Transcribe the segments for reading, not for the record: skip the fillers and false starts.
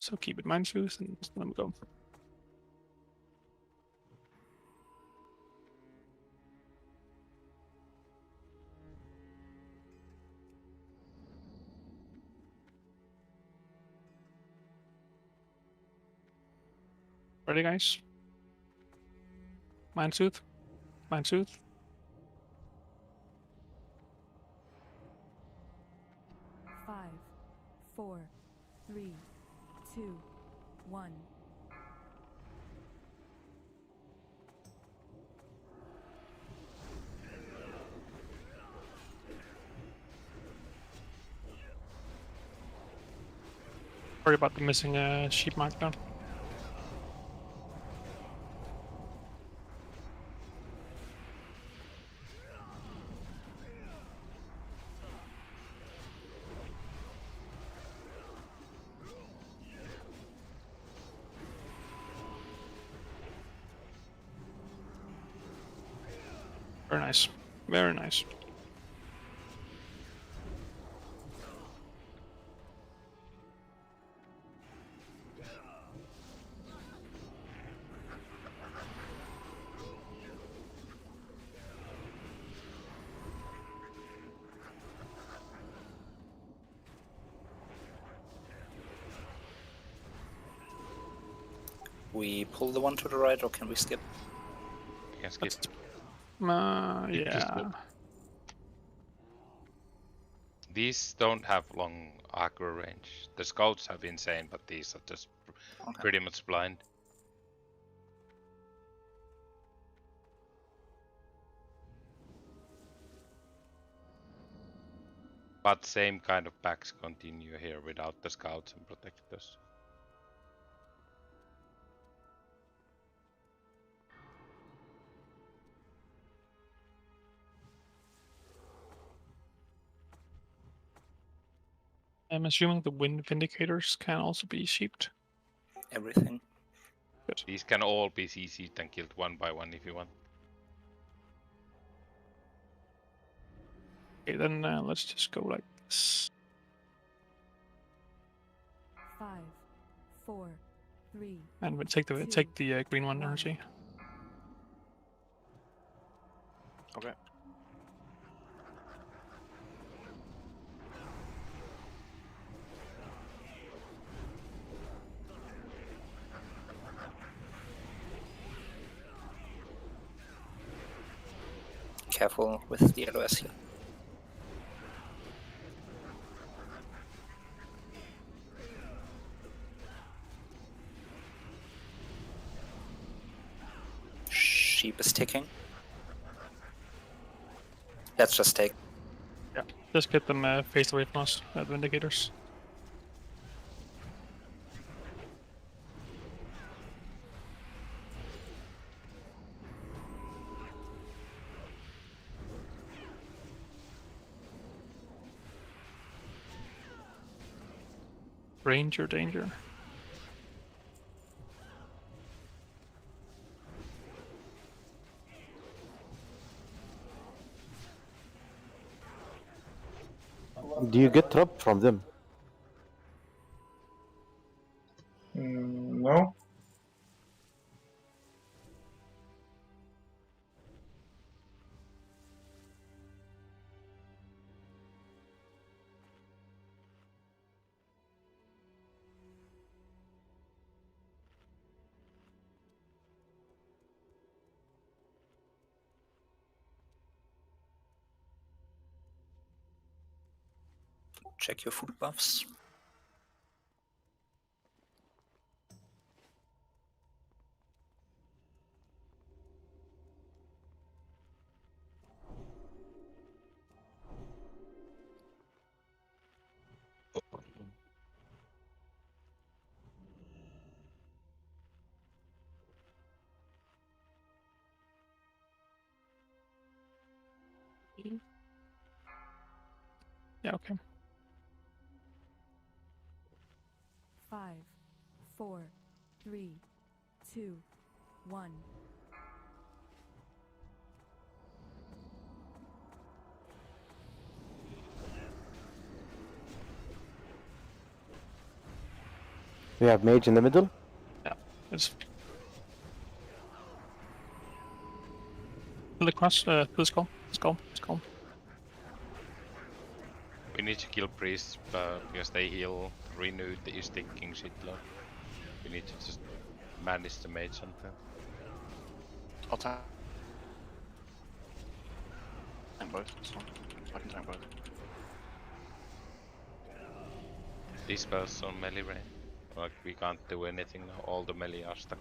So keep it mind truth and let them go. Ready, guys? Mind truth. Mind truth. 5, 4, 3, 2, 1. Sorry about the missing sheep markdown. Very nice. Very nice. We pull the one to the right, or can we skip? You can skip. Yeah. These don't have long aggro range. The scouts have insane, but these are just Okay. pretty much blind. But same kind of packs continue here without the scouts and protectors. I'm assuming the wind vindicators can also be sheeped. Everything. Good. These can all be CC'd and killed one by one if you want. Okay, then let's just go like this. 5, 4, 3. And we'll take the green one energy. Okay. Careful with the LOS here. Sheep is ticking. Let's just take. Yeah, just get them faced away from us, the vindicators. Ranger danger. Do you get trapped from them? No. Check your food buffs. Yeah, okay. 5, 4, 3, 2, 1. We have mage in the middle. It's pull across. Please go. Let's go. Let's go. We need to kill priests because they heal, renew the sticking shitload. We need to just manage the mage somehow. I'll tank both. It's fine. I can tank both. These spells on melee range. Like we can't do anything now. All the melee are stuck.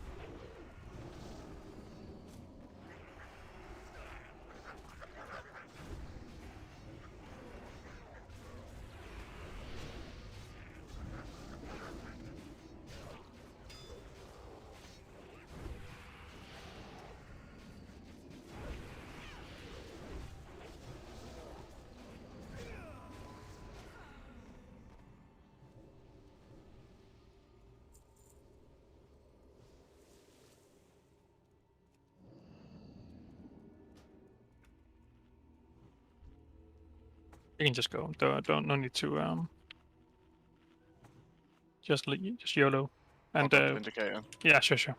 You can just go. No need to just YOLO. I'll And drop the indicator. yeah, sure.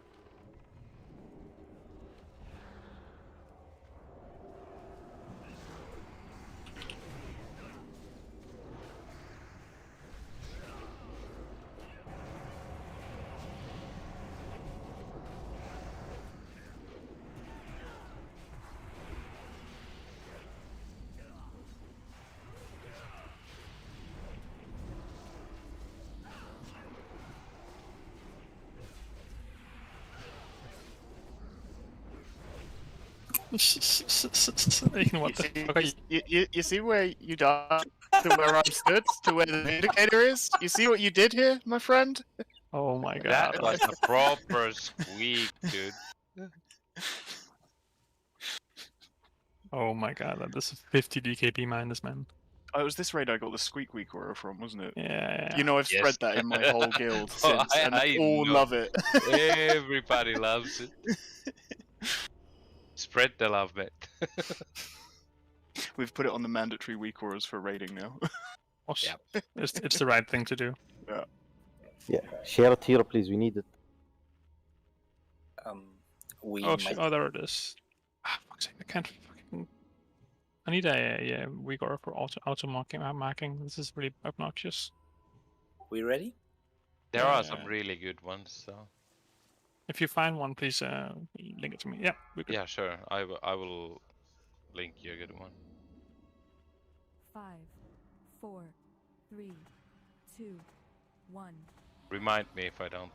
What the fuck are you? You see where you died to where I stood to where the indicator is? You see what you did here, my friend? Oh my god. That was a proper squeak, dude. Oh my god, that is 50 DKP minus, man. Oh, it was this raid I got the squeak week aura from, wasn't it? Yeah. You know I've Yes. spread that in my whole guild Oh, since, and I they all know. love it. Everybody loves it. Spread the love, mate. We've put it on the mandatory week auras for raiding now. Course. Yeah. It's the right thing to do. Yeah. Share it here, please. We need it. We Oh might shit! Oh, there it is. Ah, fuck's sake! I can't fucking. I need a weak aura for auto marking. This is really obnoxious. We ready? There are Yeah. some really good ones, so. If you find one, please link it to me. Yeah, we could. Yeah, sure. I will link you a good one. 5, 4, 3, 2, 1. Remind me if I don't.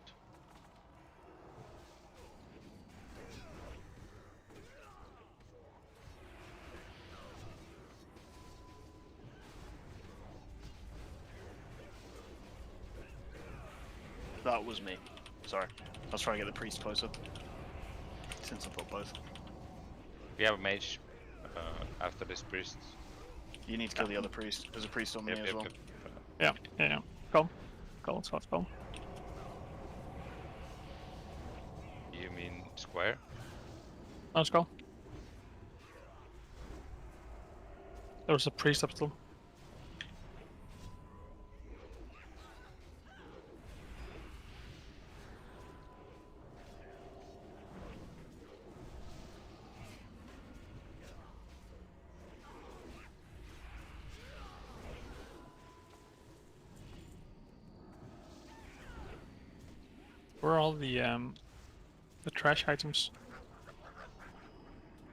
That was me. Sorry. I was trying to get the priest closer. Since I've got both. We have a mage after this priest. You need to kill the other priest. There's a priest on me as well. Yeah. Go. Let's go. You mean square? Let's go. There's a priest up still. Where are all the trash items?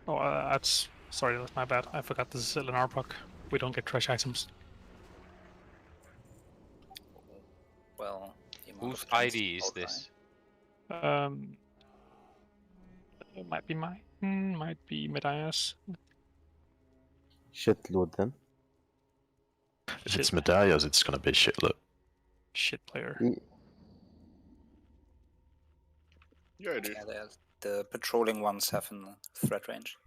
Oh, that's sorry, that's my bad. I forgot this is Lennar block. We don't get trash items. Well, the amount Whose of chance ID is is this? It might be mine. Might be Medias. Shitload then. If it's Medallas, it's gonna be shitload. Shit player. Yeah, dude. Yeah, the patrolling ones have a threat range.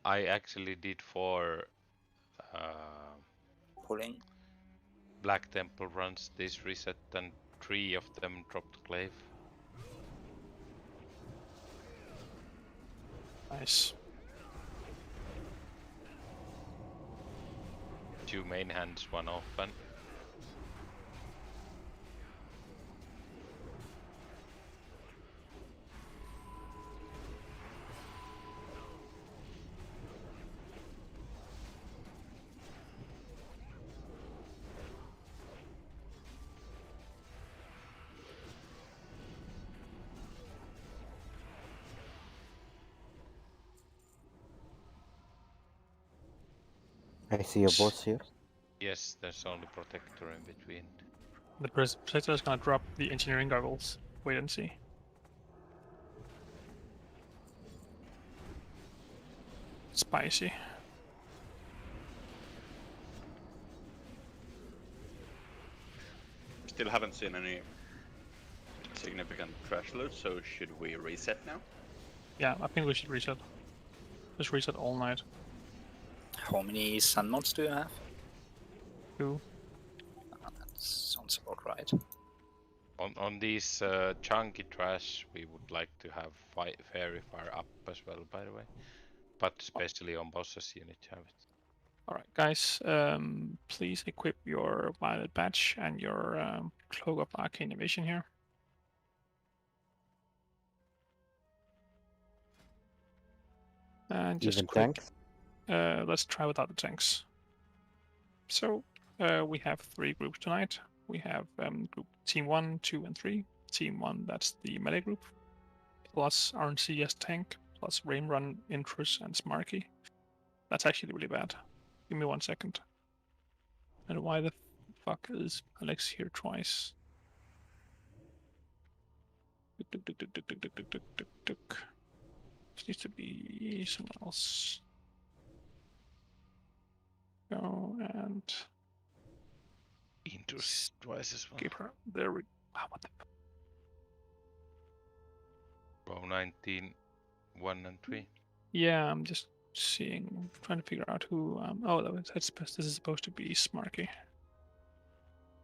I actually did 4 Pulling. Black Temple runs this reset, and 3 of them dropped Glaive. Nice. 2 main hands, 1 open. I see a boss here. Yes, there's only protector in between. The protector is gonna drop the engineering goggles. Wait and see. Spicy. Still haven't seen any significant crash loot, so should we reset now? Yeah, I think we should reset. Just reset all night. How many sun mods do you have? 2. That sounds about right. On these chunky trash, we would like to have fairy fire up as well, by the way. But especially on bosses, you need to have it. Alright, guys, please equip your violet badge and your cloak of arcane evasion here. And just Even quick, tanks. let's try without the tanks. So we have 3 groups tonight. We have group Team 1, 2, and 3. Team 1, that's the melee group, plus RNC as tank, plus Rain Run, Intrus, and Smarky. That's actually really bad. Give me 1 second. And why the fuck is Alex here twice? This needs to be someone else. Go and Intrus twice as well. keep her. There we. What the? Row 19, 1 and 3. Yeah, I'm just seeing, trying to figure out who. Oh, this is supposed to be Smarky.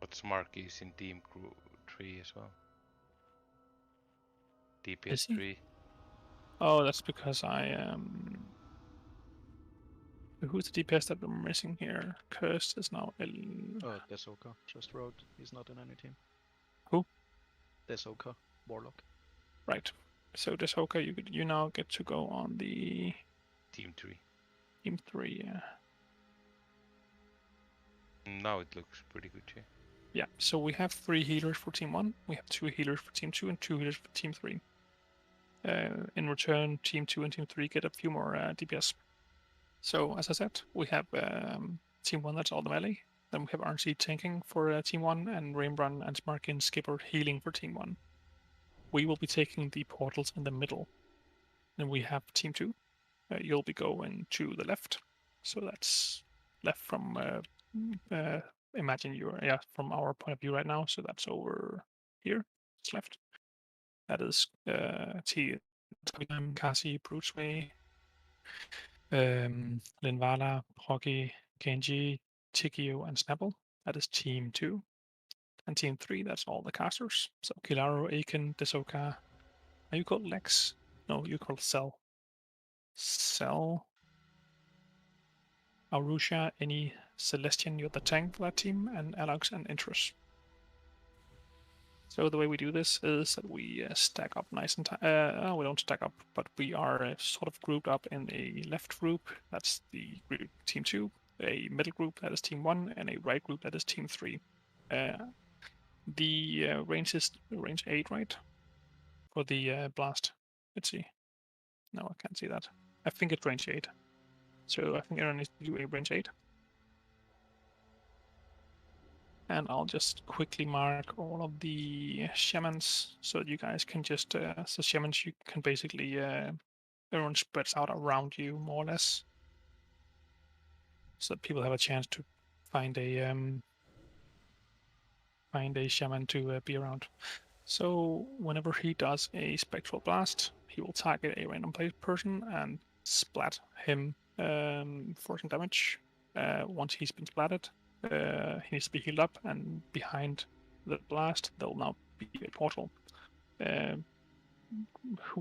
But Smarky is in team crew 3 as well. Is DPS he? 3. Oh, that's because I Who's the DPS that we're missing here? Cursed is now Oh, Desoka just wrote he's not in any team. Who? Desoka, Warlock. Right. So Desoka, you now get to go on the Team 3. Team 3, yeah. Now it looks pretty good, yeah. Yeah, so we have 3 healers for Team 1, we have 2 healers for Team 2, and 2 healers for Team 3. In return, Team 2 and Team 3 get a few more DPS. So, as I said, we have Team 1, that's all the melee. Then we have RNC tanking for Team 1, and Rainrun and Smarky and Skipper healing for Team 1. We will be taking the portals in the middle. Then we have Team 2. You'll be going to the left. So that's left from, imagine you're, from our point of view right now. So that's over here. It's left. That is Kasi, Bruceway, Linvala, Hockey, Kenji, Tikio, and Snapple. That is Team 2. And Team 3, that's all the casters. So Kilaro, Aiken, Desoka. Are you called Lex? No, you're called Cell. Cell. Arusha, any Celestian, you're the tank for that team, and Alex and Intrus. So the way we do this is that we stack up nice and we don't stack up, but we are sort of grouped up in a left group, that's the group Team 2, a middle group, that is Team 1, and a right group, that is Team 3. The range is range 8, right? For the blast. Let's see. No, I can't see that. I think it's range 8. So I think everyone needs to do a range 8. And I'll just quickly mark all of the shamans so that you guys can just, so shamans you can basically, everyone spreads out around you more or less. So that people have a chance to find a shaman to be around. So whenever he does a spectral blast, he will target a random person and splat him for some damage. Once he's been splatted, he needs to be healed up, and behind the blast there will now be a portal.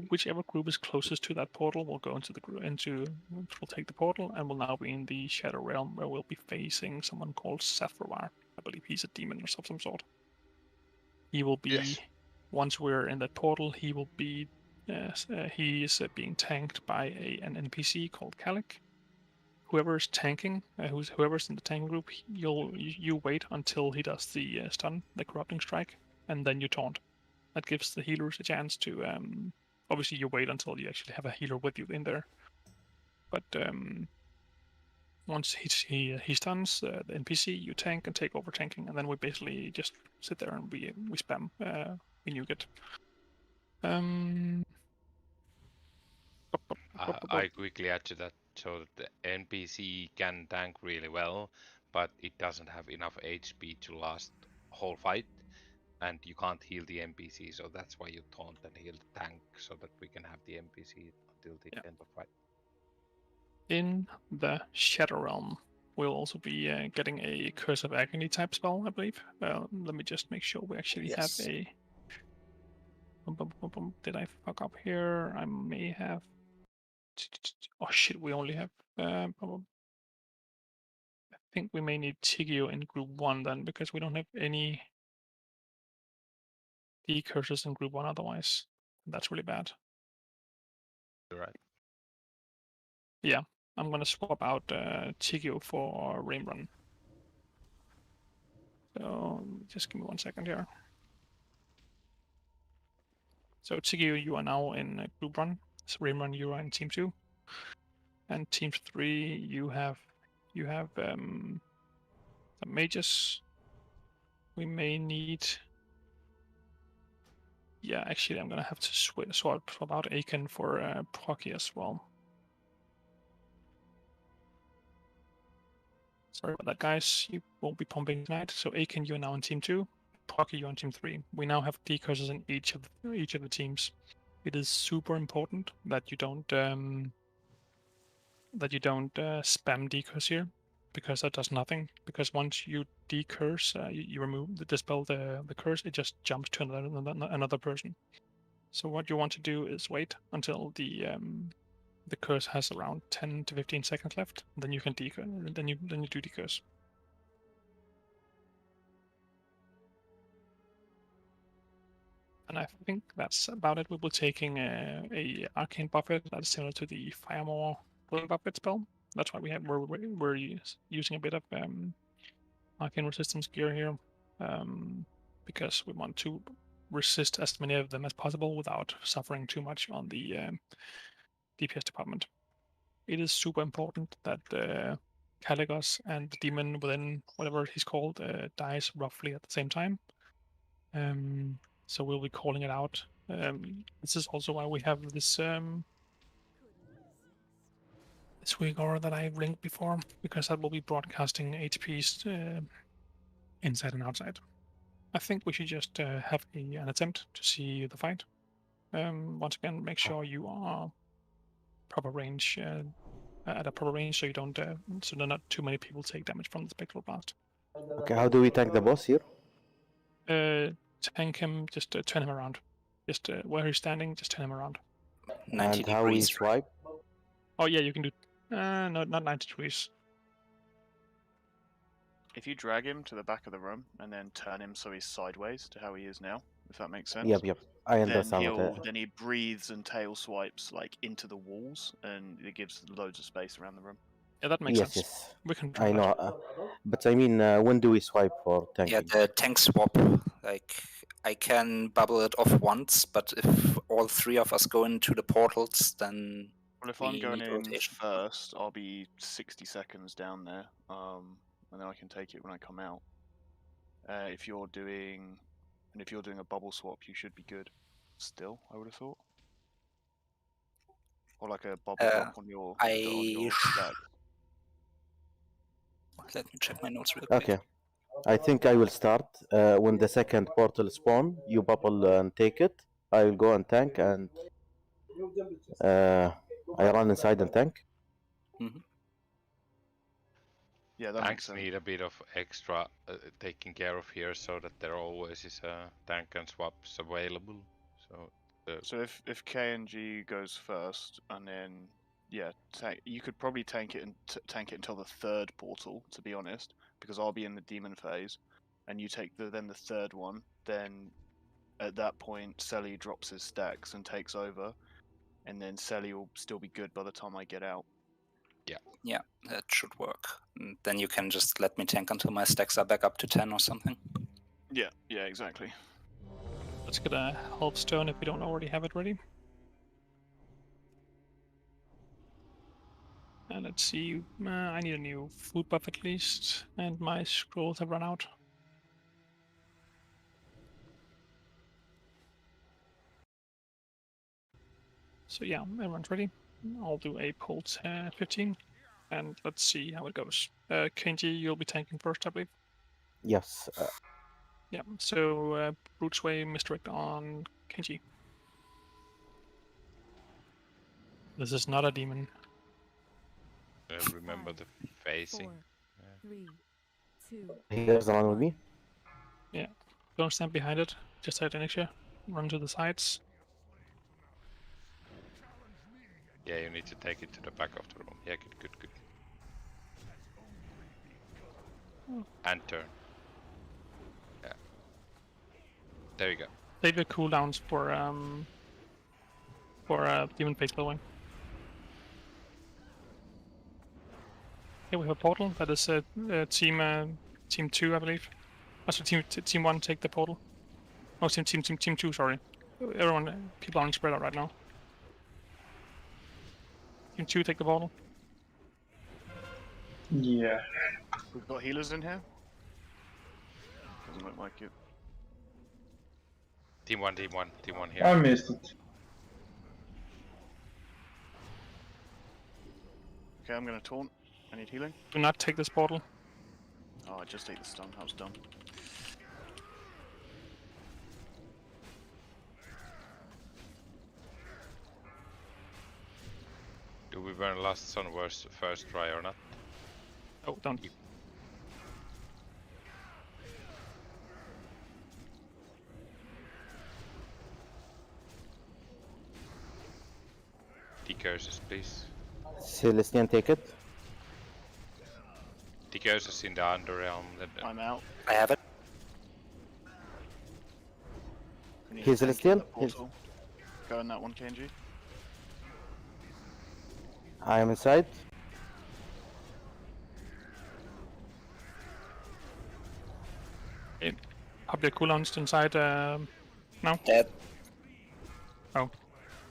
whichever group is closest to that portal will go into the group will take the portal and will now be in the Shadow Realm, where we'll be facing someone called Sathrovar. I believe he's a demon or some sort. He will be Yes. once we're in that portal. He will be he is being tanked by an NPC called Kalik. Whoever's tanking, whoever's in the tanking group, you wait until he does the stun, the corrupting strike, and then you taunt. That gives the healers a chance to. Obviously, you wait until you actually have a healer with you in there. But once he stuns the NPC, you tank and take over tanking, and then we basically just sit there and we spam we nuke it. I quickly add to that, so that the NPC can tank really well, but it doesn't have enough HP to last whole fight, and you can't heal the NPC, so that's why you taunt and heal the tank, so that we can have the NPC until the end of fight. In the Shadow Realm, we'll also be getting a Curse of Agony type spell, I believe. Let me just make sure we actually have a. Did I fuck up here? I may have. Oh shit! We only have. I think we may need Tigio in Group 1 then, because we don't have any decurses in Group 1 otherwise. That's really bad. You're right. Yeah, I'm gonna swap out Tigio for Rainrun. So just give me 1 second here. So Tigio, you are now in Group 1. So Rainrun, you are in Team 2. And Team 3, you have some mages. We may need. Yeah, actually, I'm gonna have to swap out Aiken for Procky as well. Sorry about that, guys. You won't be pumping tonight. So Aiken, you're now in Team 2. Procky, you're in Team 3. We now have decurses in each of the teams. It is super important that you don't spam decurse here, because that does nothing. Because once you decurse, you remove the dispel the curse, it just jumps to another person. So what you want to do is wait until the curse has around 10 to 15 seconds left. Then you can decurse. Then you do decurse. And I think that's about it. We'll be taking a arcane buffet that is similar to the Firemaw buffet spell. That's why we're using a bit of arcane resistance gear here, because we want to resist as many of them as possible without suffering too much on the DPS department. It is super important that Caligos and the demon within whatever he's called dies roughly at the same time. So we'll be calling it out. This is also why we have this this Uyghur that I linked before, because that will be broadcasting HPs inside and outside. I think we should just have an attempt to see the fight. Once again, make sure you are proper range at a proper range, so you don't so not too many people take damage from the spectral blast. Okay, how do we tank the boss here? Tank him, just turn him around. Just where he's standing, just turn him around. 90 And how we degrees. swipe? Oh yeah, you can do. No, not 90 degrees. If you drag him to the back of the room and then turn him so he's sideways to how he is now, if that makes sense. Yep. I Then understand. then he breathes and tail swipes like into the walls, and it gives loads of space around the room. Yeah, that makes sense. Yes. We can try I know. that. But I mean, when do we swipe for tanking? Yeah, the tank swap. Like, I can bubble it off once, but if all three of us go into the portals, then Well, if we I'm going need in rotation. first, I'll be 60 seconds down there, and then I can take it when I come out. If you're doing a bubble swap, you should be good. Still, I would have thought, or like a bubble drop on your stack. Let me check my notes real quick. Okay. I think I will start. When the second portal spawn, you bubble and take it. I will go and tank, and I run inside and tank. Yeah, that makes Tanks sense. need a bit of extra taking care of here, so that there always is a tank and swaps available. So So if KNG goes first, and then yeah, you could probably tank it and tank it until the third portal. To be honest, because I'll be in the demon phase, and you take then the third one. Then at that point, Selly drops his stacks and takes over, and then Selly will still be good by the time I get out. Yeah, that should work. And then you can just let me tank until my stacks are back up to 10 or something. Yeah, exactly. Let's get a help stone if we don't already have it ready. And let's see, I need a new food buff at least, and my scrolls have run out. So yeah, everyone's ready. I'll do a pulse 15, and let's see how it goes. Kenji, you'll be tanking first, I believe. Yes. Yeah, so Brute Sway misdirect on Kenji. This is not a demon. Remember the 5, facing. 4, 3, 2. Here's the one with me. Yeah, don't stand behind it. Just hide next year. Run to the sides. Yeah, you need to take it to the back of the room. Yeah, good. And turn. Yeah. There you go. Save your cooldowns for demon phase blowing. Okay, we have a portal. That is team 2, I believe. Also, team 1 take the portal. Oh, team 2. Sorry, everyone. People aren't spread out right now. Team 2 take the portal. Yeah. We've got healers in here. Doesn't look like it. Team 1 here. I missed it. Okay, I'm gonna taunt. I need healing. Do not take this portal. Oh, I just ate the stun. That was dumb. Do we burn last sun first try or not? Oh, don't. Decurses, please. Celestian, take it. Decurses in the Underrealm. I'm out. I have it. We need He's to tank in Celestian? the portal. Go in that one, KNG. I am inside. Okay. Pop your cooldowns inside now. Dead. Oh,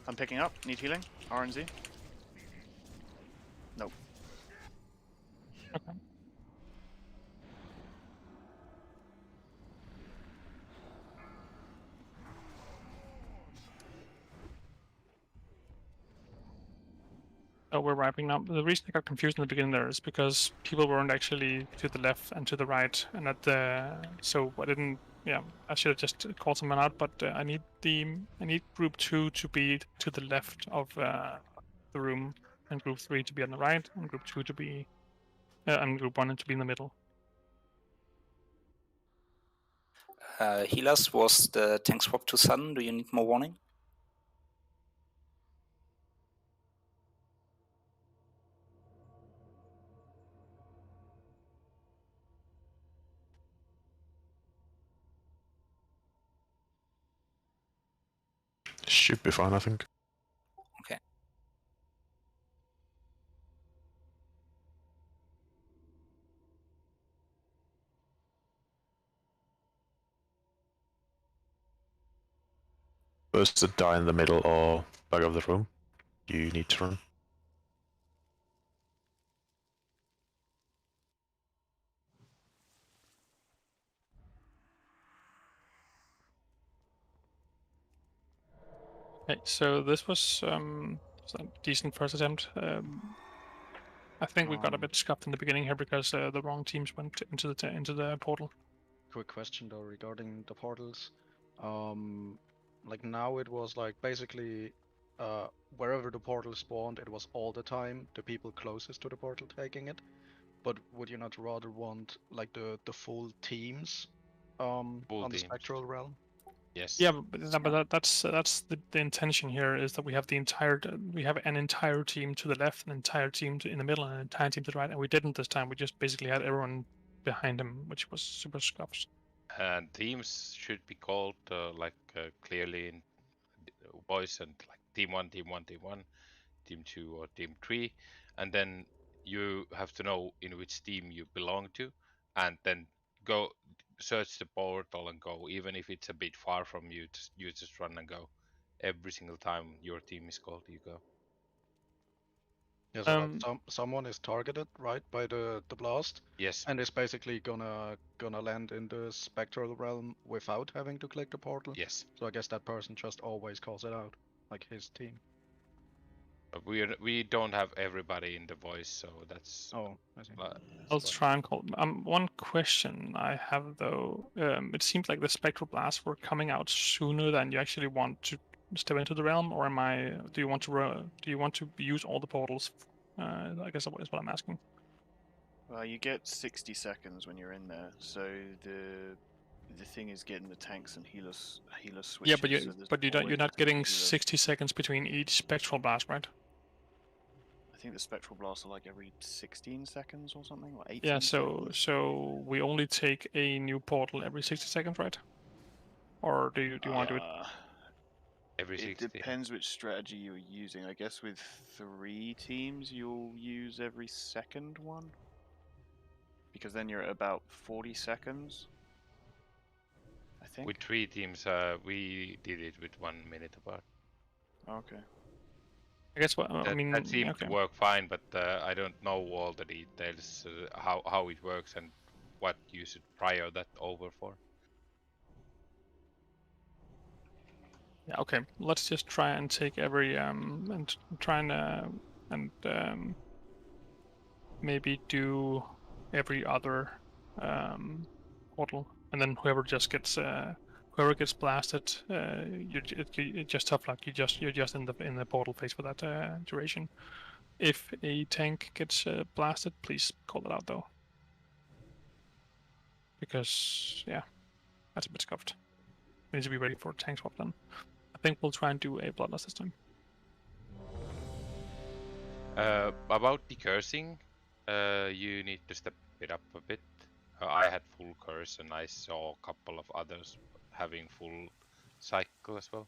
I'm picking up. Need healing. RNZ. Nope. okay. Oh, we're wrapping up. The reason I got confused in the beginning there is because people weren't actually to the left and to the right, and at the so I didn't. Yeah, I should have just called someone out, but I need group 2 to be to the left of the room, and group 3 to be on the right, and group 2 to be, and group 1 to be in the middle. Healers, was the tank swap too sudden? Do you need more warning? Should be fine, I think. Okay. First to die in the middle or back of the room, you need to run. Okay, so this was a decent first attempt. I think we got a bit scuffed in the beginning here because the wrong teams went into the portal. Quick question though regarding the portals. Like now it was like basically wherever the portal spawned, it was all the time the people closest to the portal taking it. But would you not rather want like the full teams on the teams. spectral realm? Yes. Yeah, but that's the intention here is that we have we have an entire team to the left, an entire team in the middle, and an entire team to the right, and we didn't this time. We just basically had everyone behind him, which was super scuffed. And teams should be called clearly in voice, and like team 1, team 1, team 1, team 2, or team 3, and then you have to know in which team you belong to, and then go search the portal and go. Even if it's a bit far from you, you just run and go. Every single time your team is called, you go. Yeah, so like someone is targeted, right, by the blast, Yes. and is basically gonna land in the spectral realm without having to click the portal. Yes. So I guess that person just always calls it out, like his team. But we don't have everybody in the voice, so that's. Oh, I see. I'll try and call. One question I have though, it seems like the spectral blasts were coming out sooner than you actually want to step into the realm, or do you want to use all the portals? I guess that is what I'm asking. Well, you get 60 seconds when you're in there, so the thing is getting the tanks and healers switches. Yeah, but so you're not getting 60 seconds between each spectral blast, right? I think the spectral blasts are like every 16 seconds or something, or 18 Yeah, seconds. so we only take a new portal every 60 seconds, right? Or do you want to do it every 60? It depends which strategy you're using. I guess with 3 teams, you'll use every second one, because then you're at about 40 seconds. I think. With 3 teams, we did it with 1 minute apart. Okay. I guess what I mean. That seemed to work fine, but I don't know all the details, how it works and what you should prior that over for. Yeah. Okay. Let's just try and take every and try and maybe do every other portal, and then whoever gets blasted, it's just tough luck. You're just in the portal phase for that duration. If a tank gets blasted, please call it out though, because yeah, that's a bit scuffed. We need to be ready for tank swap then. I think we'll try and do a bloodlust this time. About the cursing, you need to step it up a bit. I had full curse, and I saw a couple of others having full cycle as well.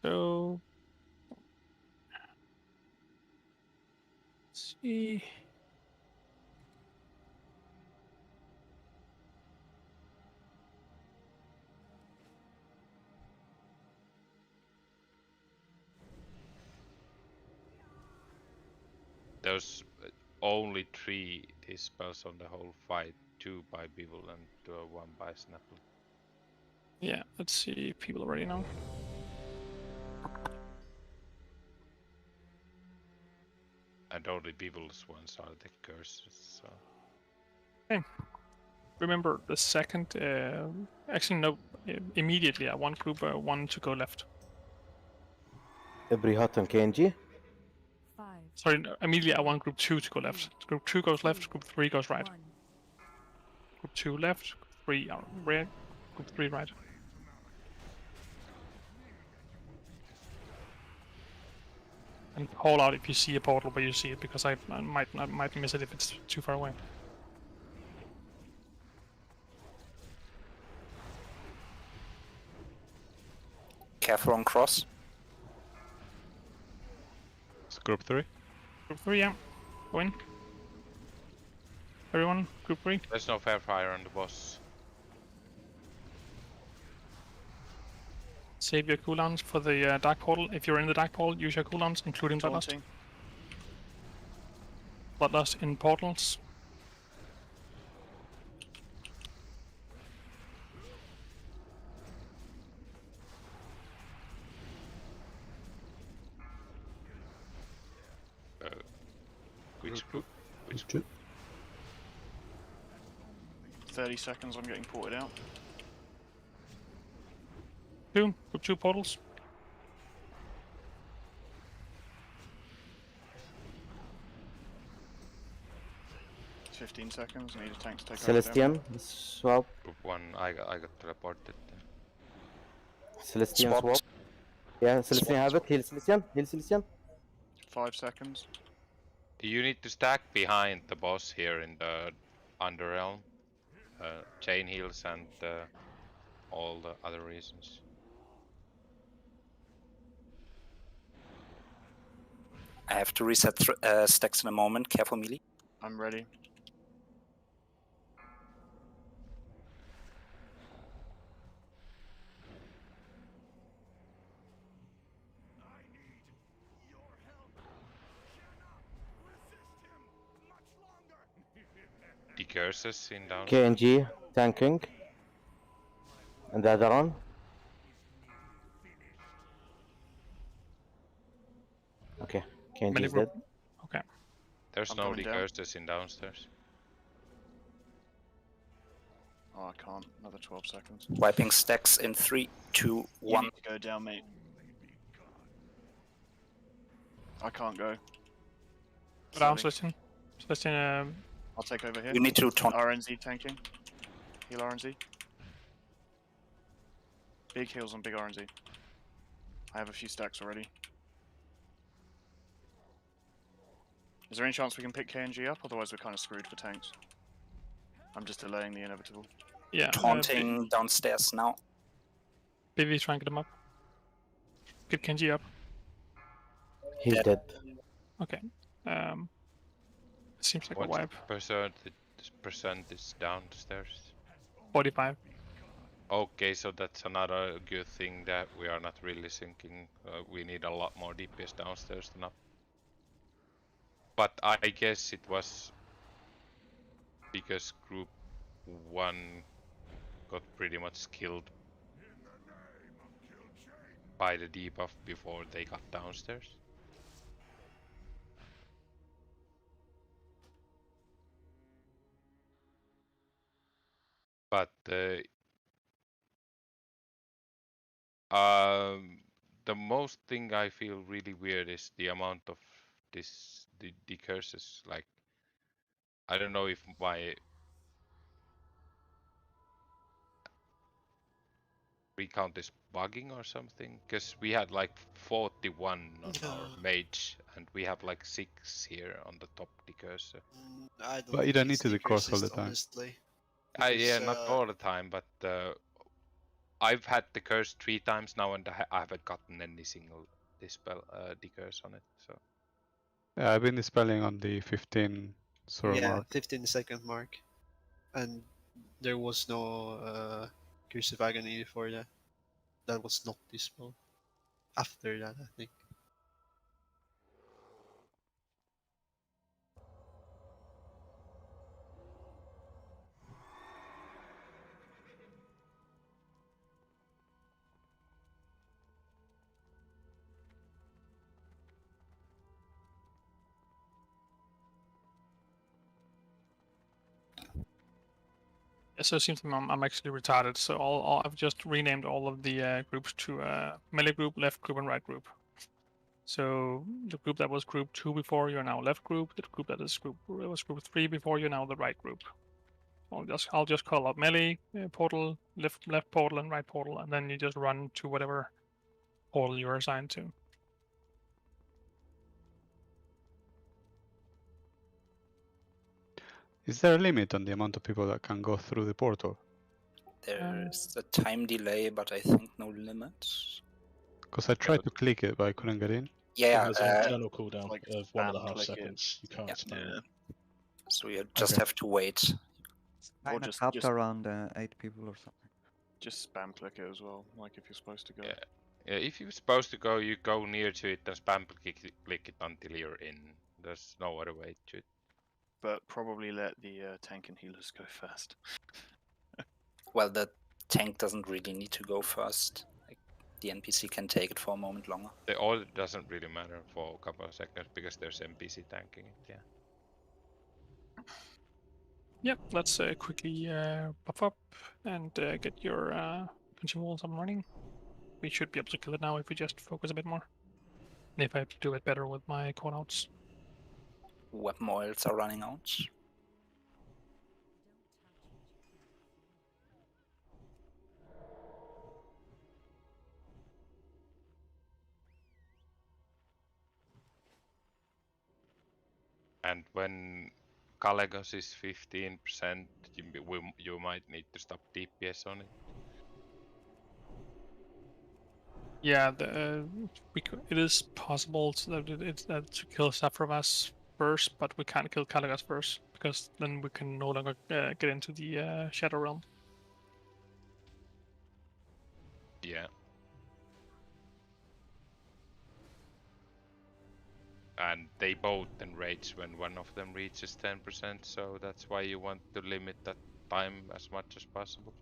So let's see. There's only 3 dispels on the whole fight, 2 by Bibble and 1 by Snapple. Yeah, let's see if people already know. And only Bibble's ones are the curses, so. Okay. Remember the second, actually no, immediately I want group 1 to go left. Every hot on KNG? 5. Sorry, no, immediately I want group 2 to go left. Group 2 goes left, group 3 goes right. 1. Group 2 left, group 3 right, group 3 right. And call out if you see a portal where you see it, because I might miss it if it's too far away. Careful on cross. It's group 3. Group 3, yeah. Go in. Everyone, group 3. There's no fair fire on the boss. Save your cooldowns for the dark portal. If you're in the dark portal, use your cooldowns, including bloodlust. Taunting. Bloodlust in portals. Which group? Which group? 30 seconds, I'm getting ported out. Group 2 portals. 15 seconds. I need a tank to take Celestian, swap. Group 1, I got teleported. Celestian Swap. swap. Yeah, Celestian Swap, have swap. it. Heal Celestian. Heal Celestian. 5 seconds. You need to stack behind the boss here in the Underrealm. Chain heals and all the other reasons. I have to reset stacks in a moment. Careful, melee. I'm ready. Decurses in down. KNG tanking. And the other one. Okay, KNG Melee is dead. group. Okay. There's I'm no coming down. decurses in downstairs. Oh, I can't. Another 12 seconds. Wiping stacks in 3, 2, You 1. need to go down, mate. I can't go. Down, Sorry. Celestian. Celestian, I'll take over here. You need to taunt. RNZ tanking. Heal RNZ. Big heals on big RNZ. I have a few stacks already. Is there any chance we can pick KNG up? Otherwise we're kind of screwed for tanks. I'm just delaying the inevitable. yeah. Taunting downstairs now. BV, try and get him up. Get Kenji up. He's Dead. dead. Okay. Seems like a What wipe. percent is downstairs? 45. Okay, so that's another good thing that we are not really sinking. We need a lot more DPS downstairs than up. But I guess it was because group 1 got pretty much killed by the debuff before they got downstairs. But the most thing I feel really weird is the amount of the curses. Like, I don't know if my recount is bugging or something, because we had like 41 on our mage and we have like 6 here on the top decursor. I don't But you think don't need it's to do cross all decreases, the time. honestly. Yeah, Because, not all the time, but I've had the curse 3 times now and I haven't gotten any single dispel decurse on it. So Yeah, I've been dispelling on the 15 sort of yeah, mark. 15-second mark. And there was no Curse of Agony before that. That was not dispelled. After that, I think. Yeah, so it seems I'm actually retarded. So I've just renamed all of the groups to melee group, left group, and right group. So the group that was group 2 before, you're now left group. The group that was group 3 before, you're now the right group. I'll just call up melee portal, left portal, and right portal, and then you just run to whatever portal you're assigned to. Is there a limit on the amount of people that can go through the portal? There's a time delay, but I think no limits. Because I tried to click it, but I couldn't get in. Yeah, It has an internal cooldown like of spam 1.5 click it. seconds. You can't Yeah. spam. so you just Okay. have to wait. Or Kinda just- capped just- around 8 people or something. Just spam click it as well, like if you're supposed to go. Yeah. If you're supposed to go, you go near to it and spam click it until you're in. There's no other way to it. But probably let the tank and healers go first. Well, the tank doesn't really need to go first. Like, the NPC can take it for a moment longer. The order doesn't really matter for a couple of seconds because there's NPC tanking it. Yeah. Yep, let's quickly buff up and get your consumables up and running. We should be able to kill it now if we just focus a bit more. And if I do it better with my callouts. Weapon oils are running out. And when Calegos is 15%, you might need to stop DPS on it. Yeah, it is possible to kill Saffrovas first, but we can't kill Kalagas first because then we can no longer get into the Shadow Realm. Yeah. And they both enrage when one of them reaches 10%, so that's why you want to limit that time as much as possible.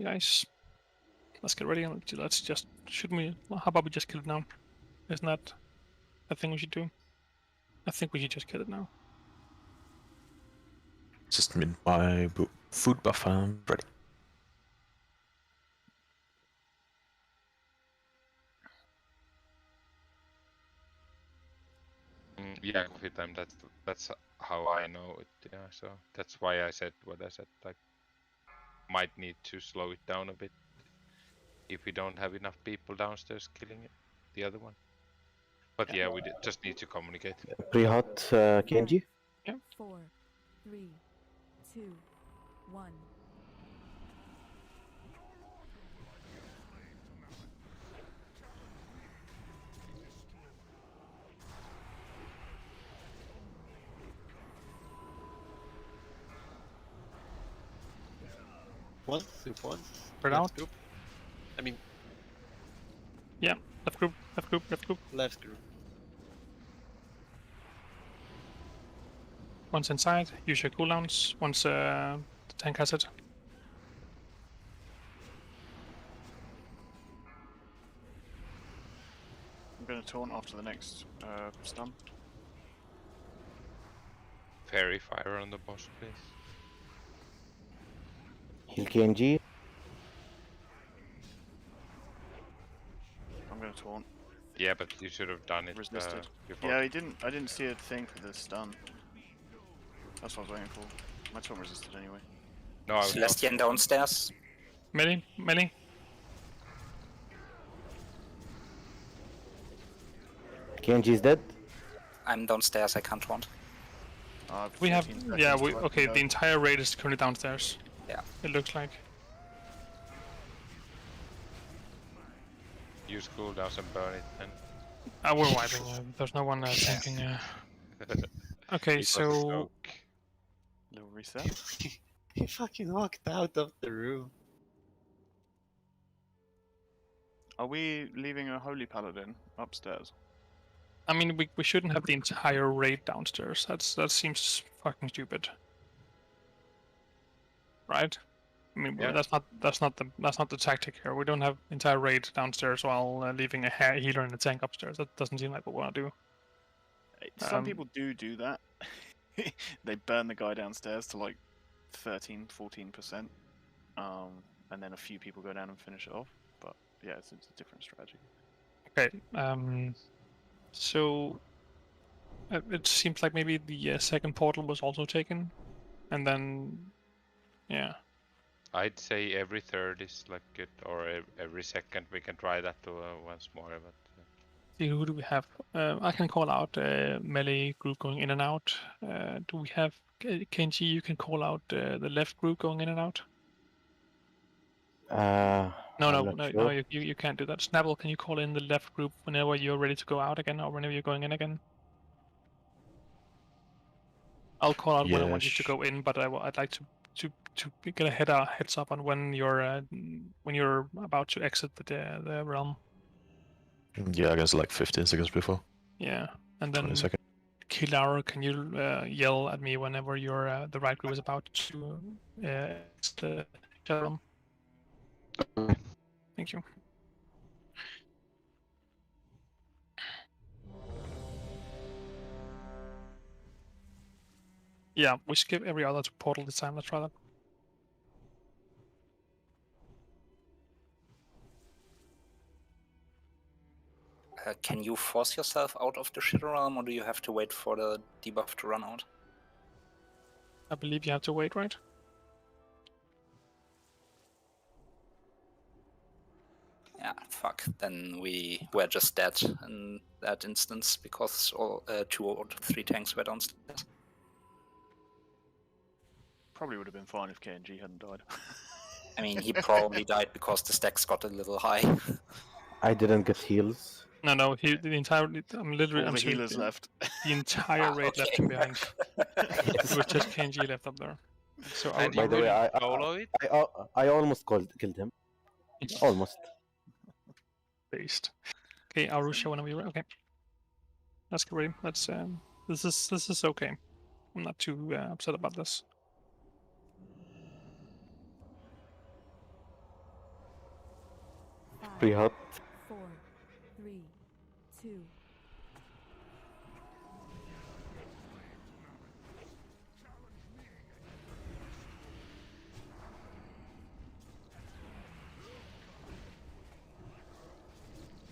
Guys, let's get ready and let's just how about we just kill it now? Isn't that a thing we should do? I think we should just kill it now. Just mid my food buff and ready. Yeah, coffee time. That's how I know it. Yeah, so that's why I said what I said. Like, might need to slow it down a bit if we don't have enough people downstairs killing it, the other one. But yeah, we just need to communicate. Pre-hot Kenji. Yeah. 4, 3, 2, 1. One, group one. Spread Left out. group. I mean, Yeah, left group, left group, left group. left group. Once inside, use your cooldowns. Once the tank has it. I'm going to taunt after the next stun. Fairy fire on the boss, please. Heal Kenji. I'm going to taunt. Yeah, but you should have done it Resisted. before. Yeah, I didn't see a thing for the stun. That's what I was waiting for. My taunt resisted anyway. No, I was Celestian downstairs. Melee, melee. Kenji is dead. I'm downstairs, I can't taunt. We have, 14 yeah, seconds to okay, go. the entire raid is currently downstairs. Yeah. It looks like. Use cooldowns and burn it then. We're wiping, there's no one tanking. Okay, It was a so... joke. Little reset. He fucking walked out of the room. Are we leaving a Holy Paladin upstairs? I mean, we shouldn't have the entire raid downstairs. That seems fucking stupid. Right? I mean, Yeah. that's not the tactic here. We don't have entire raid downstairs while leaving a healer and a tank upstairs. That doesn't seem like what we want to do. Some people do that. They burn the guy downstairs to like 13-14%. And then a few people go down and finish it off. But yeah, it's a different strategy. Okay. So it seems like maybe the second portal was also taken, and then yeah. I'd say every third is like good, or every second we can try that once more. But See, who do we have? I can call out melee group going in and out. Do we have Kenji? You can call out the left group going in and out. I'm not sure. You can't do that. Snapple, can you call in the left group whenever you're ready to go out again, or whenever you're going in again? I'll call out when I want you to go in, but I'd like to get a heads up on when you're about to exit the realm. Yeah, I guess like 15 seconds before. Yeah, and then 20 seconds. Kilara, can you yell at me whenever the right group is about to exit the realm? Thank you. Yeah, we skip every other portal this time. Let's try that. Can you force yourself out of the Shadow Realm, or do you have to wait for the debuff to run out? I believe you have to wait, right? Yeah, fuck. Then we were just dead in that instance because all 2 or 3 tanks were downstairs. Probably would have been fine if KNG hadn't died. I mean, he probably died because the stacks got a little high. I didn't get heals. No, the entire. I'm literally. All I'm the serious, healers left. The entire raid left him behind. It was just KNG left up there. So And By you the way, will solo it? I almost killed him. Almost. Based. Okay, Arusha, whenever you're ready. Okay. Let's get ready. Let's. This is okay. I'm not too upset about this. Pre-hot. 4, 3, 2.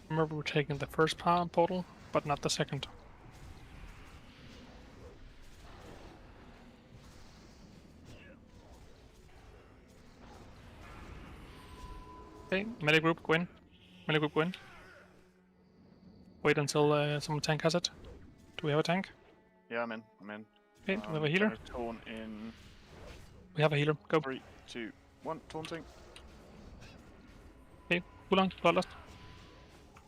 Remember, we're taking the first portal, but not the second. Okay, melee group, go in. Melee group, go in. Wait until some tank has it. Do we have a tank? Yeah, I'm in. Okay, do we have a healer? Taunt in. We have a healer. Go. 3, 2, 1. Taunting. Okay, cooldown, bloodlust.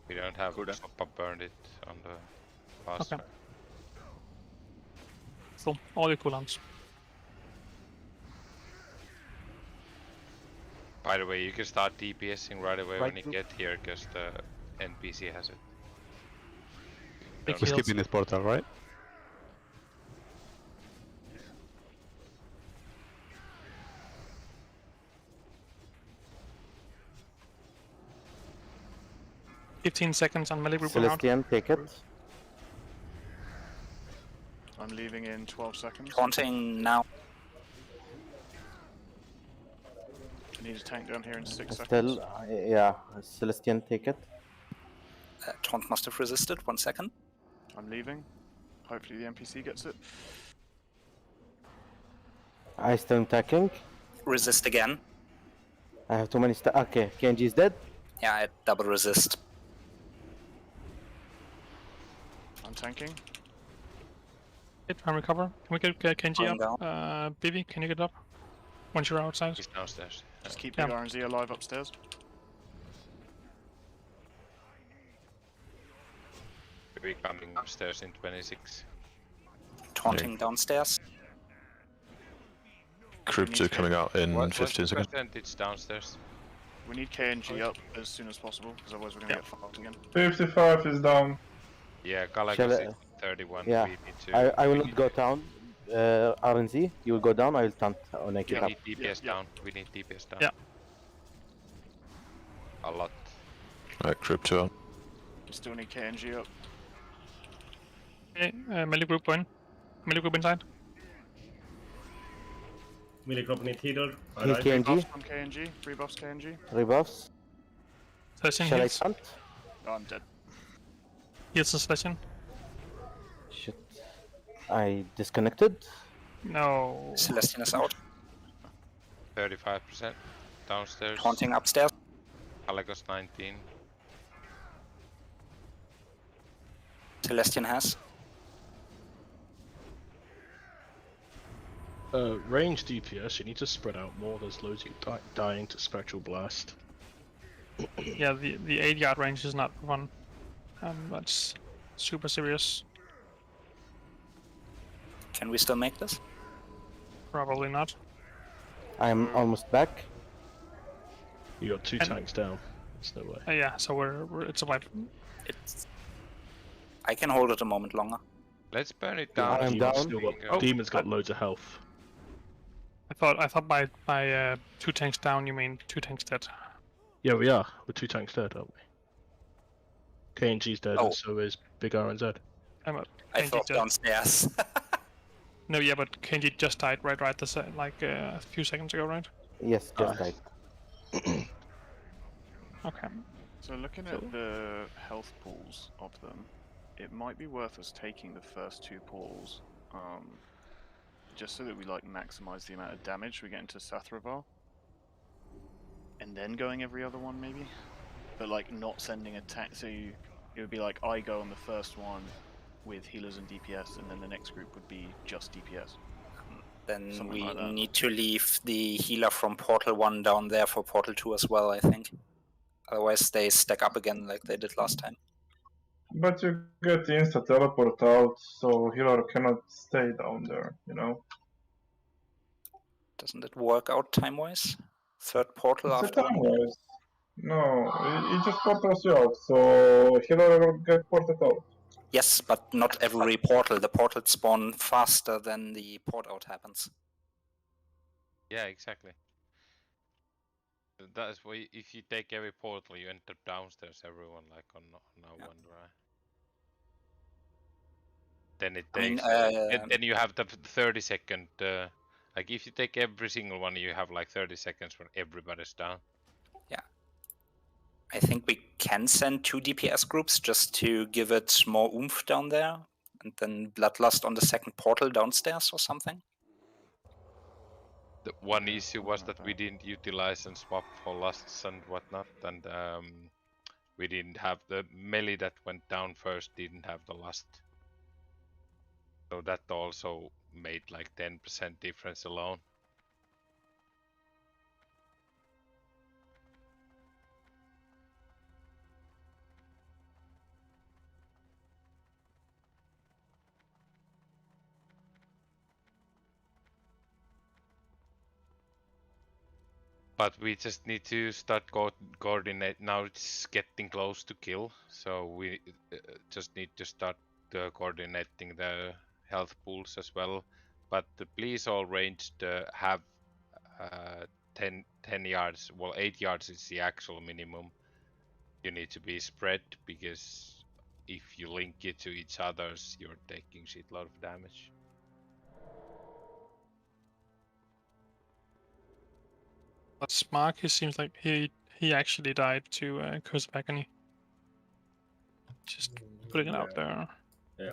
We don't have Soppa burned it on the last Okay. try. So, all your cooldowns. By the way, you can start DPSing right away when Right you group. get here, because the NPC has it. Big We're heals. skipping this portal, right? $15 seconds on melee group around. Celestian, take it. I'm leaving in 12 seconds. Taunting now. I need a tank down here in 6 seconds. Still, yeah. Celestian, take it. Taunt must have resisted. 1 second. I'm leaving. Hopefully the NPC gets it. I still attacking. Resist again. I have too many okay, KNG is dead. Yeah, I double resist. I'm tanking. Okay, try and recover. Can we get Kenji Going up? Bibi, can you get up? Once you're outside. He's downstairs. Just keep Yeah. the RNZ alive upstairs. We're coming upstairs in 26. Taunting downstairs. Crypto coming out in What's 15 the seconds. percentage downstairs? We need KNG up as soon as possible, because otherwise we're going to get fucked again. 55 is down. Yeah, Shall Galagos I- is 31. Yeah. We need to. I will not go down. RNZ, you will go down. I will taunt when I We get up. need DPS down. We need DPS down. Yeah. A lot. Right, crypto on. We still need KNG up. Okay, melee group go in. Melee group inside. Melee group need healer. Heal KNG. Buffs from KNG. 3 buffs KNG. Rebuffs. Celestian Shall I heals. taunt? Oh, I'm dead. Heals and Celestian. Shit. I disconnected. No. Celestian is out. 35% downstairs. Taunting upstairs. Galagos 19. Celestian has. Range DPS, you need to spread out more. There's loads of you dying to Spectral Blast. Yeah, the 8-yard range is not fun. That's super serious. Can we still make this? Probably not. I'm almost back. You got 2 And- tanks down. There's no way. Yeah, so we're it's a wipe. It's. I can hold it a moment longer. Let's burn it Yeah, down. I'm Demon's down. still got, Oh, Demon's got loads of health. I thought by 2 tanks down you mean 2 tanks dead. Yeah, we are. We're 2 tanks dead, aren't we? KNG's dead, Oh. and so is Big RNZ. I'm up. I KNG thought dead. downstairs. No, yeah, but Kenji just died right this like a few seconds ago, right? Yes, just died. Okay. So looking at the health pools of them, it might be worth us taking the first 2 pools. just so that we like maximize the amount of damage we get into Sathravar, and then going every other one maybe, but like not sending a tank. So it would be like I go on the first one with healers and DPS, and then the next group would be just DPS. Then Something we like that. need to leave the healer from Portal 1 down there for Portal 2 as well, I think. Otherwise they stack up again like they did last time. But you get the insta teleport out, so healer cannot stay down there, you know? Doesn't it work out time-wise? Third portal It's a after 1 minute? time-wise. No, it just portals you out, so healer will get ported out. Yes, but not every portal. The portals spawn faster than the port out happens. Yeah, exactly. That's why if you take every portal, you end up downstairs. Everyone like on one drive. Then it takes. Then you have the 30-second. Like if you take every single one, you have like 30 seconds when everybody's down. Yeah. I think we can send 2 DPS groups just to give it more oomph down there, and then Bloodlust on the second portal downstairs or something. The one issue was that we didn't utilize and swap for lusts and whatnot, and we didn't have the melee that went down first. Didn't have the lust, so that also made like 10% difference alone. But we just need to start coordinate. Now it's getting close to kill, so we just need to start coordinating the health pools as well. But please all ranged have 10 yards. Well, 8 yards is the actual minimum. You need to be spread, because if you link it to each other's, you're taking shitload of damage. But Smark, he seems like he actually died to Curse of Agony. Just putting it out there. Yeah.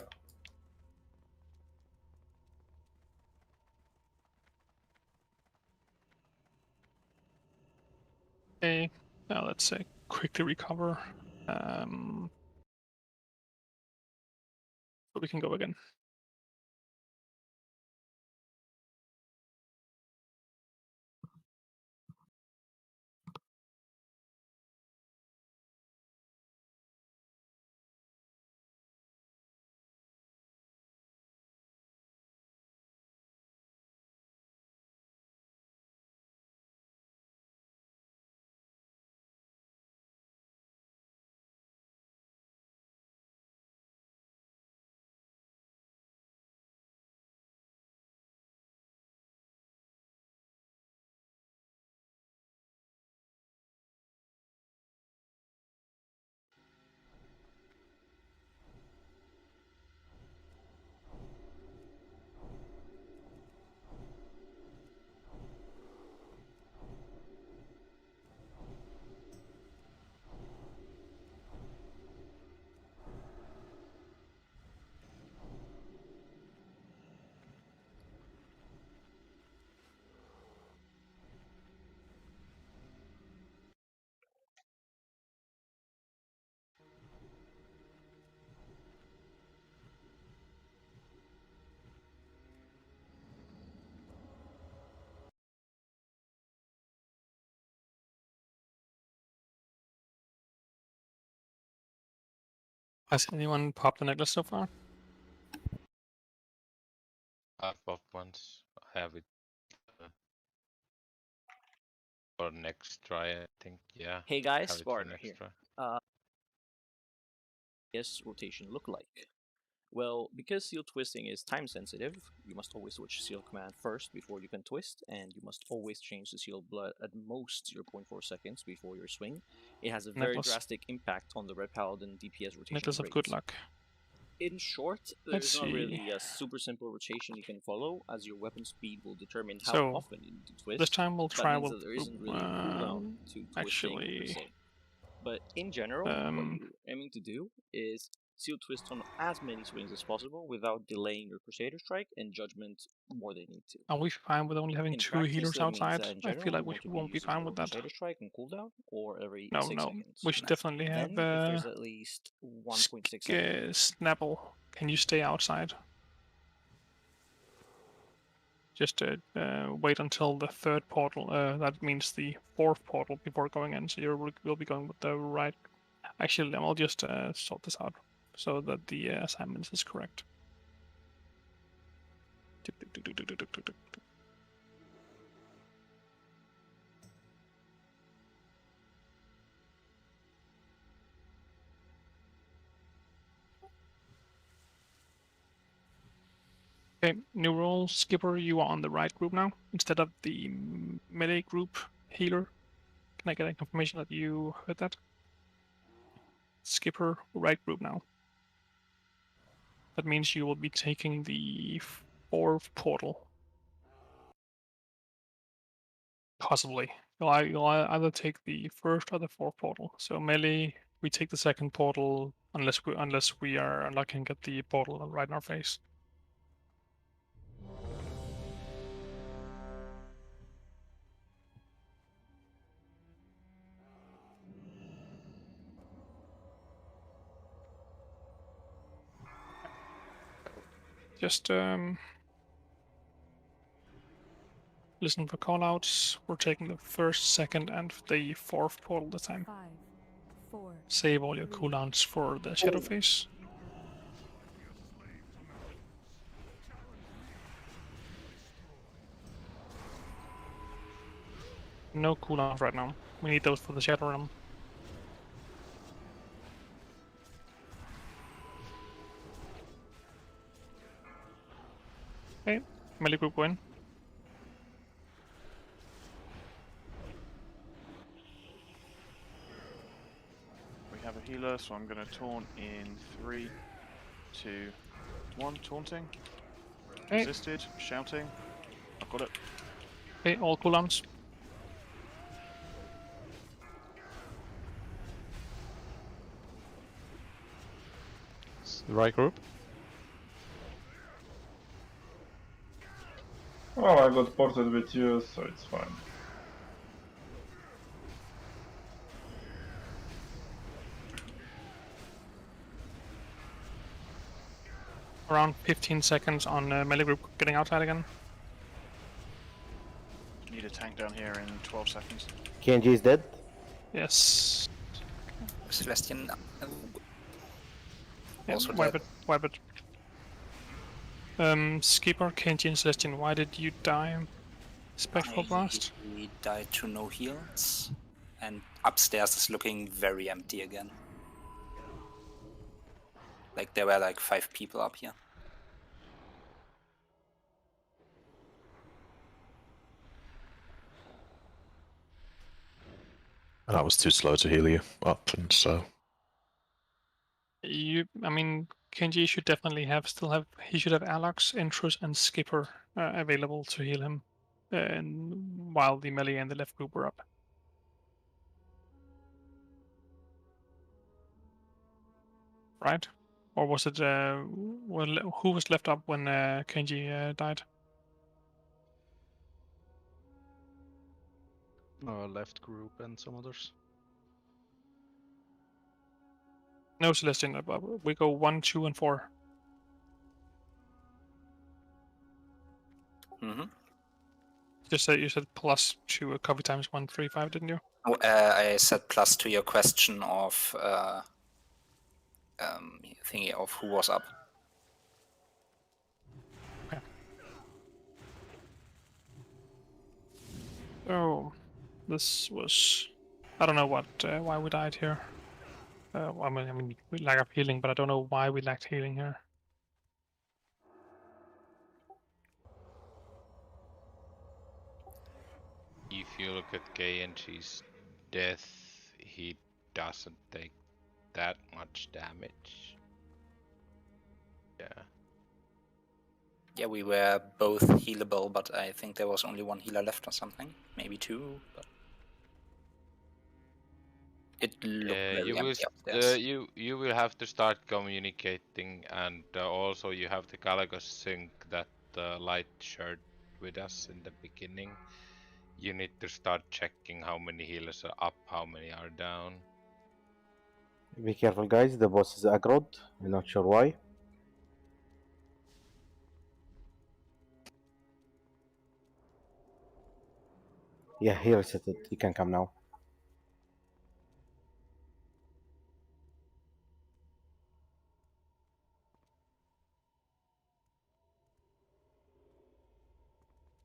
Okay, now let's quickly recover. So we can go again. Has anyone popped the necklace so far? I've popped once. I have it for next try, I think. Yeah. Hey guys, have it for Sparta next here. try. Yes, rotation look like? Well, because seal twisting is time sensitive, you must always switch seal command first before you can twist, and you must always change the seal blood at most 0.4 seconds before your swing. It has a very Necklace. drastic impact on the Red Paladin DPS rotation Necklace of rates. good luck. In short, Let's there's not see. really a super simple rotation you can follow, as your weapon speed will determine how So, often you need to twist. this time we'll That try means with that there isn't really a cooldown to twisting per actually, se. But in general, what you're aiming to do is Seal Twist on as many swings as possible without delaying your Crusader Strike and Judgment more than you need to. Are we fine with only having In 2 practice, healers that means outside? that in I general, feel like you we want to won't be using fine your with that. Crusader Strike on cooldown or every No, 6 no. seconds. We should definitely have Then, if there's at least 1.6 seconds. Snapple. Can you stay outside? Just wait until the 3rd portal. That means the 4th portal before going in. So you will be going with the right. Actually, I'll just sort this out so that the assignment is correct. Okay, new role, Skipper, you are on the right group now, instead of the melee group healer. Can I get a confirmation that you heard that? Skipper, right group now. That means you will be taking the 4th portal. Possibly. You'll either take the 1st or the 4th portal. So melee, we take the 2nd portal unless we are unlucky and get the portal right in our face. Just listen for callouts. We're taking the 1st, 2nd, and the 4th portal this time. 5, 4. Save all your cooldowns for the shadow phase. No cooldowns right now. We need those for the shadow realm. Okay, melee group win. We have a healer, so I'm going to taunt in 3, 2, 1. Taunting. Okay. Resisted. Shouting. I've got it. Okay, all cooldowns. It's the right group. Well, I got ported with you, so it's fine. Around 15 seconds on melee group getting outside again. Need a tank down here in 12 seconds. KNG is dead. Yes. Celestian Yeah, also wipe dead. it, wipe it. Skipper, Kenji, and Celestian, why did you die? Spectral Blast? We died to no heals, and upstairs is looking very empty again. Like there were like 5 people up here. And I was too slow to heal you up, and so I mean, Kenji should definitely he should have Alox, Intrus, and Skipper available to heal him, and while the melee and the left group were up. Right? Or was it, who was left up when Kenji died? Left group and some others. No Celestian, we go 1, 2, and 4. Mm-hmm. You said +2 a coffee times 135, didn't you? Oh, I said plus to your question of thingy of who was up. Okay. Oh, this was, I don't know what why we died here. I mean, we lack of healing, but I don't know why we lacked healing here. If you look at KNG's death, he doesn't take that much damage. Yeah. Yeah, we were both healable, but I think there was only 1 healer left or something. Maybe 2, but... It looked very you will empty upstairs. you will have to start communicating, and also you have the Galagos sync that Light shared with us in the beginning. You need to start checking how many healers are up, how many are down. Be careful, guys. The boss is aggroed. I'm not sure why. Yeah, he reset it. He can come now.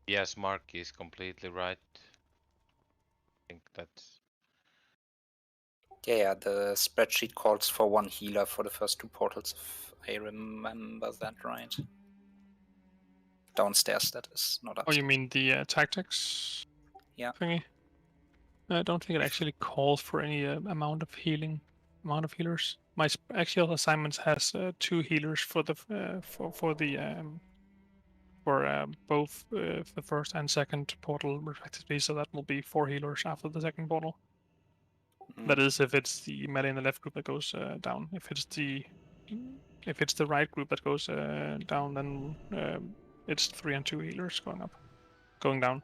Yes, Mark is completely right. I think that's... Yeah, the spreadsheet calls for 1 healer for the first 2 portals, if I remember that right. Downstairs, that is, not Oh, upstairs. you mean the tactics Yeah. thingy? I don't think it actually calls for any amount of healers. My actual assignments has 2 healers for the both the first and second portal respectively, so that will be 4 healers after the second portal. That is, if it's the melee in the left group that goes down. If it's the right group that goes down, then it's 3 and 2 healers going down.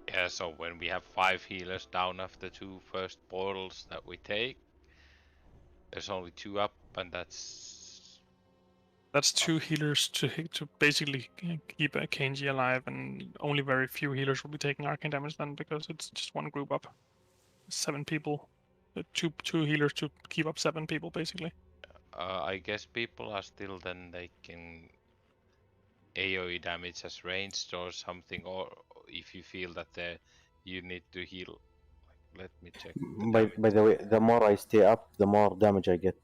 Yeah, so when we have 5 healers down after 2 first portals that we take, there's only 2 up, and that's 2 healers to basically keep a Kenji alive, and only very few healers will be taking arcane damage then, because it's just 1 group up. 7 people. 2 healers to keep up 7 people, basically. I guess people are still then taking AoE damage as ranged or something, or if you feel that you need to heal. Let me check the By damage. the way, the more I stay up, the more damage I get.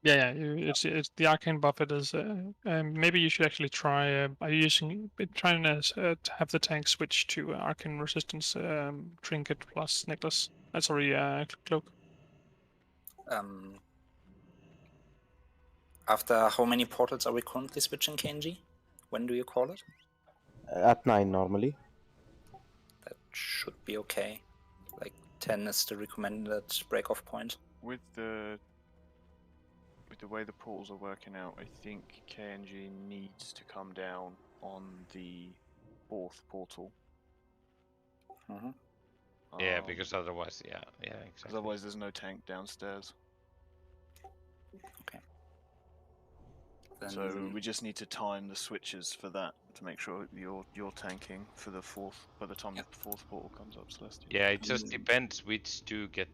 Yeah, it's the arcane buff. It is. Maybe you should actually try. Are you trying to have the tank switch to arcane resistance trinket plus necklace? Sorry, cloak. After how many portals are we currently switching, Kenji? When do you call it? At 9 normally. That should be okay. Like 10 is the recommended break-off point. With the way the portals are working out, I think KNG needs to come down on the 4th portal. Yeah, because otherwise, yeah, exactly. Because otherwise there's no tank downstairs. Okay. So we just need to time the switches for that to make sure you're tanking for the 4th by the time the 4th portal comes up, Celestial. Yeah, it just depends which to get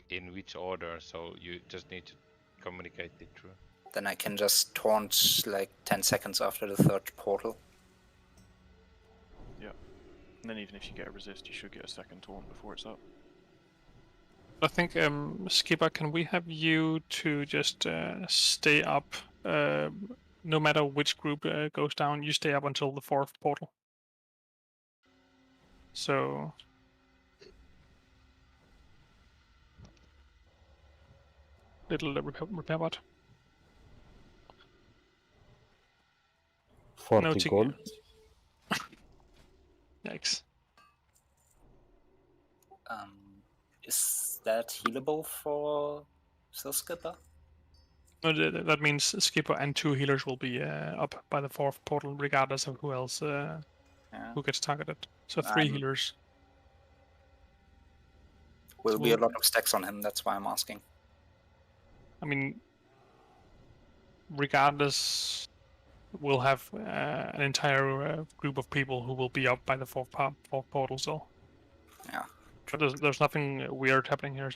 in which order, so you just need to communicate it through. Then I can just taunt like 10 seconds after the 3rd portal. Yeah. And then even if you get a resist, you should get a second taunt before it's up. I think, Skipper, can we have you to just stay up, no matter which group goes down, you stay up until the 4th portal. So... Little repair bot. 40 gold. Yikes. Is that healable for Skipper? No, that means Skipper and 2 healers will be up by the 4th portal, regardless of who else who gets targeted. So 3 healers. Will be a lot of stacks on him, that's why I'm asking. I mean, regardless, we'll have an entire group of people who will be up by the 4th portal, so... Yeah. But there's nothing weird happening here.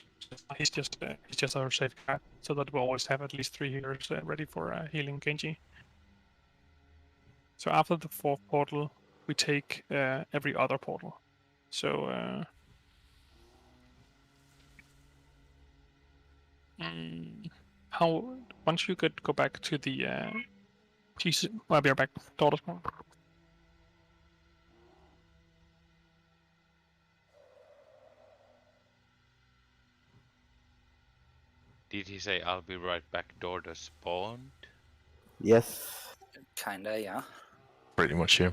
He's just our safe guy, so that we'll always have at least 3 healers ready for healing Genji. So after the 4th portal, we take every other portal. So once you could go back to the Jesus, I'll be right back. Daughter's one. Did he say I'll be right back, daughter spawned? Yes. Kinda, yeah. Pretty much, yeah.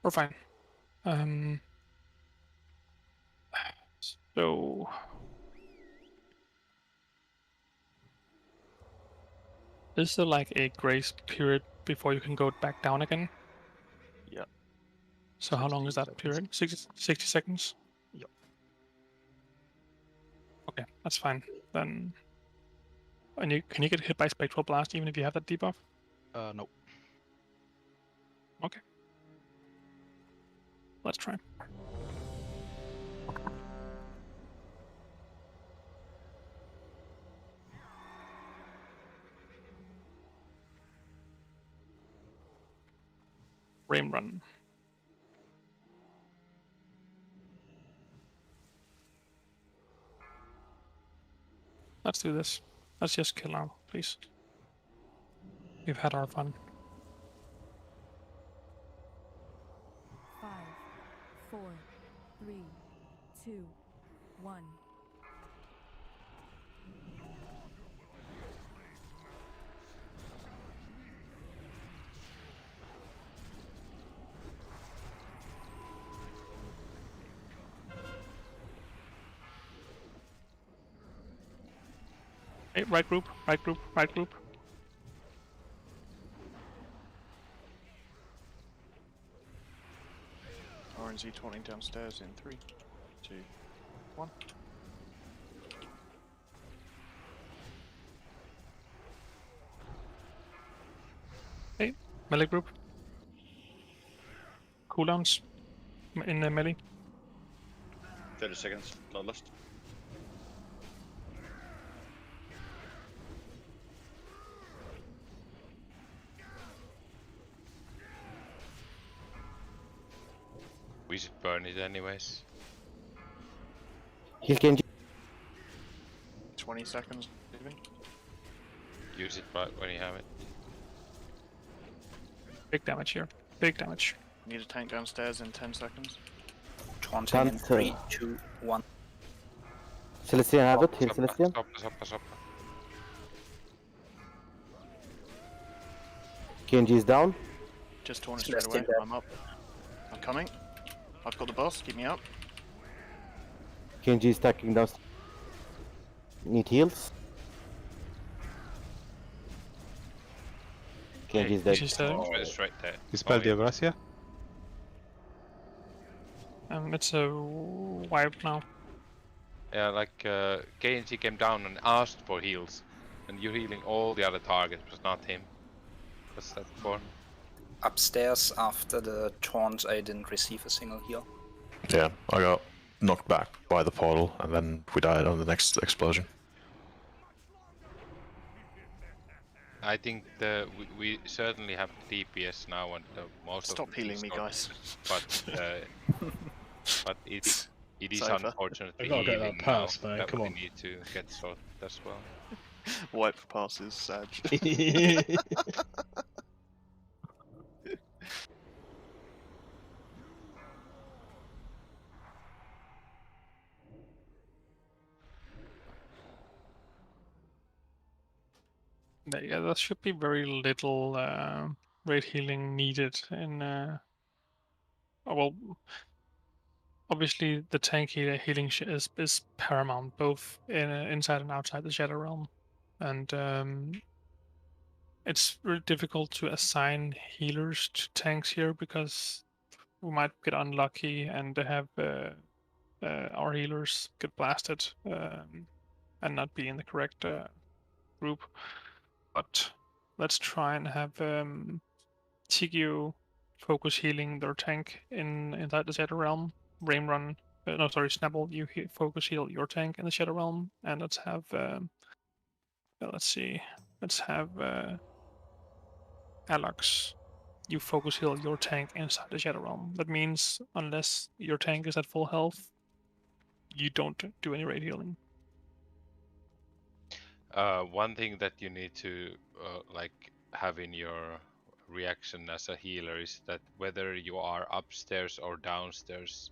We're fine. So is there like a grace period before you can go back down again? Yeah. So how long is that 60 period? 60 seconds? Yep. Okay, that's fine. Then and can you get hit by Spectral Blast even if you have that debuff? No. Okay. Let's try. Rain Run. Let's do this. Let's just kill now, please. We've had our fun. 5, 4, 3, 2, 1. Hey, right group, right group, right group. RNZ 20 downstairs in 3, 2, 1. Hey, melee group. Cooldowns in the melee. 30 seconds, bloodlust. We should burn it anyways. Heal Genji. 20 seconds leaving. Use it right when you have it. Big damage here. Big damage. Need a tank downstairs in 10 seconds. Taunting in 3, 2, 1. Celestian have it. Heal Celestian. Stoppa. Genji is down. Just taunt it straight Celestian away. dead. I'm up. I'm coming. I've got the boss. Keep me up. Genji is stacking down. Need heals. Genji is dead. She's It's right there. Dispel Oh, yeah. Gracia. It's a wipe now. Yeah, like KNG came down and asked for heals, and you're healing all the other targets, but not him. What's that for? Upstairs after the taunt, I didn't receive a single heal. Yeah, I got knocked back by the portal, and then we died on the next explosion. I think we certainly have DPS now, and most Stop of the healing me, guys. But it is It's over. unfortunately I gotta get that healing pass, now man, that come we on. need to get sorted as well. Wipe passes, Sag. Yeah, there should be very little raid healing needed in. Well, obviously the tank healing is paramount, both inside and outside the Shadow Realm, and it's really difficult to assign healers to tanks here because we might get unlucky and have our healers get blasted and not be in the correct group. But let's try and have Tigio focus healing their tank inside the Shadow Realm. Rain Run, no, sorry, Snapple, you focus heal your tank in the Shadow Realm, and let's have let's see, let's have Alex, you focus heal your tank inside the Shadow Realm. That means unless your tank is at full health, you don't do any raid healing. One thing that you need to like have in your reaction as a healer is that whether you are upstairs or downstairs,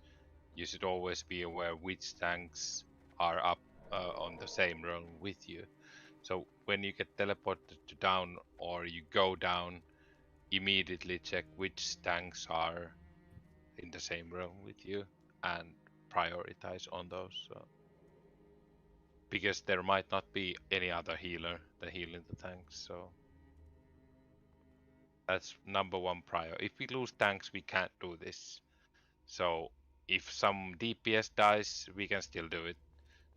you should always be aware which tanks are up on the same rung with you. So when you get teleported to down or you go down, immediately check which tanks are in the same realm with you and prioritize on those. So. Because there might not be any other healer than healing the tanks, so that's number one prior. If we lose tanks, we can't do this. So if some DPS dies, we can still do it.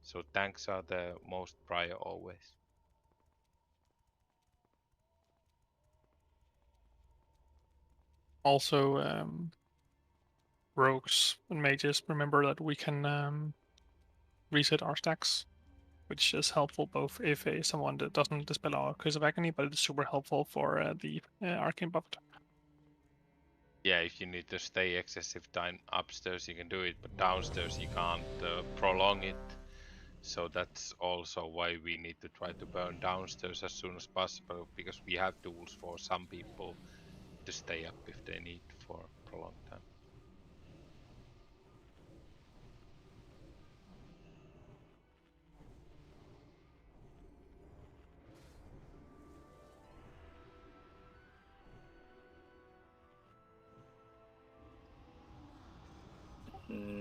So tanks are the most prior always. Also, rogues and mages, remember that we can reset our stacks, which is helpful both if someone that doesn't dispel our Curse of Agony, but it's super helpful for the arcane buffed. Yeah, if you need to stay excessive time upstairs, you can do it, but downstairs you can't prolong it. So that's also why we need to try to burn downstairs as soon as possible, because we have tools for some people to stay up if they need for prolonged time.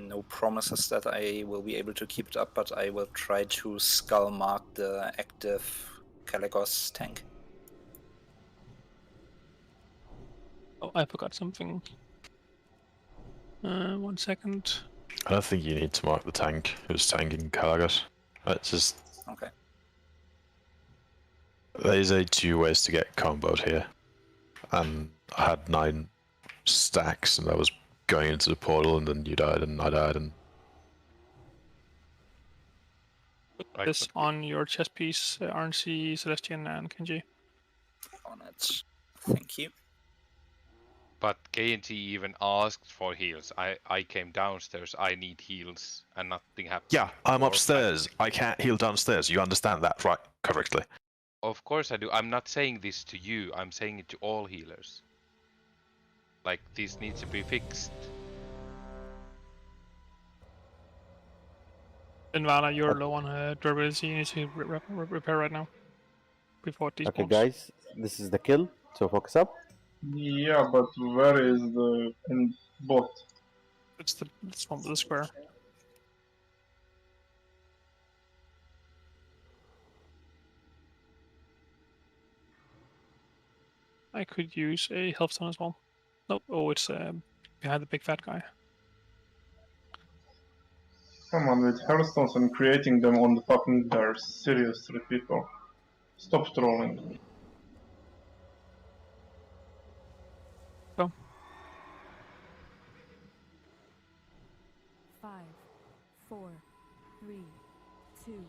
No promises that I will be able to keep it up, but I will try to skull mark the active Caligos tank. Oh, I forgot something. 1 second. I don't think you need to mark the tank who's tanking Caligos. It's just... Okay. There's 2 ways to get comboed here. And I had 9 stacks and I was going into the portal and then you died and I died and... Put this on your chess piece, RNC, Celestian, and Kenji. On it. Thank you. But KNG even asked for heals. I came downstairs, I need heals, and nothing happened. Yeah, I'm upstairs. I can't heal downstairs. You understand that, right? Correctly. Of course I do. I'm not saying this to you. I'm saying it to all healers. Like, this needs to be fixed. Invala, you're low on durability. You need to repair right now. Before it despawns. Okay, guys, this is the kill. So focus up. Yeah, but where is the end bot? It's one with the square. I could use a health stone as well. No, oh, it's behind the big fat guy. Come on, with hellstones and creating them on the fucking there. Seriously, people. Stop trolling. Go. 5, 4, 3, 2.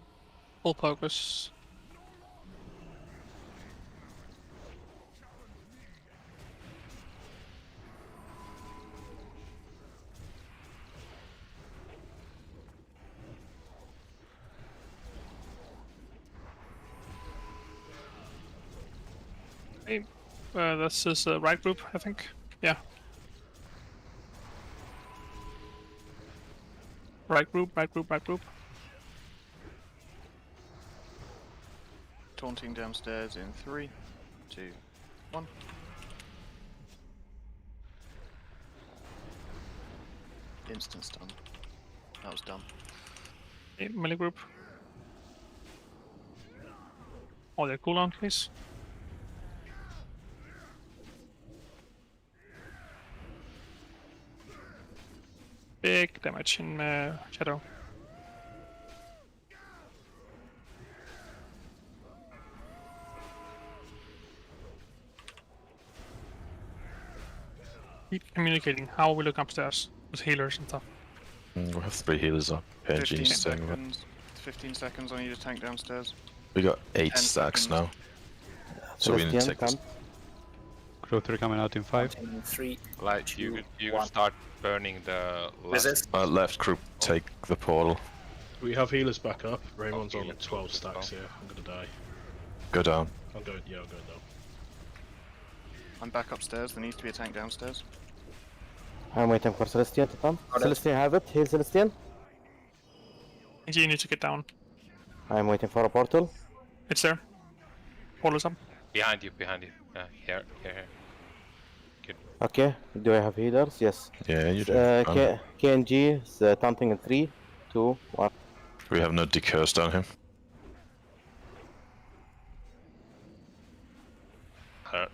Full focus. Hey, this is the right group, I think. Yeah. Right group, right group, right group. Taunting downstairs in 3, 2, 1. Instant stun. That was dumb. Hey, melee group. All their cooldown, please. Big damage in Shadow. Keep communicating. How we look upstairs with healers and stuff. We have 3 healers up. 15 PNG's staying with it. seconds. 15 seconds. I need a tank downstairs. We got 8 10 stacks seconds. now. So we need to Celestian, take this. come. Crew 3 coming out in 5. 3, Like, 2, you could 1. start burning the Resist. Left group, take the portal. We have healers back up. Raymond's on healers 12 as stacks well. here. I'm gonna die. Go down. I'm going. Yeah, I'm going though. I'm back upstairs. There needs to be a tank downstairs. I'm waiting for Celestian to come. Got it. Celestian, have it. Heal Celestian. You need to get down. I'm waiting for a portal. It's there. Portal's up. Behind you, behind you. Yeah, here. Good. Okay, do I have healers? Yes. Yeah, you do. KNG is taunting in 3, 2, 1. We have no decurs down here.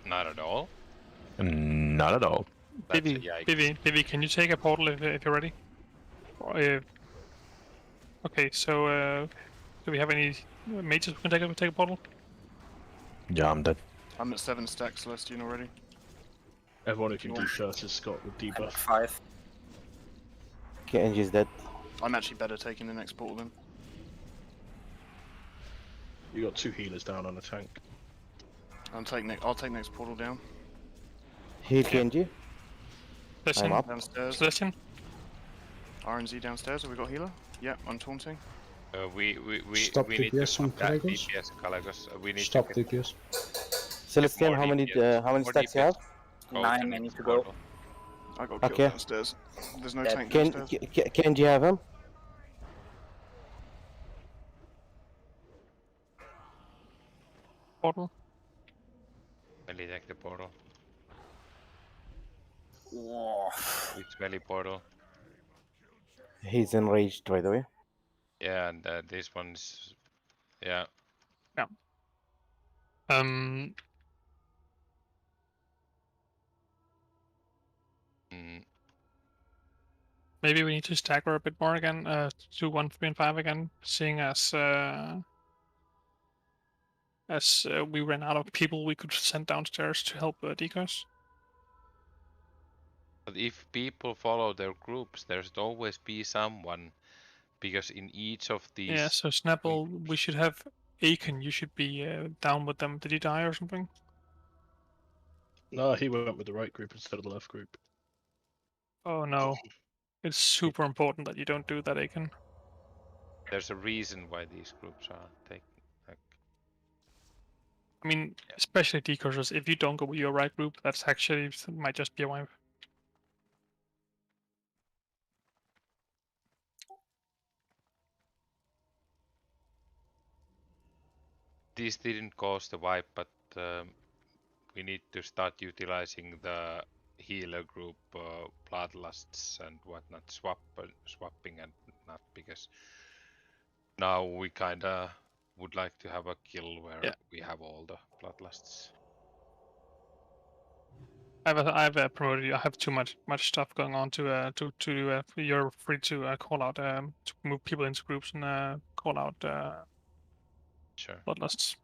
Not at all. Not at all. That's a Bivy, yikes. Bivy, can you take a portal if you're ready? Okay, so do we have any mages who can take a portal? Yeah, I'm dead. I'm at 7 stacks, Celestian already. Everyone who can DPS has got the I'm debuff. at 5. KNG is dead. I'm actually better taking the next portal then. You got 2 healers down on a tank. I'll take next portal down. Heal KNG. I'm up. Downstairs. Celestian. RNZ downstairs. Have we got healer? Yep, I'm taunting. We Stop need to DPS on stop that Kalagos. DPS Kalagos. We need Stop to get DPS. Celestian, more how many DPS, how many more stacks you DPS. have? Go 9, to I next need to go. portal. I got killed Okay. downstairs. There's no Dead. tank Can downstairs. KNG have him? Portal. Melee take the portal. Whoa. It's melee portal. He's enraged, by the way. Yeah, and this one's yeah. Yeah. Mm, Maybe we need to stagger a bit more again. 2, 1, 3, and 5 again, seeing as we ran out of people we could send downstairs to help decoys. But if people follow their groups, there's always be someone, because in each of these. Yeah, so Snapple, we should have Aiken. You should be down with them. Did he die or something? No, he went with the right group instead of the left group. Oh no. It's super important that you don't do that, Aiken. There's a reason why these groups are taken. Like, I mean, especially decursors, if you don't go with your right group, that's actually might just be a wipe. these didn't cause the wipe, but we need to start utilizing the healer group bloodlusts and whatnot, swapping and not, because now we kinda would like to have a kill where we have all the bloodlusts. I've promoted you. I have too much stuff going on to you're free to call out to move people into groups and call out sure. bloodlusts.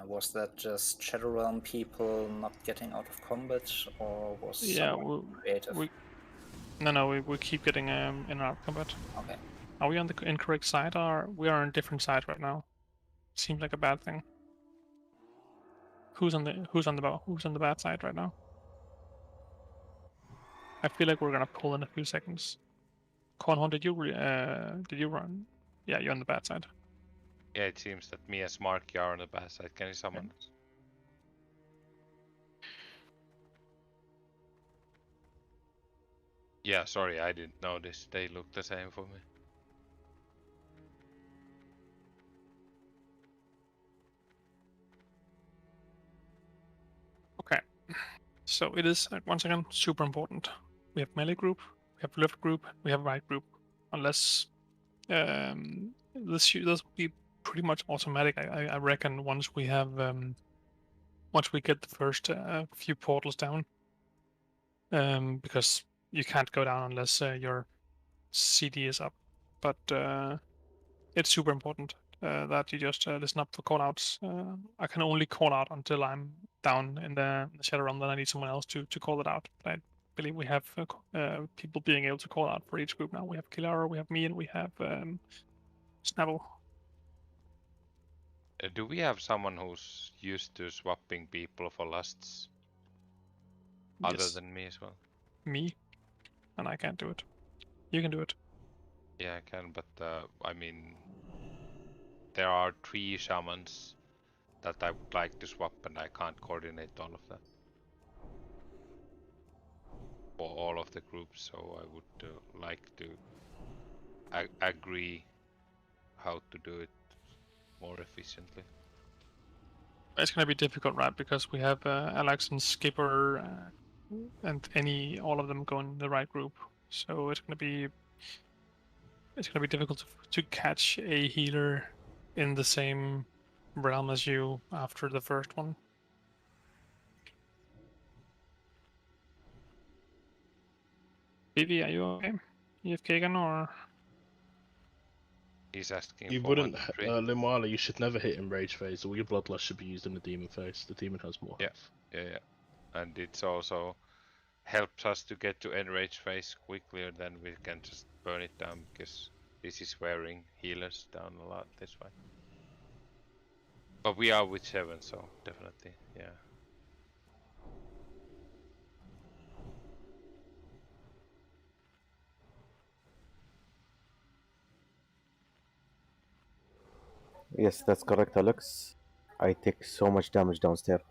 Was that just Shadow Realm people not getting out of combat, or was someone creative? No, we keep getting in and out of combat. Okay. Are we on the incorrect side, or we are on a different side right now? Seems like a bad thing. Who's on the bad side right now? I feel like we're gonna pull in a few seconds. Cornhorn, did you run? Yeah, you're on the bad side. Yeah, it seems that me and Smarky are on the bad side. Can you summon us? Yeah, sorry, I didn't notice. They look the same for me. Okay, so it is once again super important. We have melee group, we have left group, we have right group. Unless this will be pretty much automatic, I reckon. Once we have once we get the first few portals down, because you can't go down unless your CD is up. But it's super important that you just listen up for callouts. I can only call out until I'm down in the Shadow Realm. Then I need someone else to call it out. But I believe we have people being able to call out for each group now. We have Kilara, we have me, and we have Snapple. Do we have someone who's used to swapping people for lusts? Other Yes. than me as well? Me, and I can't do it. You can do it. Yeah, I can, but I mean, there are 3 shamans that I would like to swap, and I can't coordinate all of that for all of the groups. So I would like to agree how to do it more efficiently. It's gonna be difficult, right? Because we have Alex and Skipper, and all of them going in the right group. So it's gonna be difficult to catch a healer in the same realm as you after the first one. Vivi, are you okay? EFK again, or? He's asking You for wouldn't, 1, 2, 3. Limwala, you should never hit in Rage Phase. All your Bloodlust should be used in the Demon Phase. The Demon has more health. Yeah. And it's also helps us to get to enrage phase quickly, and then we can just burn it down, because this is wearing healers down a lot this way. But we are with 7, so definitely, yeah. Yes, that's correct, Alex. I take so much damage downstairs.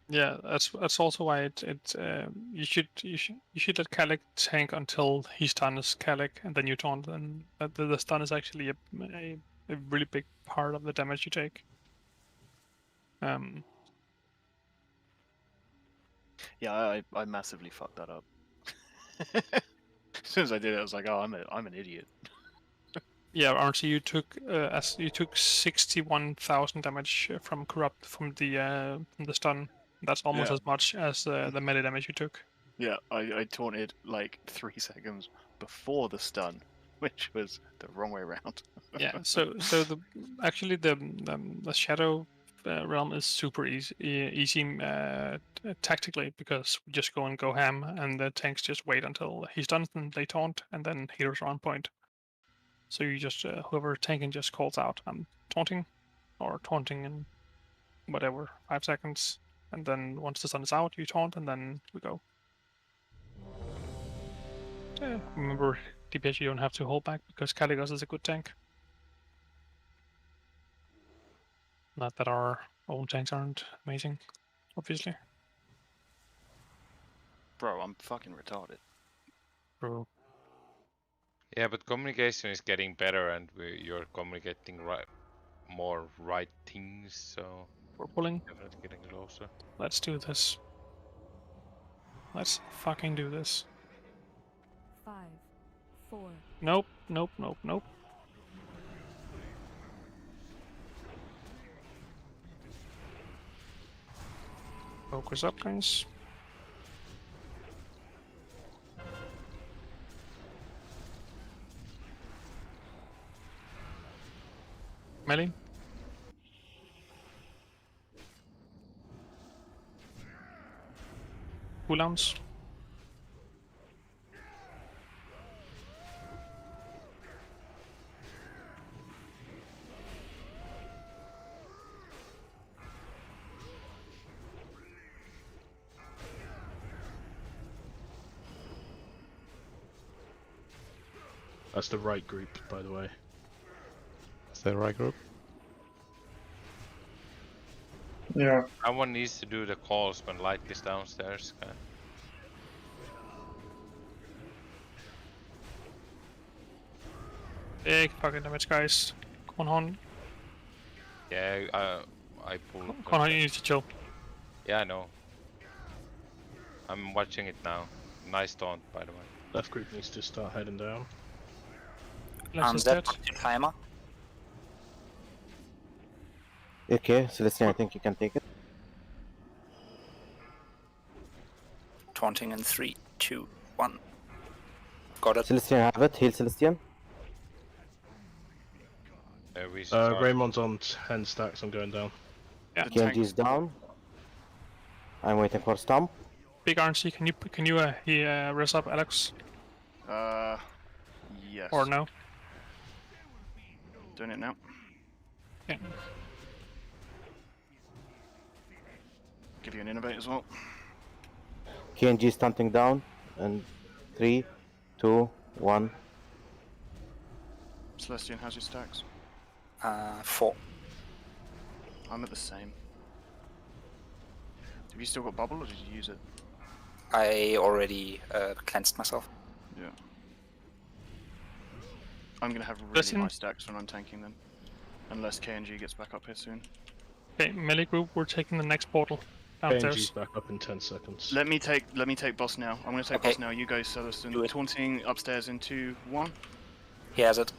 Yeah, that's also why you should let Kalik tank until he stuns Kalik, and then you taunt. And the stun is actually a really big part of the damage you take. Yeah, I massively fucked that up. As soon as I did it, I was like, oh, I'm an idiot. Yeah, RNC, you took 61,000 damage from corrupt from the stun. That's almost Yeah. as much as the melee damage you took. Yeah, I taunted like 3 seconds before the stun, which was the wrong way around. Yeah, so the shadow realm is super easy tactically, because we just go and go ham, and the tanks just wait until he's done, and they taunt, and then healers are on point. So you just whoever tanking just calls out, "I'm taunting," or taunting in whatever 5 seconds, and then once the sun is out, you taunt, and then we go. Remember, DPS, you don't have to hold back, because Caligos is a good tank. Not that our own tanks aren't amazing, obviously. Bro, I'm fucking retarded. Bro. Yeah, but communication is getting better, and you're communicating more right things, so we're pulling. Definitely getting closer. Let's do this. Let's fucking do this. 5, 4. Nope, nope, nope, nope. Focus up, guys. Melee. Cooldowns. That's the right group, by the way. Is that the right group? Yeah. Someone needs to do the calls when Light is downstairs. Big fucking damage, guys. Come on. Yeah, I pulled. Come on, you need to chill. Yeah, I know. I'm watching it now. Nice taunt, by the way. Left group needs to start heading down. That timer. Okay, Celestine, I think you can take it. Taunting in 3, 2, 1. Got it. Celestine, have it. Heal Celestine. Raymond's on 10 stacks. I'm going down. Yeah. KNG's down. I'm waiting for Stomp. Big RNC, can you res up Alex? Yes. Or no? Doing it now. Yeah. Give you an innovate as well. KNG stunting down. And 3, 2, 1. Celestian, how's your stacks? 4. I'm at the same. Have you still got bubble, or did you use it? I already cleansed myself. Yeah. I'm gonna have really Listen. high stacks when I'm tanking them. Unless KNG gets back up here soon. Okay, melee group, we're taking the next portal KNG's downstairs. back up in 10 seconds. Let me take boss now. I'm gonna take Okay. boss now. You go, Celestin. Do it. Taunting upstairs in 2, 1. He has it.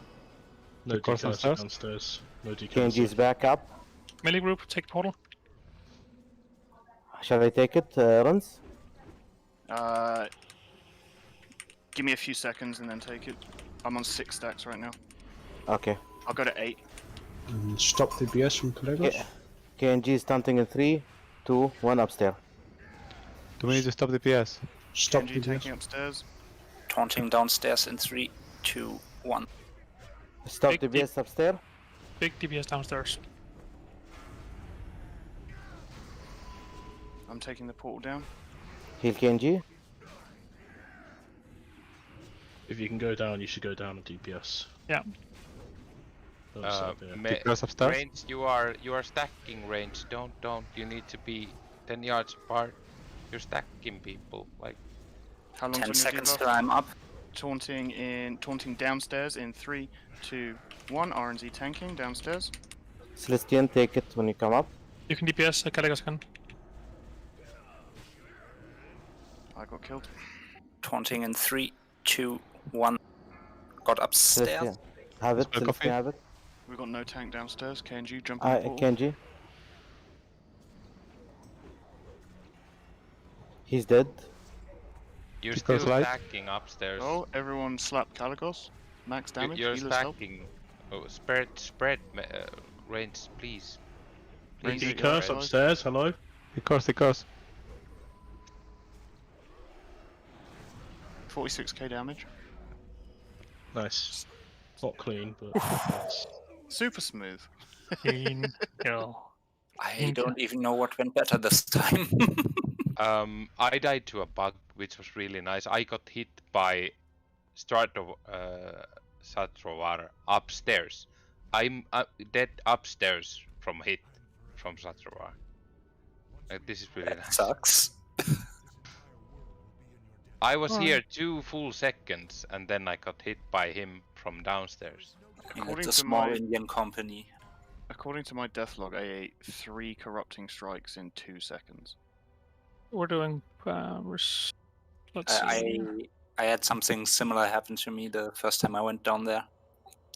No Of course, decaster downstairs. downstairs. No KNG is decaster. back up. Melee group, take portal. Shall I take it, Runs? Give me a few seconds and then take it. I'm on 6 stacks right now. Okay. I'll go to 8. Stop DPS from Pelagos. KNG is stunting in 3, 2, 1 upstairs. Do we need to stop the PS? Stop Kenji taking upstairs. Taunting downstairs in 3, 2, 1. Stop Big DPS upstairs. Big DPS downstairs. I'm taking the portal down. Heal KNG. If you can go down, you should go down on DPS. Yeah. DPS upstairs. Range, you are stacking range. Don't. You need to be 10 yards apart. You're stacking people. Like. How long? 10 seconds till I'm up. Taunting downstairs in 3, 2, 1. RNZ tanking downstairs. Celestian, take it when you come up. You can DPS, Caligas can. I got killed. Taunting in 3, 2, 1. Got upstairs. Celestian, have it. Celestian, have it. We got no tank downstairs. KNG jump on the portal. KNG. He's dead. You're Because still light. stacking upstairs. Oh, everyone slap Caligos. Max damage. You're healers help. stacking. Oh, spread range, please. Range The at curse your side. upstairs, hello? The curse. 46k damage. Nice. Not clean, but nice. Super smooth. Clean kill. I don't even know what went better this time. I died to a bug, which was really nice. I got hit by Satrovar upstairs. I'm dead upstairs from hit from Satrovar. This is really nice. Sucks. I was here 2 full seconds, and then I got hit by him from downstairs. According It's a to small my Indian company. According to my deathlog, I ate 3 corrupting strikes in 2 seconds. We're doing. Let's see. I had something similar happen to me the first time I went down there.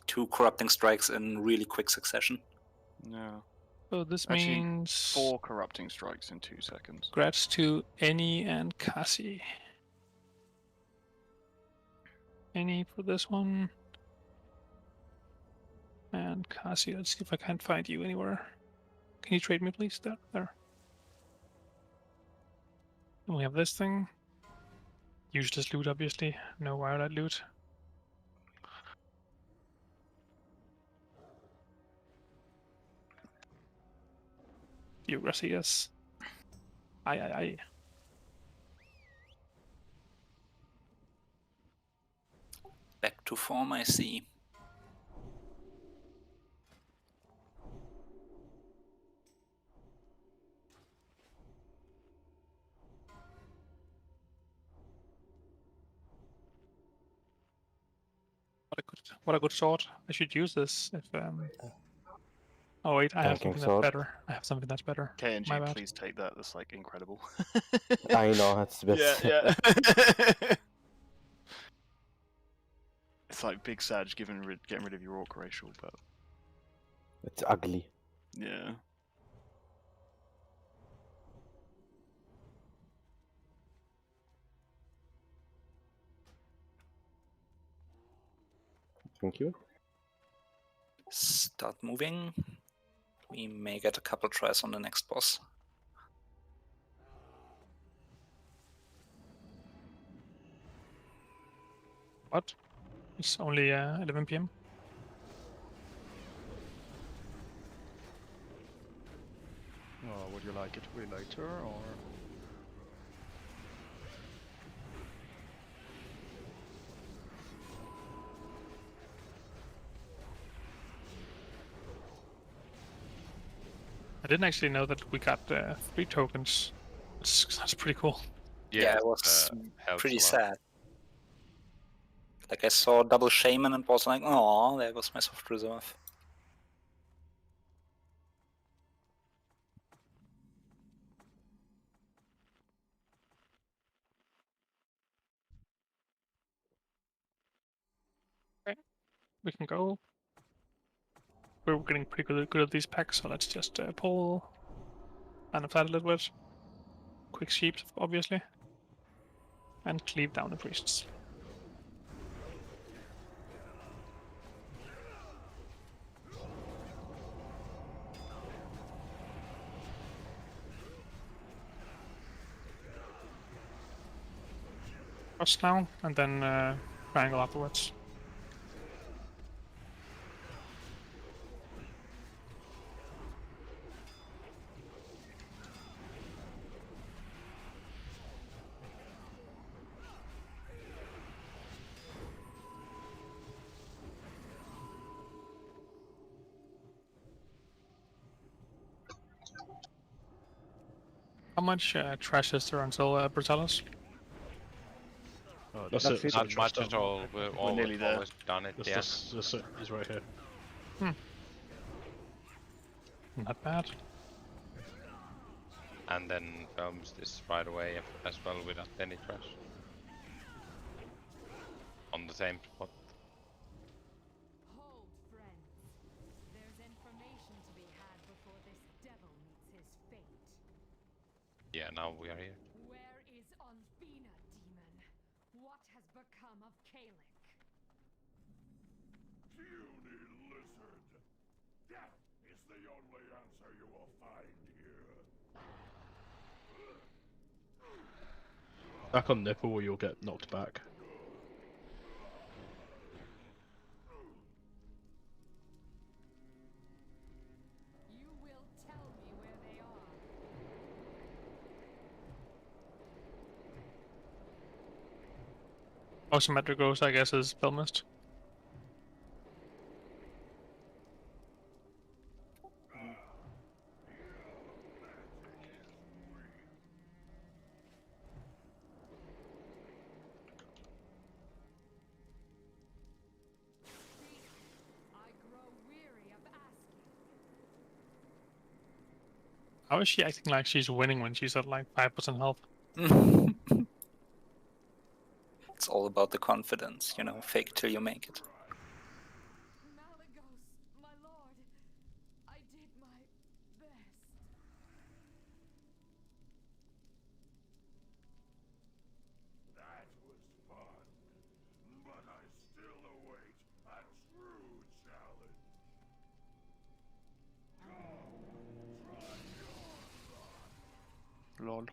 2 corrupting strikes in really quick succession. No. So this Actually, means 4 corrupting strikes in 2 seconds. congrats to Annie and Cassie. Annie for this one. And Cassie, let's see if I can't find you anywhere. Can you trade me, please? There. And we have this thing. Useless loot, obviously. No wildlife loot. You Gracias. Aye. Back to form, I see. What a good sword. I should use this if Oh wait, I have Tanking something sword. that's better. I have something that's better. My KNG, bad. please take that. That's like incredible. I know, it's the best. Yeah. It's like Big Sag getting rid of your orc racial, but It's ugly. yeah. Thank you. Start moving. We may get a couple tries on the next boss. What? It's only 11 PM. Would you like it to be later, or? I didn't actually know that we got 3 tokens. That's pretty cool. Yeah, it was helps pretty a lot. sad. Like I saw double shaman and was like, oh, there was my soft reserve. we can go. We're getting pretty good at these packs, so let's just pull and apply a little bit. Quick sheep, obviously. And cleave down the priests. Cross now, and then triangle afterwards. How much trash is there until Brutalus? Oh, that's Not it. That's it. much at all. We're nearly there. always done it. Yeah. That's it. He's right here. Not bad. And then films this right away as well without any trash. On the same spot. Hold, friends. There's information to be had before this devil meets his fate. Yeah, now we are here. Where is Onfina, demon? What has become of Kalik? Puny lizard! Death is the only answer you will find here. Back on nipple or you'll get knocked back. You will tell me where they are. Oximetric goes, I guess, is filmist. I grow weary of asking. How is she acting like she's winning when she's at like 5% health? It's all about the confidence, you know, fake till you make it. Malagos, my lord, I did my best. That was fun, but I still await a true challenge. Lol.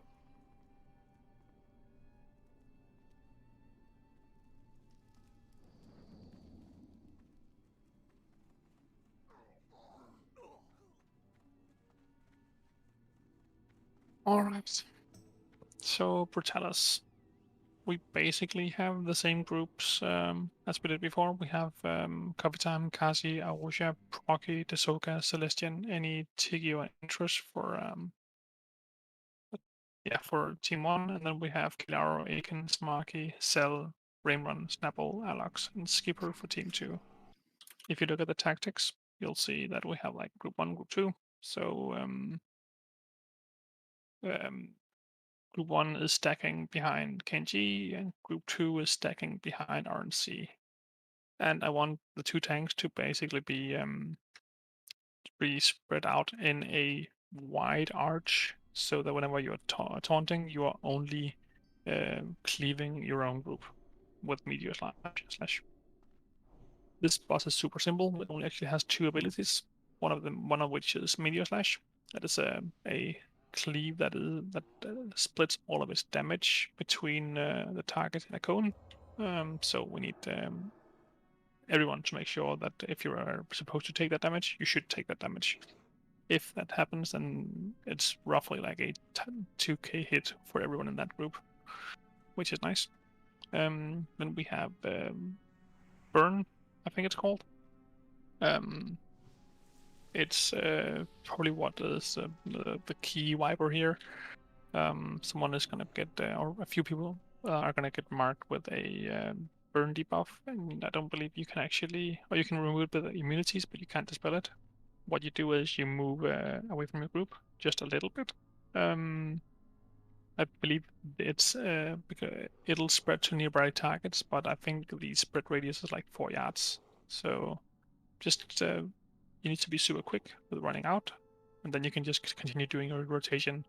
Alright. So, Brutalus. We basically have the same groups as we did before. We have Coffee Time, Kazi, Aosha, Procky, Desoka, Celestian, any Tiki or interest for for Team 1, and then we have Kilaro, Aiken, Smarky, Cell, Rainrun, Snapple, Alox, and Skipper for Team 2. If you look at the tactics, you'll see that we have like Group 1, Group 2. So Group 1 is stacking behind Kenji, and Group 2 is stacking behind RNC. And I want the two tanks to basically be spread out in a wide arch, so that whenever you're taunting, you are only cleaving your own group with Meteor Slash. This boss is super simple. It only actually has two abilities. One of which is Meteor Slash. That is a cleave that splits all of its damage between the target and a cone. So we need everyone to make sure that if you are supposed to take that damage, you should take that damage. If that happens, then it's roughly like a 2k hit for everyone in that group, which is nice. Then we have Burn, I think it's called. It's probably what is the key wiper here. Someone is gonna get, or a few people are gonna get marked with a burn debuff, and I don't believe you can actually, or you can remove it with immunities, but you can't dispel it. What you do is you move away from your group just a little bit. I believe it's because it'll spread to nearby targets, but I think the spread radius is like 4 yards. So just you need to be super quick with running out, and then you can just continue doing your rotation.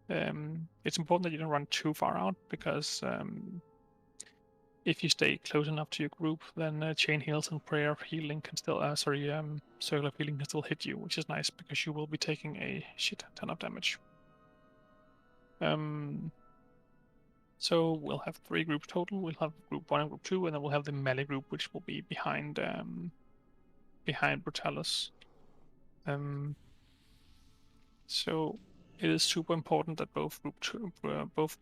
It's important that you don't run too far out, because if you stay close enough to your group, then chain heals and prayer healing can still, circle of healing can still hit you, which is nice because you will be taking a shit ton of damage. So we'll have 3 groups total. We'll have group 1 and group 2, and then we'll have the melee group, which will be behind brutalus. So it is super important that both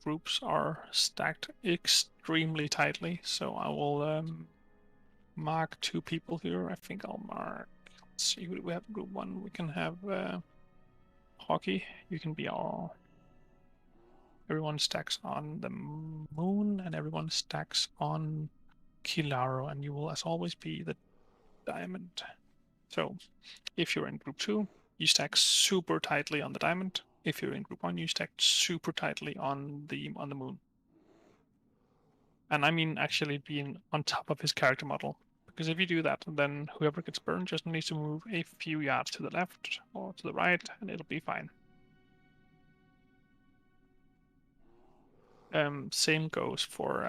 groups are stacked extremely tightly. So I will mark 2 people here. I think I'll mark. Let's see who do we have in group 1. We can have Hockey. You can be our. Everyone stacks on the moon, and everyone stacks on Kilaro, and you will, as always, be the diamond. So if you're in group 2, you stack super tightly on the diamond. If you're in group 1, you stack super tightly on the moon. And I mean actually being on top of his character model. Because if you do that, then whoever gets burned just needs to move a few yards to the left or to the right, and it'll be fine. Same goes for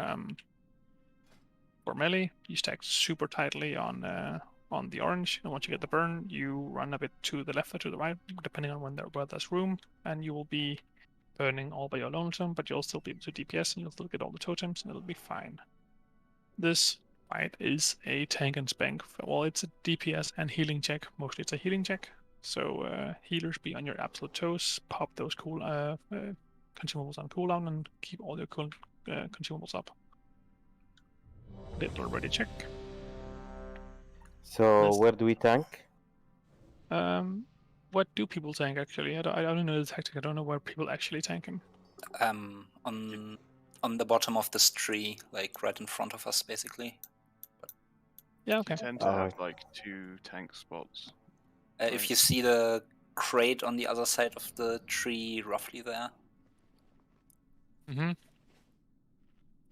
melee. You stack super tightly on the orange, and once you get the burn, you run a bit to the left or to the right, depending on where there's room, and you will be burning all by your lonesome, but you'll still be able to DPS, and you'll still get all the totems, and it'll be fine. This fight is a tank and spank. Well, it's a DPS and healing check. Mostly it's a healing check. So healers, be on your absolute toes. Pop those cool consumables on cooldown, and keep all your cool consumables up. Little ready check. So where do we tank? What do people tank actually? I don't know the tactic. I don't know where people actually tank him. On the bottom of this tree, like right in front of us, basically. Yeah, okay. You tend to have like 2 tank spots. If you see the crate on the other side of the tree, roughly there. Mm-hmm.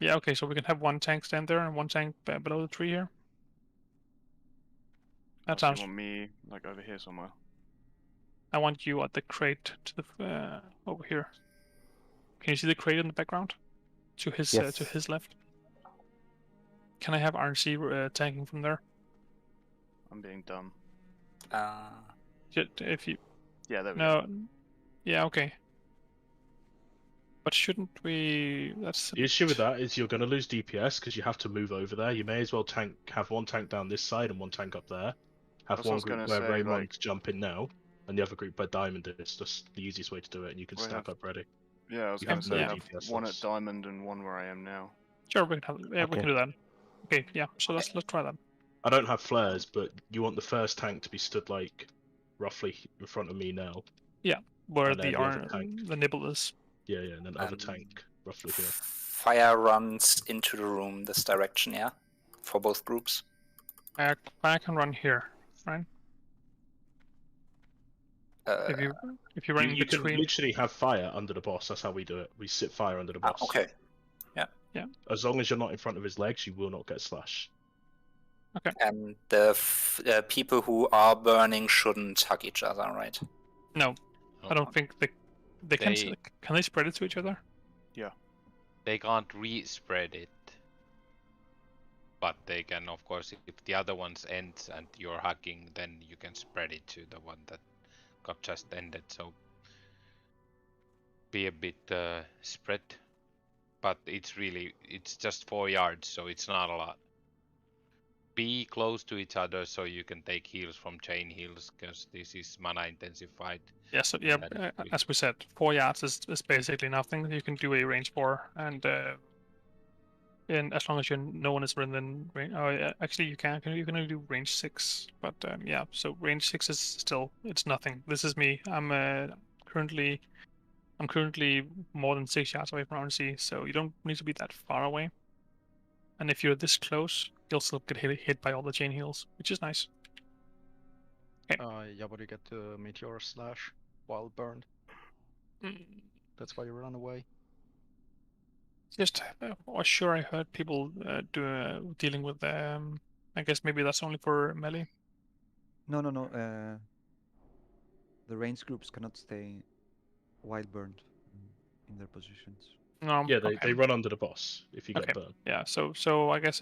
Yeah, okay, so we can have 1 tank stand there and 1 tank below the tree here. That sounds. You want me like over here somewhere? I want you at the crate to the over here. Can you see the crate in the background? To his left. Can I have RNC tanking from there? I'm being dumb. If you. Yeah, there we go. go. Yeah, okay. But shouldn't we? That's the issue with that is you're going to lose DPS because you have to move over there. You may as well have 1 tank down this side and 1 tank up there. Have 1 group where Raymond's jumping now, and the other group where Diamond is. That's the easiest way to do it, and you can stack up ready. Yeah, I was going to say have 1 at Diamond and 1 where I am now. Sure, we can have. Yeah, we can do that. Okay, yeah. So let's try that. I don't have flares, but you want the first tank to be stood like roughly in front of me now. Yeah, where the nibble is. Yeah, and then other tank roughly here. Fire runs into the room this direction, yeah? For both groups. I can run here, right? If you run in between, can literally have fire under the boss. That's how we do it. We sit fire under the boss. Okay. Yeah. As long as you're not in front of his legs, you will not get slash. Okay. And the people who are burning shouldn't hug each other, right? No, I don't think they can. Can they spread it to each other? Yeah. They can't re-spread it. But they can, of course, if the other one's ends and you're hugging, then you can spread it to the one that got just ended. So be a bit spread. But it's just 4 yards, so it's not a lot. Be close to each other so you can take heals from chain heals, because this is mana intensive fight. Yeah, so yeah, as we said, 4 yards is basically nothing. You can do a range 4, and as long as no one is within range. Oh, yeah, actually, you can only do range 6, but yeah. So range 6 is still, it's nothing. This is me. I'm currently more than 6 yards away from RNC, so you don't need to be that far away. And if you're this close, you'll still get hit by all the chain heals, which is nice. Okay. Yeah, but you get the meteor slash while burned. That's why you run away. Just sure, I heard people dealing with I guess maybe that's only for melee. No. The range groups cannot stay while burned in their positions. No. Yeah, okay. they run under the boss if you get Okay. burned. Yeah. So I guess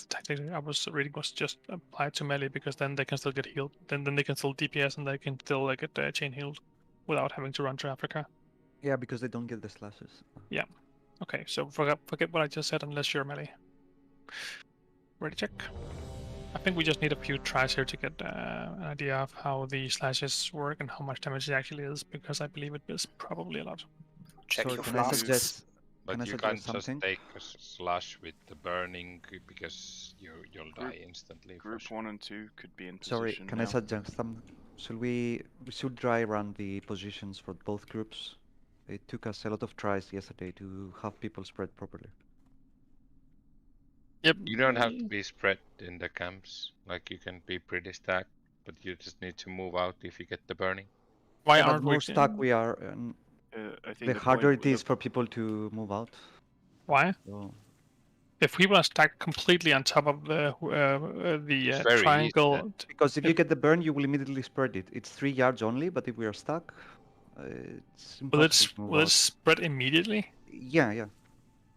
technically I was reading was just applied to melee because then they can still get healed. Then they can still DPS and they can still get chain healed without having to run to Africa. Yeah, because they don't get the slashes. Yeah. Okay. So forget what I just said unless you're melee. Ready check. I think we just need a few tries here to get an idea of how the slashes work and how much damage it actually is, because I believe it is probably a lot. Check Sorry, your can I flasks. suggest? But Can I you suggest can't something? just take a slash with the burning because you'll die instantly. for Group sure. 1 and 2 could be in Sorry, position can now. I suggest some? We should try run the positions for both groups. It took us a lot of tries yesterday to have people spread properly. Yep. You don't have to be spread in the camps. Like you can be pretty stacked, but you just need to move out if you get the burning. Why Yeah, but aren't more we? stuck we are, I think the harder it is for people to move out. Why? So, If we were stacked completely on top of the very triangle, easy. because if you get the burn, you will immediately spread it. It's 3 yards only, but if we are stuck, it's will impossible to move will it out. spread immediately? Yeah.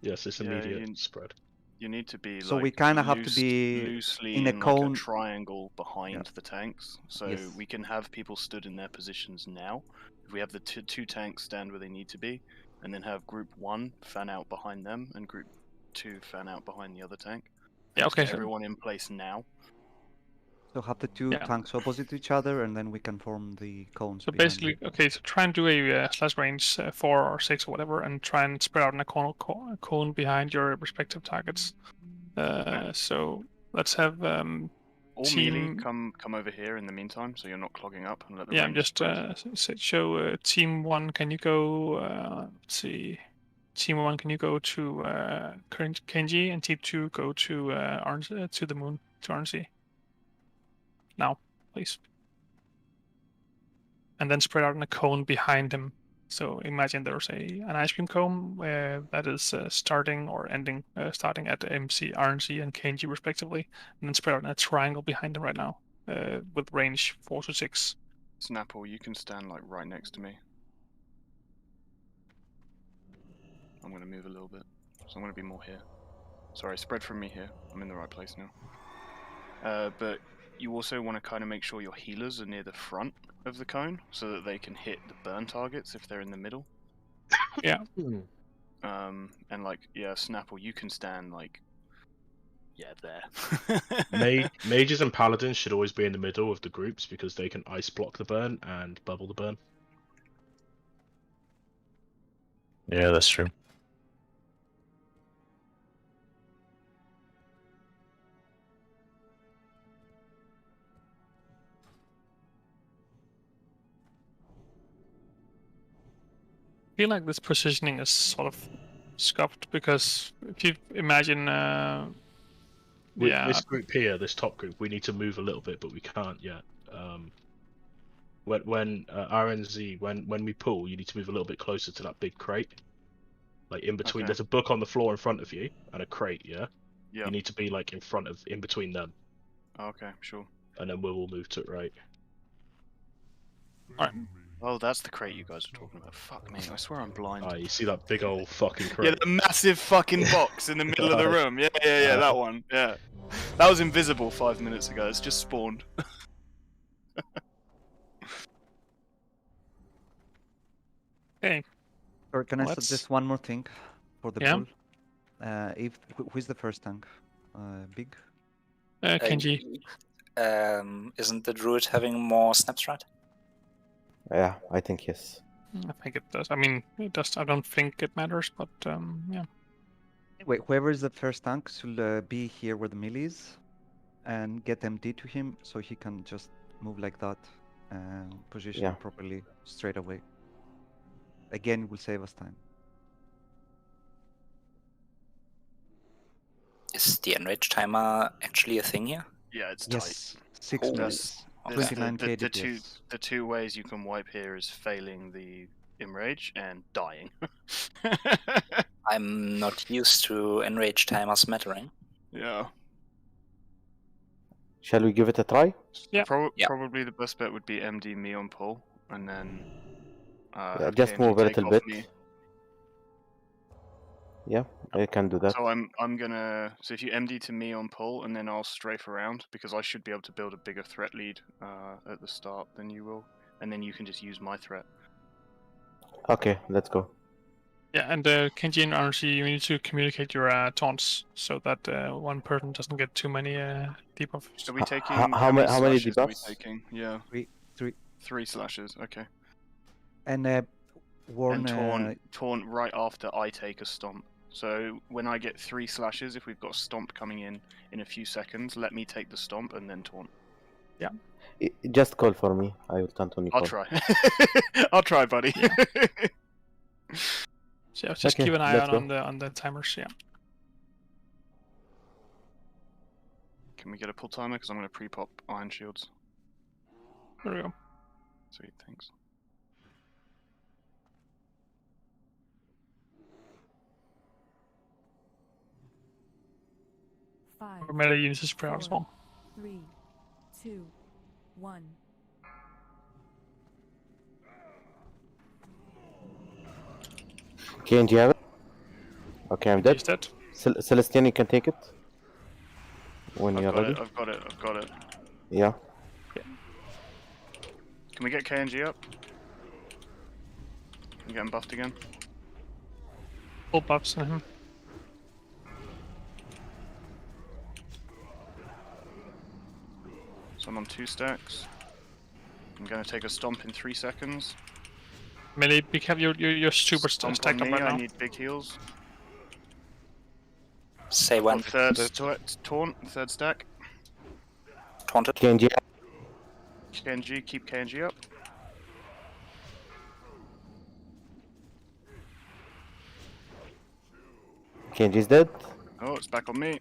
Yes, it's immediate spread. You need to be So like we kind of have to be loosely in a like cone. a triangle behind Yeah. the tanks, so Yes. we can have people stood in their positions now. If we have the two tanks stand where they need to be, and then have group 1 fan out behind them, and group 2 fan out behind the other tank. Yeah, Just okay, get so- everyone in place now. So have the two Yeah. tanks opposite each other, and then we can form the cones. So behind basically, them. okay, so try and do a slash range 4 or 6 or whatever, and try and spread out in a cone behind your respective targets. So let's have All melee come over here in the meantime, so you're not clogging up, and let the Yeah, I'm range just spread. show team 1. Can you go? Let's see. Team 1, can you go to Kenji, and team 2 go to to the moon to RNC. Now, please. And then spread out in a cone behind him. So imagine there's an ice cream cone that is starting or ending, starting at MC, RNC, and Kenji respectively, and then spread out in a triangle behind him right now with range 4 to 6. Snapple, you can stand like right next to me. I'm going to move a little bit, so I'm going to be more here. Sorry, spread from me here. I'm in the right place now. But you also want to kind of make sure your healers are near the front of the cone, so that they can hit the burn targets if they're in the middle. Yeah. And like, yeah, Snapple, you can stand like, yeah, there. Mages and paladins should always be in the middle of the groups because they can ice block the burn and bubble the burn. Yeah, that's true. I feel like this positioning is sort of scuffed because if you imagine, This group here, this top group, we need to move a little bit, but we can't yet. When RNZ, when we pull, you need to move a little bit closer to that big crate. Like in between, Okay. there's a book on the floor in front of you and a crate. Yeah. Yeah. You need to be like in between them. Okay, sure. And then we will move to it right. Alright. Oh, that's the crate you guys are talking about. Fuck me, I swear I'm blind. Ah, you see that big old fucking crate? Yeah, the massive fucking box in the middle of the room. Yeah, that one. Yeah. That was invisible 5 minutes ago. It's just spawned. Okay. Or can I Let's- suggest one more thing for the Yeah. pool? Who's the first tank? Big? Kenji. Isn't the druid having more snaps, right? Yeah, I think yes. I think it does. I mean, it does. I don't think it matters, but yeah. Wait, whoever is the first tank should be here where the melee is, and get MD to him so he can just move like that and position Yeah. properly straight away. Again, it will save us time. Is the enrage timer actually a thing here? Yeah, it's Yes, tight. 6 Oh. minutes. There's 29k the DPS. two ways you can wipe here is failing the enrage and dying. I'm not used to enrage timers mattering. Yeah. Shall we give it a try? Yeah. Probably the best bet would be MD me on pull, and then have Just KNG move a take little off bit. me. Yeah, I can do that. So I'm gonna. So if you MD to me on pull, and then I'll strafe around because I should be able to build a bigger threat lead at the start than you will, and then you can just use my threat. Okay, let's go. Yeah, and Kenji and RNC, you need to communicate your taunts so that one person doesn't get too many debuffs. Are we taking how many slashes are we debuffs? taking? Yeah. Three. 3 slashes. Okay. And warn. And taunt right after I take a stomp. So when I get 3 slashes, if we've got a stomp coming in a few seconds, let me take the stomp and then taunt. Yeah. Just call for me. I will taunt on you. I'll try. I'll try, buddy. So yeah, just Okay, keep an eye let's out go. on the timers. Yeah. Can we get a pull timer? Because I'm going to pre-pop iron shields. There we go. Sweet, thanks. Or melee units is spread out as well. 3, 2, 1. KNG have it? Okay, I'm dead. Dead. Celestian, you can take it. When you're ready. I've got it. Yeah. Can we get KNG up? I'm getting buffed again. Full buffs on him. So I'm on 2 stacks. I'm going to take a stomp in 3 seconds. Melee, be careful, you're super Stomp stacked on up me, right now. I need big heals. Say I've when. got taunt, 3rd stack. Taunted. KNG. KNG, keep KNG up. KNG is dead. Oh, it's back on me.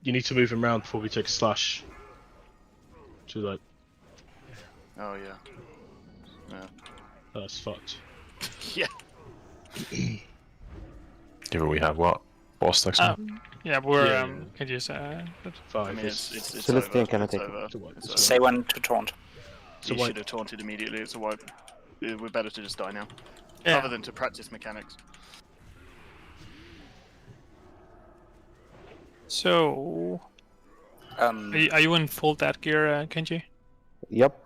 You need to move him around before we take a slash. Too late. Oh yeah. Yeah. That's fucked. Yeah. Given we have what? 4 stacks now? Yeah, we're Yeah. can just 5. I mean, it's Celestian over. can It's take over. it. It's over. Say when to taunt. So You wait. should have taunted immediately. It's a wipe. We're better to just die now. Yeah. Other than to practice mechanics. So, are you in full dead gear, Kenji? Yep.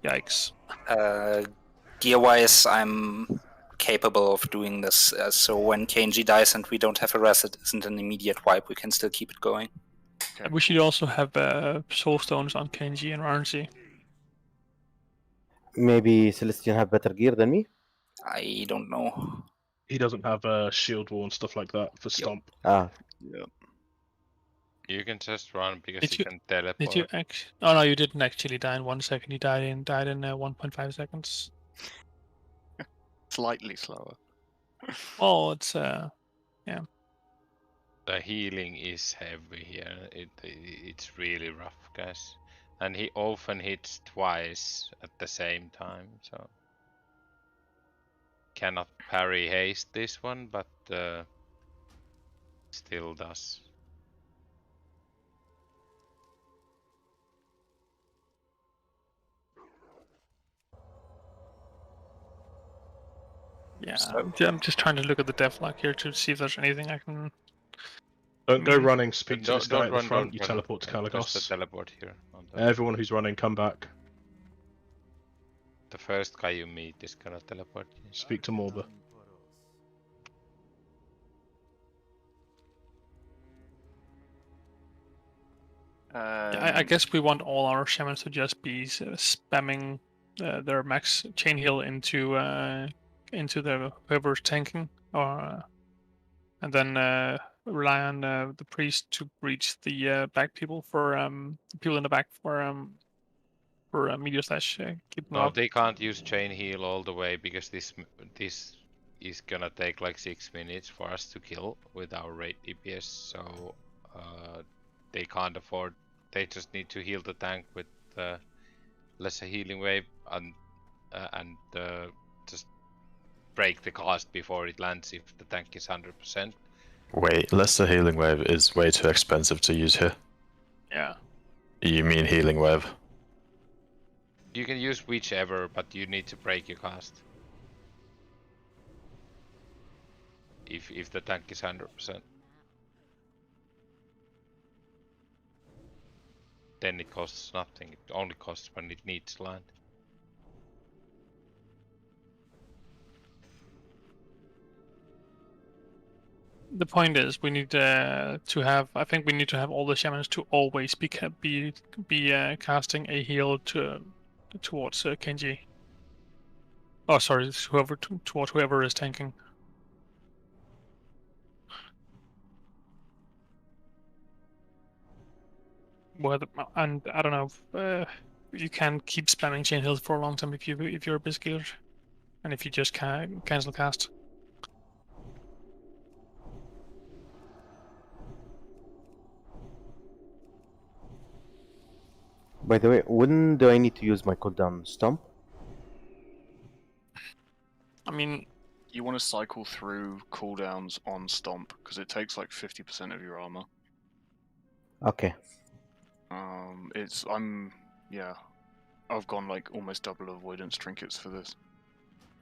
Yikes. Gear-wise, I'm capable of doing this. So when KNG dies and we don't have a res, it isn't an immediate wipe. We can still keep it going. Okay. We should also have soul stones on Kenji and RNC. Maybe Celestian have better gear than me? I don't know. He doesn't have a shield wall and stuff like that for stomp. Ah. Yeah. You can just run because Did you can teleport. Did you Oh no, you didn't actually die in 1 second. You died in 1.5 seconds. Slightly slower. Oh, it's yeah. The healing is heavy here. It's really rough, guys. And he often hits twice at the same time, so cannot parry haste this one, but still does. Yeah, I'm just trying to look at the devlog here to see if there's anything I can. Don't go running, speak to this guy at the run, front, don't you run. teleport to Just a Kalagos. teleport here. Everyone who's running, come back. The first guy you meet is gonna teleport. Speak to Morba. Yeah, I guess we want all our shamans to just be spamming their max chain heal into the whoever's tanking, or and then rely on the priest to breach the back people for people in the back for meteor slash keep them No, up. they can't use chain heal all the way because this is gonna take like 6 minutes for us to kill with our raid DPS, so they can't afford. They just need to heal the tank with lesser healing wave and just break the cast before it lands if the tank is 100%. Wait, Lesser Healing Wave is way too expensive to use here. Yeah. You mean Healing Wave? You can use whichever, but you need to break your cast. If the tank is 100%. Then it costs nothing. It only costs when it needs land. The point is, we need to have. I think we need to have all the shamans to always be casting a heal towards Kenji. Oh, sorry, towards whoever is tanking. And I don't know. You can keep spamming chain heals for a long time if you're a base healer, and if you just cancel cast. By the way, when do I need to use my cooldown stomp? I mean, you want to cycle through cooldowns on Stomp because it takes like 50% of your armor. Okay. I've gone like almost double avoidance trinkets for this.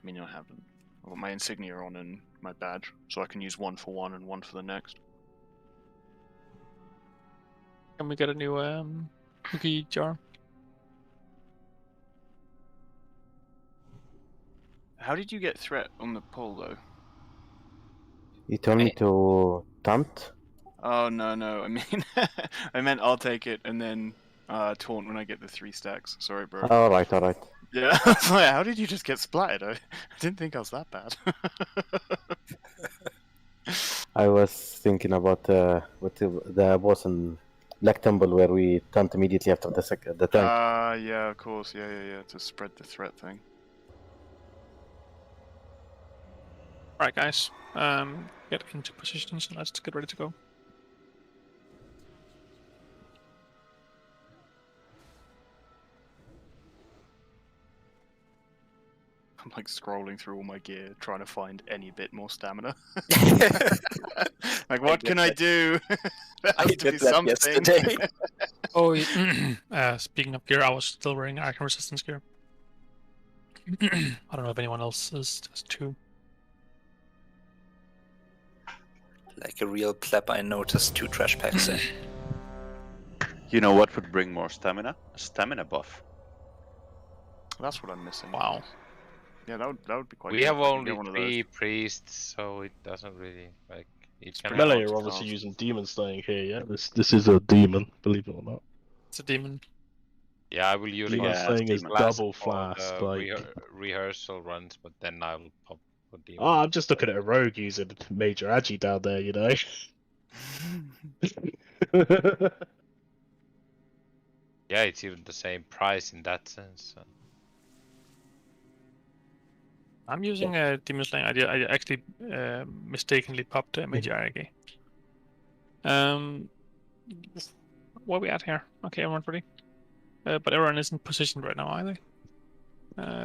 I mean, I haven't. I've got my insignia on and my badge, so I can use one for one and one for the next. Can we get a new cookie jar? How did you get threat on the poll though? You told me to taunt? Oh no! I mean, I meant I'll take it and then taunt when I get the 3 stacks. Sorry, bro. Alright. Yeah, I was like, how did you just get splatted? I didn't think I was that bad. I was thinking about what the boss in Black Temple where we taunt immediately after the tank. Yeah, of course. Yeah. To spread the threat thing. Alright, guys. Get into positions and let's get ready to go. I'm like scrolling through all my gear, trying to find any bit more stamina. Like, what can I do? There has to be something. Yesterday. Speaking of gear, I was still wearing Arcane Resistance gear. I don't know if anyone else has too. Like a real pleb, I noticed 2 trash packs in. You know what would bring more stamina? A stamina buff. That's what I'm missing. Wow. Yeah, that would be quite. We good have if I could only get one of 3 those. priests, so it doesn't really like. It can Melee hard are to obviously cast. using demon slaying here, yeah? This is a demon, believe it or not. It's a demon. Yeah, I will use Demon last slaying is blast double for flask, the like... rehearsal runs, but then I will pop for demon. Oh, I'm just looking at a rogue using Major Agi down there, you know? Yeah, it's even the same price in that sense. So. I'm using a Demon Slaying. I actually mistakenly popped a Major Argy. Where are we at here? Okay, everyone's ready. But everyone isn't positioned right now either.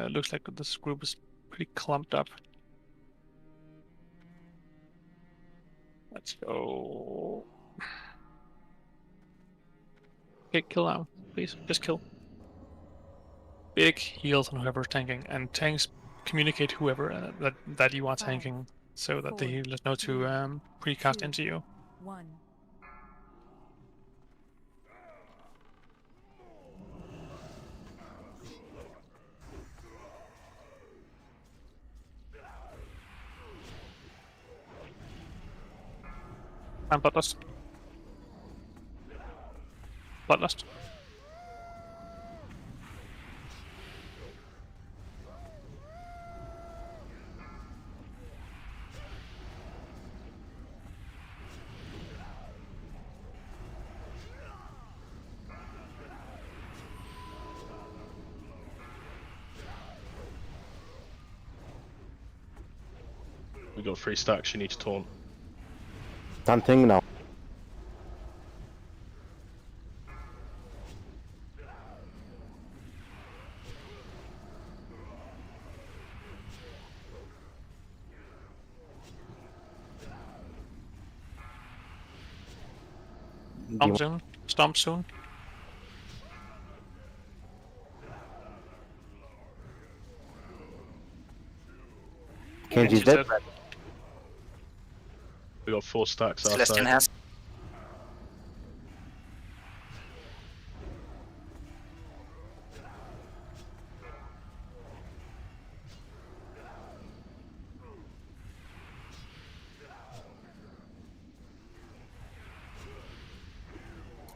Looks like this group is pretty clumped up. Let's go. Okay, kill now, please. Just kill. Big heals on whoever's tanking, and tanks communicate whoever that you are tanking, so that the healers know to precast into you. 1. And Bloodlust. Bloodlust. We got 3 stacks, you need to taunt. Taunting now. Stomp soon. Stomp soon. Kenji's dead. We got 4 stacks Celestian outside. has.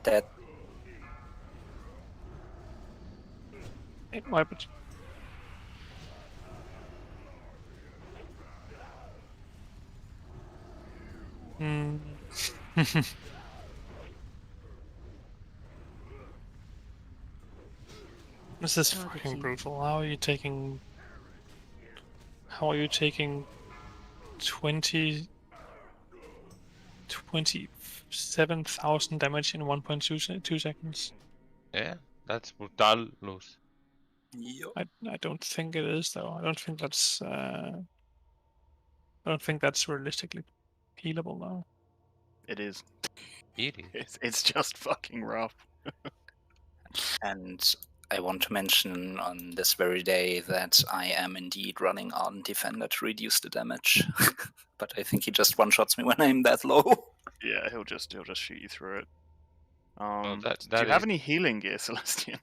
Dead. Wipe it. Hmm. This is fucking brutal. How are you taking 27,000 damage in 1.2 seconds? Yeah, that's brutalus. I don't think it is though. I don't think that's realistically healable now. It is. It is. It's just fucking rough. And I want to mention on this very day that I am indeed running on Defender to reduce the damage. But I think he just one-shots me when I'm that low. Yeah, he'll just shoot you through it. Well, Do you have any healing gear, Celestian?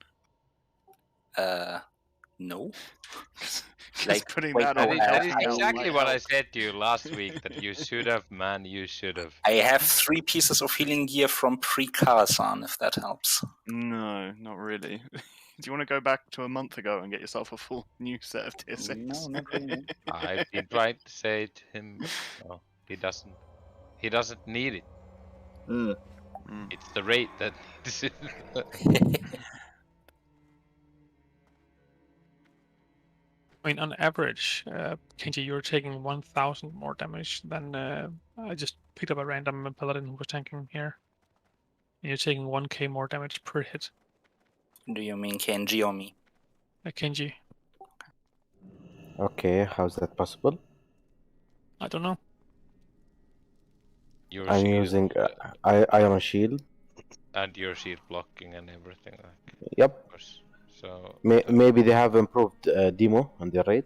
No. Like putting wait, that no, on That is helping out exactly might what I help. said to you last week. That you should have, man. You should have. I have 3 pieces of healing gear from pre-Karasan, if that helps. No, not really. Do you want to go back to a month ago and get yourself a full new set of tier 6? No, not really. I've been trying to say to him, no, he doesn't. He doesn't need it. It's the rate that needs it. I mean, on average, Kenji, you're taking 1,000 more damage than I just picked up a random paladin who was tanking here. And you're taking 1k more damage per hit. Do you mean Kenji or me? Kenji. Okay, how's that possible? I don't know. Your I'm shield, using iron shield. and your shield blocking and everything. Like, Yep. So Maybe they have improved demo on the raid.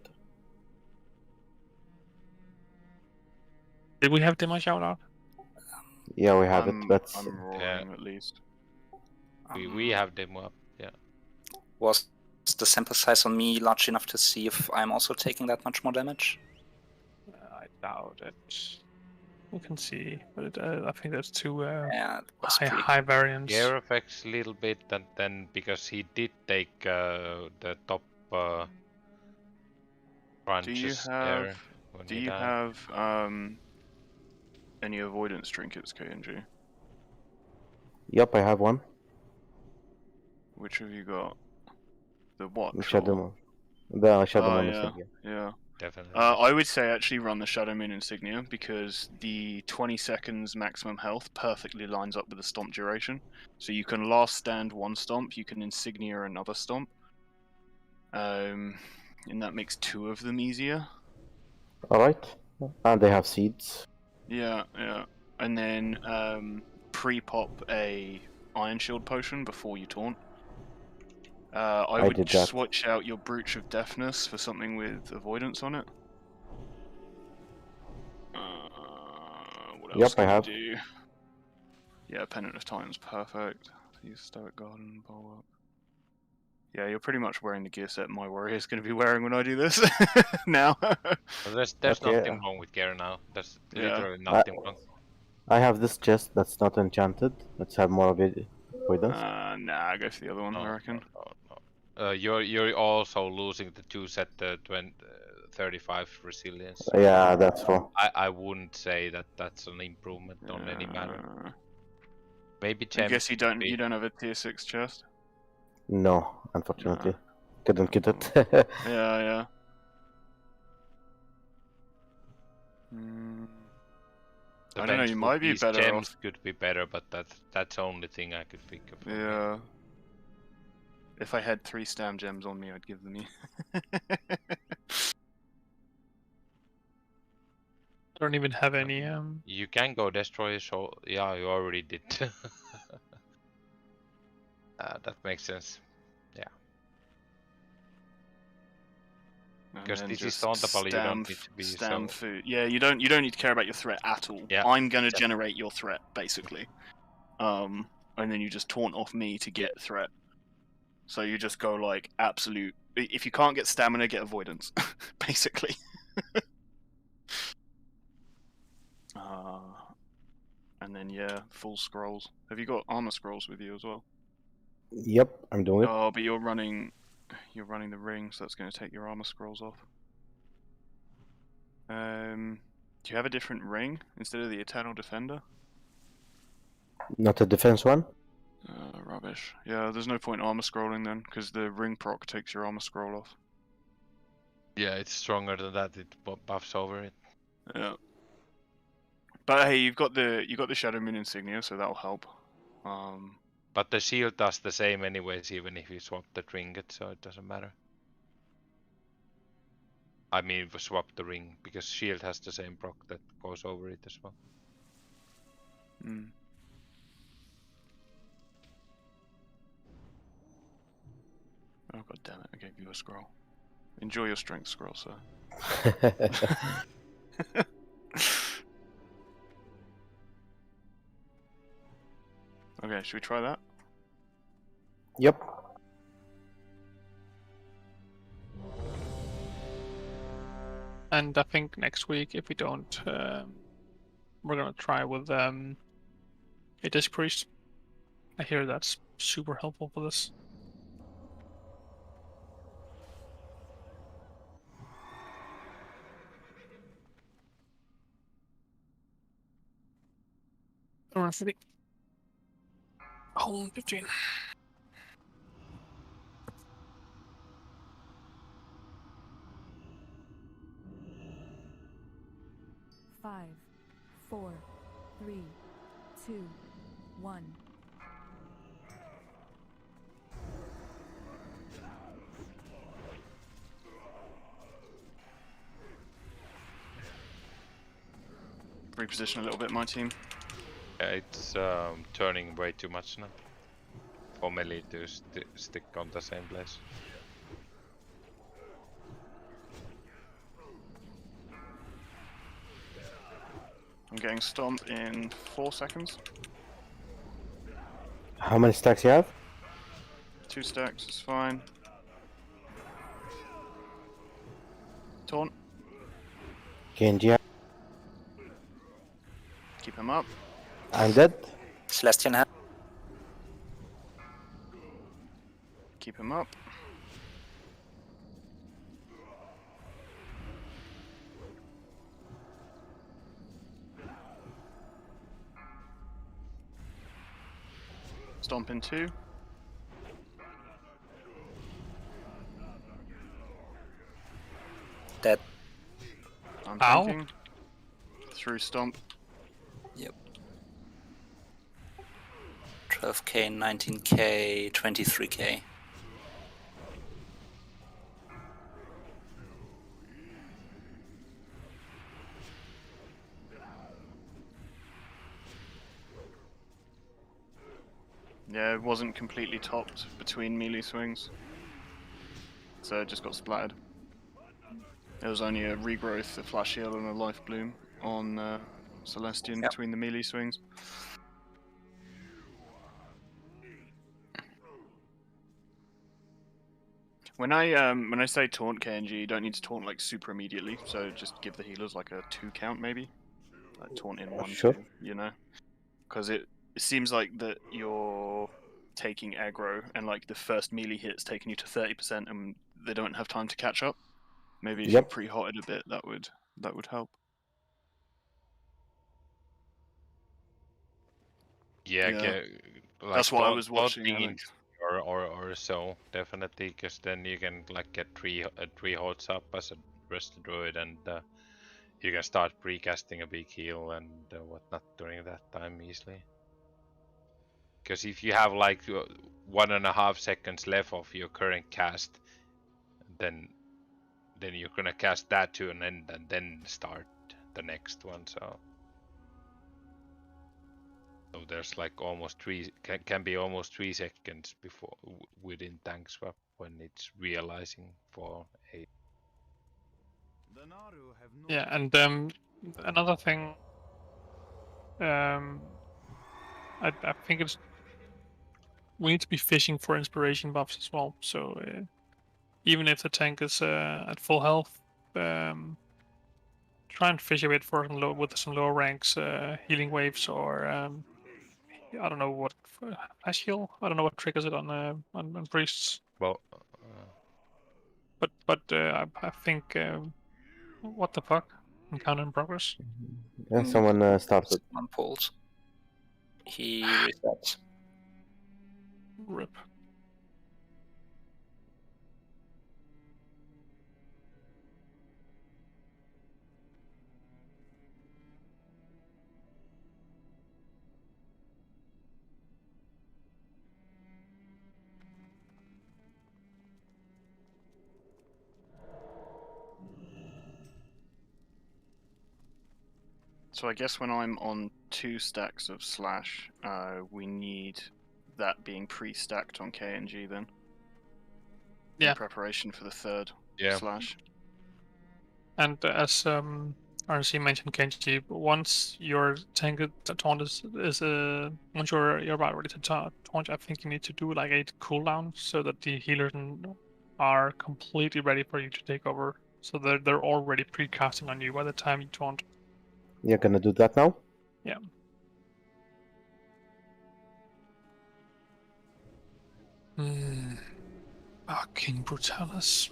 Did we have demo shout out? Yeah, we have it. But I'm roaring at least. we have demo up. Yeah. Was the sample size on me large enough to see if I'm also taking that much more damage? I doubt it. We can see, but I think that's too pretty high variance. Gear effects a little bit, and then because he did take the top crunches there when he died. Have any avoidance trinkets, KNG? Yep, I have one. Which have you got? The what? Shadow Moon. The Shadow Moon yeah. insignia. Yeah. Definitely. I would say actually run the Shadow Moon insignia because the 20 seconds maximum health perfectly lines up with the stomp duration. So you can last stand one stomp, you can insignia another stomp. And that makes 2 of them easier. Alright. And they have seeds. Yeah, yeah. And then pre-pop a Iron Shield potion before you taunt. I would did that. switch out your Brooch of Deafness for something with avoidance on it. What else Yep, I can have. do? Yeah, Pendant of Titan's perfect. Use Stoic Garden, Bulwark. Yeah, you're pretty much wearing the gear set my warrior is going to be wearing when I do this now. Well, there's Okay. nothing wrong with gear now. There's literally nothing wrong. I have this chest that's not enchanted. Let's have more of it with us. Nah, go for the other one, I reckon. No. You're also losing the 2 set 35 resilience. Yeah, that's true. I wouldn't say that that's an improvement on any manner. Maybe I gems guess you could be. don't have a tier 6 chest. No, unfortunately. Couldn't get it. Yeah. I don't know. You might be better gems off. could be better, but that's the only thing I could think of. Yeah. If I had 3 stam gems on me, I'd give them you. I don't even have any. You can go destroy, so yeah, you already did. That makes sense. Yeah. And Because then this is just tauntable, you don't need to be stam so... food. Yeah, you don't need to care about your threat at all. Yeah, I'm gonna exactly. generate your threat basically. And then you just taunt off me to get threat. So you just go like absolute. If you can't get stamina, get avoidance, basically. And then yeah, full scrolls. Have you got armor scrolls with you as well? Yep, I'm doing it. Oh, but you're running the ring, so that's going to take your armor scrolls off. Do you have a different ring instead of the Eternal Defender? Not a defense one? Rubbish. Yeah, there's no point armor scrolling then, because the ring proc takes your armor scroll off. Yeah, it's stronger than that. It buffs over it. Yeah. But hey, you got the Shadow Moon insignia, so that'll help. But the shield does the same anyways, even if you swap the trinket, so it doesn't matter. I mean, if we swap the ring, because shield has the same proc that goes over it as well. Oh god damn it! I gave you a scroll. Enjoy your strength scroll, sir. Okay, should we try that? Yep. And I think next week, if we don't, we're gonna try with a Disc Priest. I hear that's super helpful for this. Around 50. Hold 15. 5, 4, 3, 2, 1. Reposition a little bit, my team. Yeah, it's turning way too much now for melee to stick on the same place. I'm getting stomped in 4 seconds. How many stacks you have? 2 stacks is fine. Taunt. KNG. Keep him up. I'm dead. Celestian hat. Keep him up. Stomp in 2. Dead. I'm Ow. tanking. Through stomp. Yep. 12k, 19k, 23k. Yeah, it wasn't completely topped between melee swings, so it just got splattered. There was only a regrowth, a flash heal, and a life bloom on Celestian between the melee swings. When I say taunt KNG, you don't need to taunt like super immediately, so just give the healers like a 2 count maybe, like taunt in 1, Sure. 2, you know, because it seems like that you're taking aggro and like the first melee hit's taking you to 30% and they don't have time to catch up. Maybe if you Yep. pre-hotted a bit, that would help. Yeah, Yeah. like That's why I was watching taunting Alex. or so definitely, because then you can like get three holds up as a rested druid, and you can start pre-casting a big heal and whatnot during that time easily. Because if you have like 1.5 seconds left of your current cast, then you're gonna cast that to an end and then start the next one. So So there's like almost can be almost 3 seconds before within tank swap when it's realizing for a. Yeah, and another thing, I think we need to be fishing for inspiration buffs as well. So even if the tank is at full health, try and fish a bit for with some lower ranks healing waves or I don't know what flash heal. I don't know what triggers it on priests. Well, but I think what the fuck? Encounter in progress. Yeah, someone started. Someone pulled. He resets. Rip. So I guess when I'm on 2 stacks of slash, we need that being pre-stacked on KNG then. Yeah. In preparation for the 3rd Yeah. slash. And as RNC mentioned, Kenji, once your tank taunt is once you're about ready to taunt, I think you need to do like a cooldown so that the healers are completely ready for you to take over. So they're already pre-casting on you by the time you taunt. You're gonna do that now? Yeah. King Brutalus.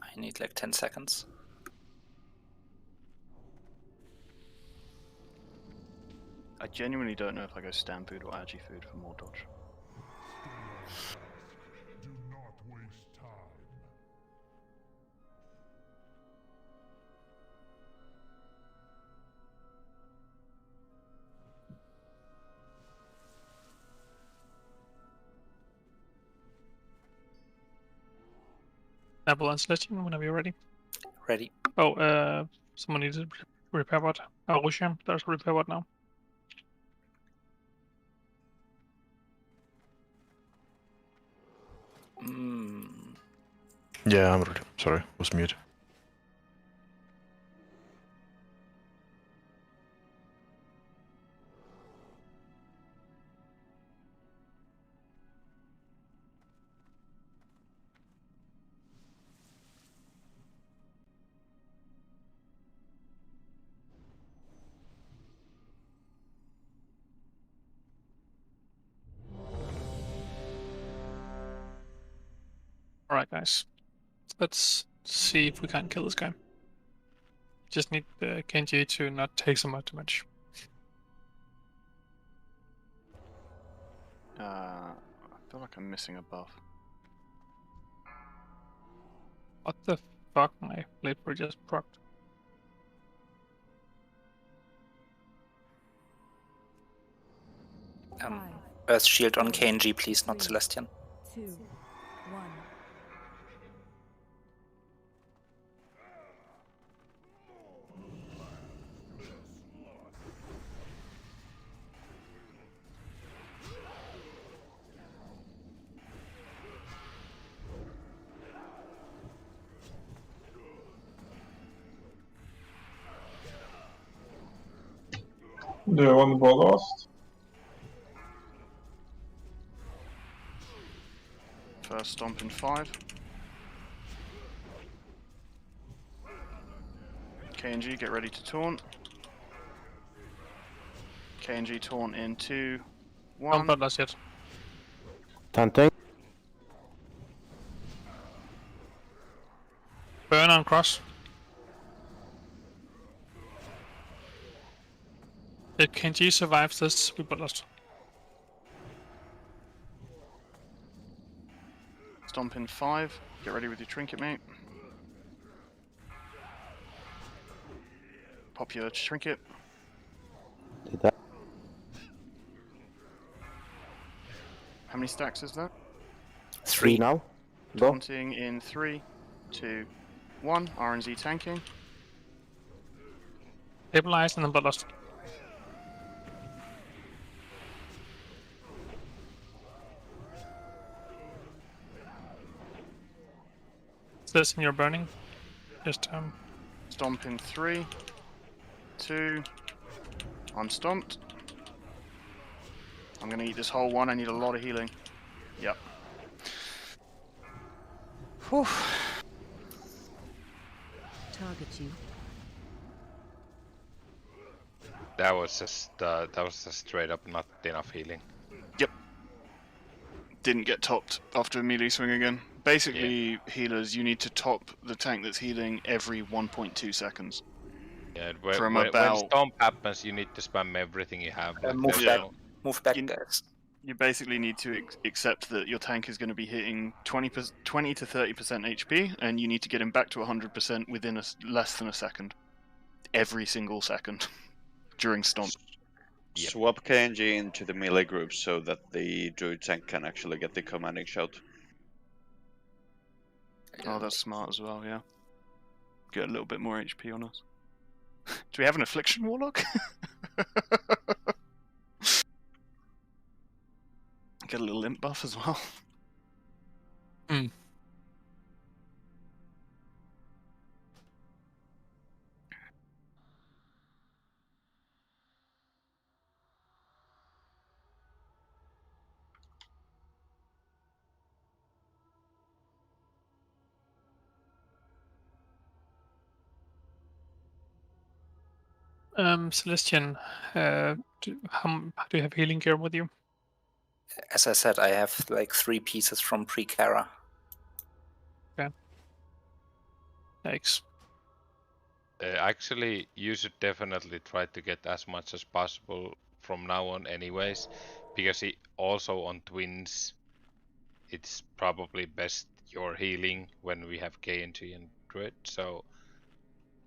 I need like 10 seconds. I genuinely don't know if I go Stampede or Agi Food for more dodge. Do not waste time. Apple and Celestian, whenever you're ready. Ready. Oh, someone needs a repair bot. Oh, Lucian, there's a repair bot now. Yeah, I'm ready. Sorry, was mute. Alright, guys. Let's see if we can kill this guy. Just need Kenji to not take so much damage. I feel like I'm missing a buff. What the fuck? My blade break just procced. Earth Shield on KNG, please, not Celestian. 2, 1. Do you want brutalus? First stomp in 5. KNG, get ready to taunt. KNG taunt in 2, 1. Don't bloodlust yet. Taunting. Burn on cross. If KNG survives this, we bloodlust. Stomp in 5. Get ready with your trinket, mate. Pop your trinket. Did that. How many stacks is that? 3 now. Go. Taunting in 3, 2, 1. RNZ tanking. Stabilize and then bloodlust. Is this in your burning? Just Stomp in 3, 2. I'm stomped. I'm gonna eat this whole one. I need a lot of healing. Yep. Whew. Target you. That was just straight up not enough healing. Yep. Didn't get topped after a melee swing again. Basically, healers, you need to top the tank that's healing every 1.2 seconds. Yeah, From when about... stomp happens, you need to spam everything you have. Like Move back, guys. You basically need to accept that your tank is going to be hitting 20 to 30% HP, and you need to get him back to 100% within less than a second. Every single second during stomp. Yep. Swap KNG into the melee group so that the druid tank can actually get the commanding shout. Oh, that's smart as well, yeah. Get a little bit more HP on us. Do we have an Affliction Warlock? Get a little imp buff as well. Celestian, do you have healing gear with you? As I said, I have like 3 pieces from Pre-Kara. Okay. Thanks. Actually, you should definitely try to get as much as possible from now on anyways, because also on twins, it's probably best your healing when we have KNG and Druid, so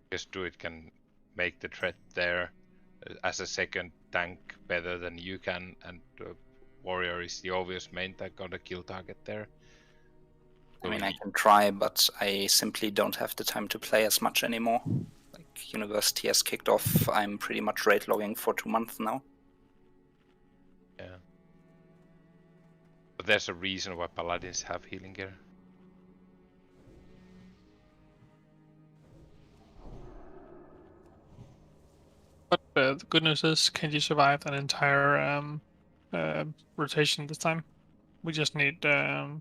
because Druid can make the threat there as a second tank better than you can, and Warrior is the obvious main tank on the kill target there. I mean, I can try, but I simply don't have the time to play as much anymore. Like, university has kicked off, I'm pretty much raid logging for 2 months now. Yeah. But there's a reason why Paladins have healing gear. But the good news is, KNG survived an entire rotation this time. We just need, yeah.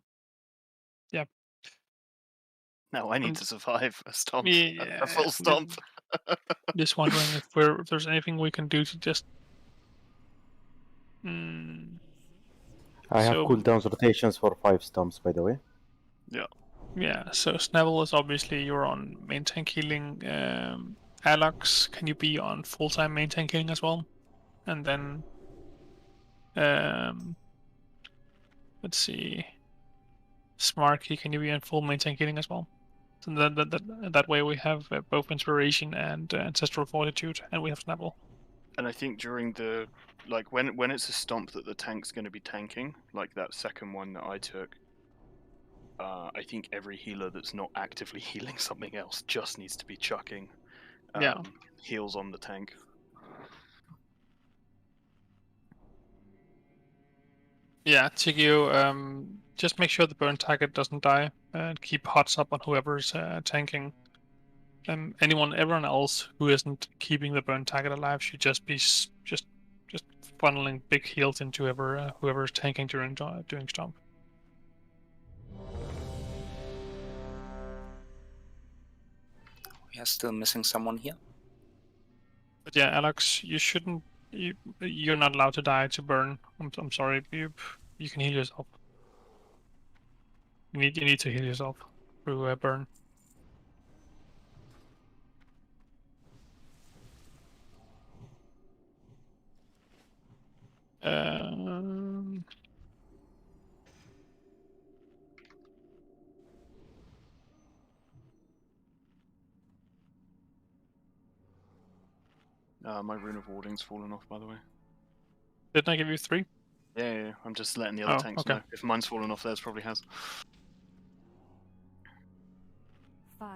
No, I need to survive a stomp, Yeah, a full stomp. Just wondering if there's anything we can do to just. I have cooldowns rotations for 5 stomps, by the way. Yeah. Yeah. So Snabble is obviously you're on main tank healing. Alex, can you be on full-time main tank healing as well? And then, let's see, Smarky, can you be on full main tank healing as well? So that way we have both Inspiration and Ancestral Fortitude, and we have Snapple. And I think during the, like, when it's a stomp that the tank's going to be tanking, like that second one that I took, I think every healer that's not actively healing something else just needs to be chucking heals on the tank. Yeah, Tigio, just make sure the burn target doesn't die, and keep hots up on whoever's tanking. Everyone else who isn't keeping the burn target alive should just be just funneling big heals into whoever's tanking during doing stomp. We are still missing someone here. But yeah, Alex, you shouldn't. You're not allowed to die to burn. I'm sorry. You can heal yourself. You need to heal yourself through burn. My rune of warding's fallen off, by the way. Didn't I give you 3? Yeah. I'm just letting the other tanks know. If mine's fallen off, theirs probably has. 5,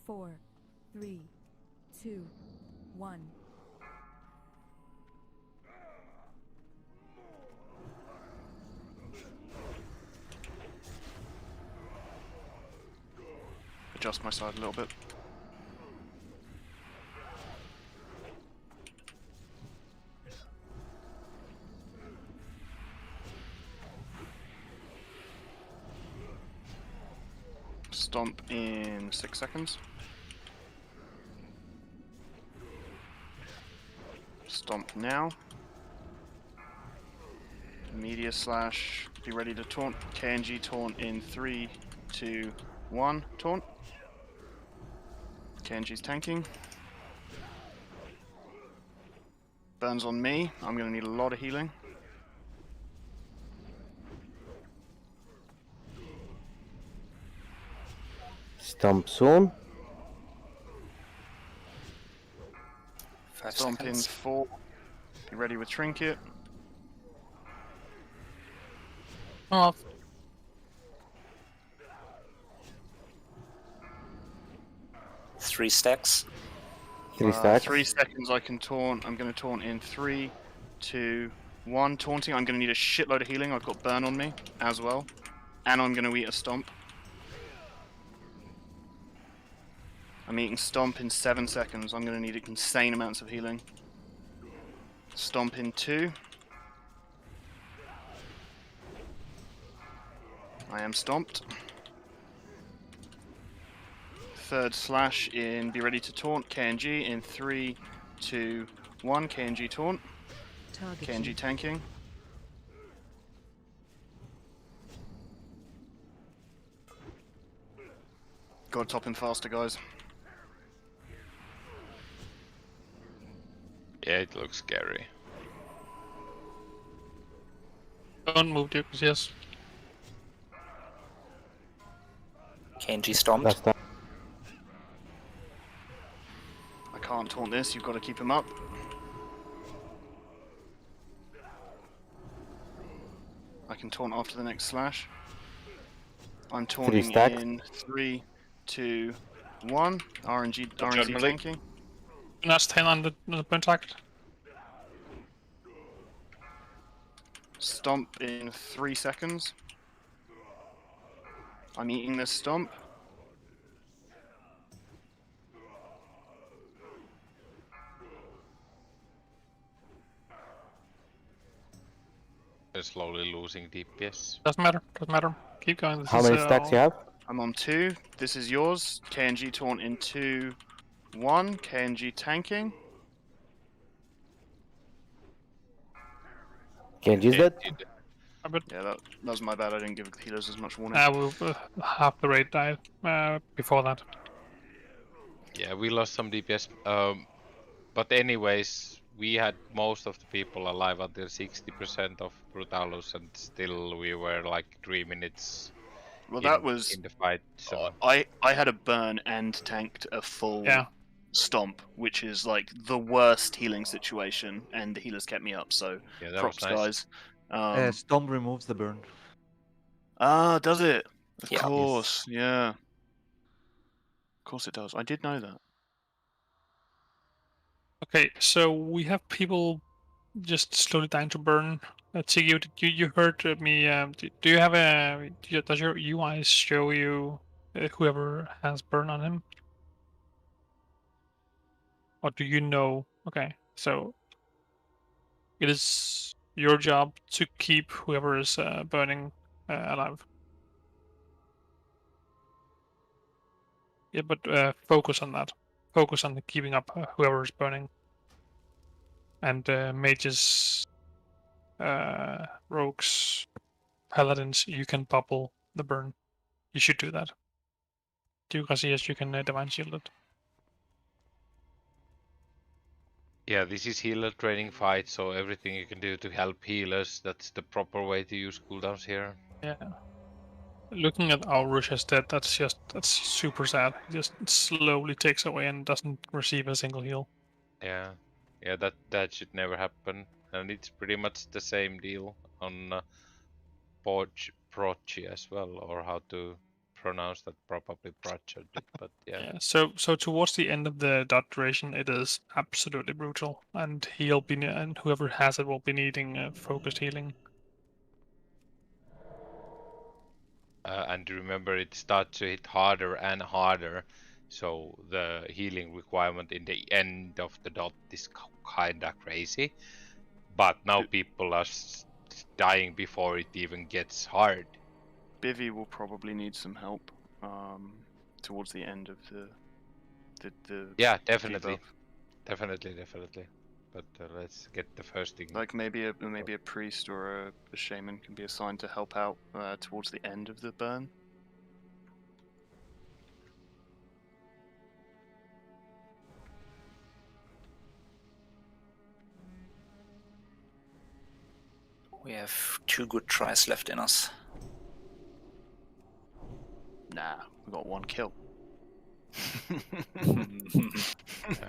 4, 3, 2, 1. Adjust my side a little bit. Stomp in 6 seconds. Stomp now. Media slash. Be ready to taunt. KNG taunt in 3, 2, 1. Taunt. KNG's tanking. Burns on me. I'm going to need a lot of healing. Stomp soon. 5 Stomp seconds. in 4. Be ready with trinket. Off. Three stacks. 3 stacks. 3 seconds I can taunt. I'm going to taunt in 3, 2, 1. Taunting. I'm going to need a shitload of healing. I've got burn on me as well. And I'm going to eat a stomp. I'm eating stomp in 7 seconds. I'm going to need insane amounts of healing. Stomp in 2. I am stomped. Third slash in be ready to taunt. KNG in 3, 2, 1. KNG taunt. KNG tanking. Gotta top him faster, guys. Yeah, it looks scary. Don't move, Duke. Yes. KNG stomped. I can't taunt this. You've got to keep him up. I can taunt after the next slash. I'm taunting in 3, 2, 1. RNG tanking. Last 10 on the contact. Stomp in 3 seconds. I'm eating this stomp. They're slowly losing DPS. Doesn't matter. Doesn't matter. Keep going. This How is, many stacks you have? I'm on 2. This is yours. KNG taunt in 2, 1. KNG tanking. KNG's dead? Yeah, that was my bad. I didn't give the healers as much warning. Half the raid died before that. Yeah, we lost some DPS. But anyways, we had most of the people alive until 60% of brutalus, and still we were like 3 minutes. Well, that was in the fight. So I had a burn and tanked a full stomp, which is like the worst healing situation, and the healers kept me up. So yeah, that props, was nice. guys. Stomp removes the burn. Ah, does it? Of Yeah. course, yeah. Of course it does. I did know that. Okay, so we have people just slowly dying to burn. Tiggy, you heard me. Do you have does your UI show you whoever has burn on him? Or do you know? Okay, so It is your job to keep whoever is burning alive. Yeah, but focus on that. Focus on keeping up whoever is burning. And mages, rogues, paladins, you can bubble the burn. You should do that. Do Garcias, you can divine shield it. Yeah, this is healer training fight, so everything you can do to help healers, that's the proper way to use cooldowns here. Yeah. Looking at our Russia's dead, that's super sad. He just slowly takes away and doesn't receive a single heal. Yeah, yeah, that should never happen, and it's pretty much the same deal on Prochi as well, or how to pronounce that, probably Prochi, but yeah. Yeah. So towards the end of the dot duration, it is absolutely brutal, and and whoever has it will be needing focused healing. And remember, it starts to hit harder and harder, so the healing requirement in the end of the dot is kinda crazy. But now people are dying before it even gets hard. Bivy will probably need some help towards the end of the Yeah, definitely, debuff. definitely. But let's get the first thing. Like maybe a priest or a shaman can be assigned to help out towards the end of the burn. We have 2 good tries left in us. Nah, we got 1 kill.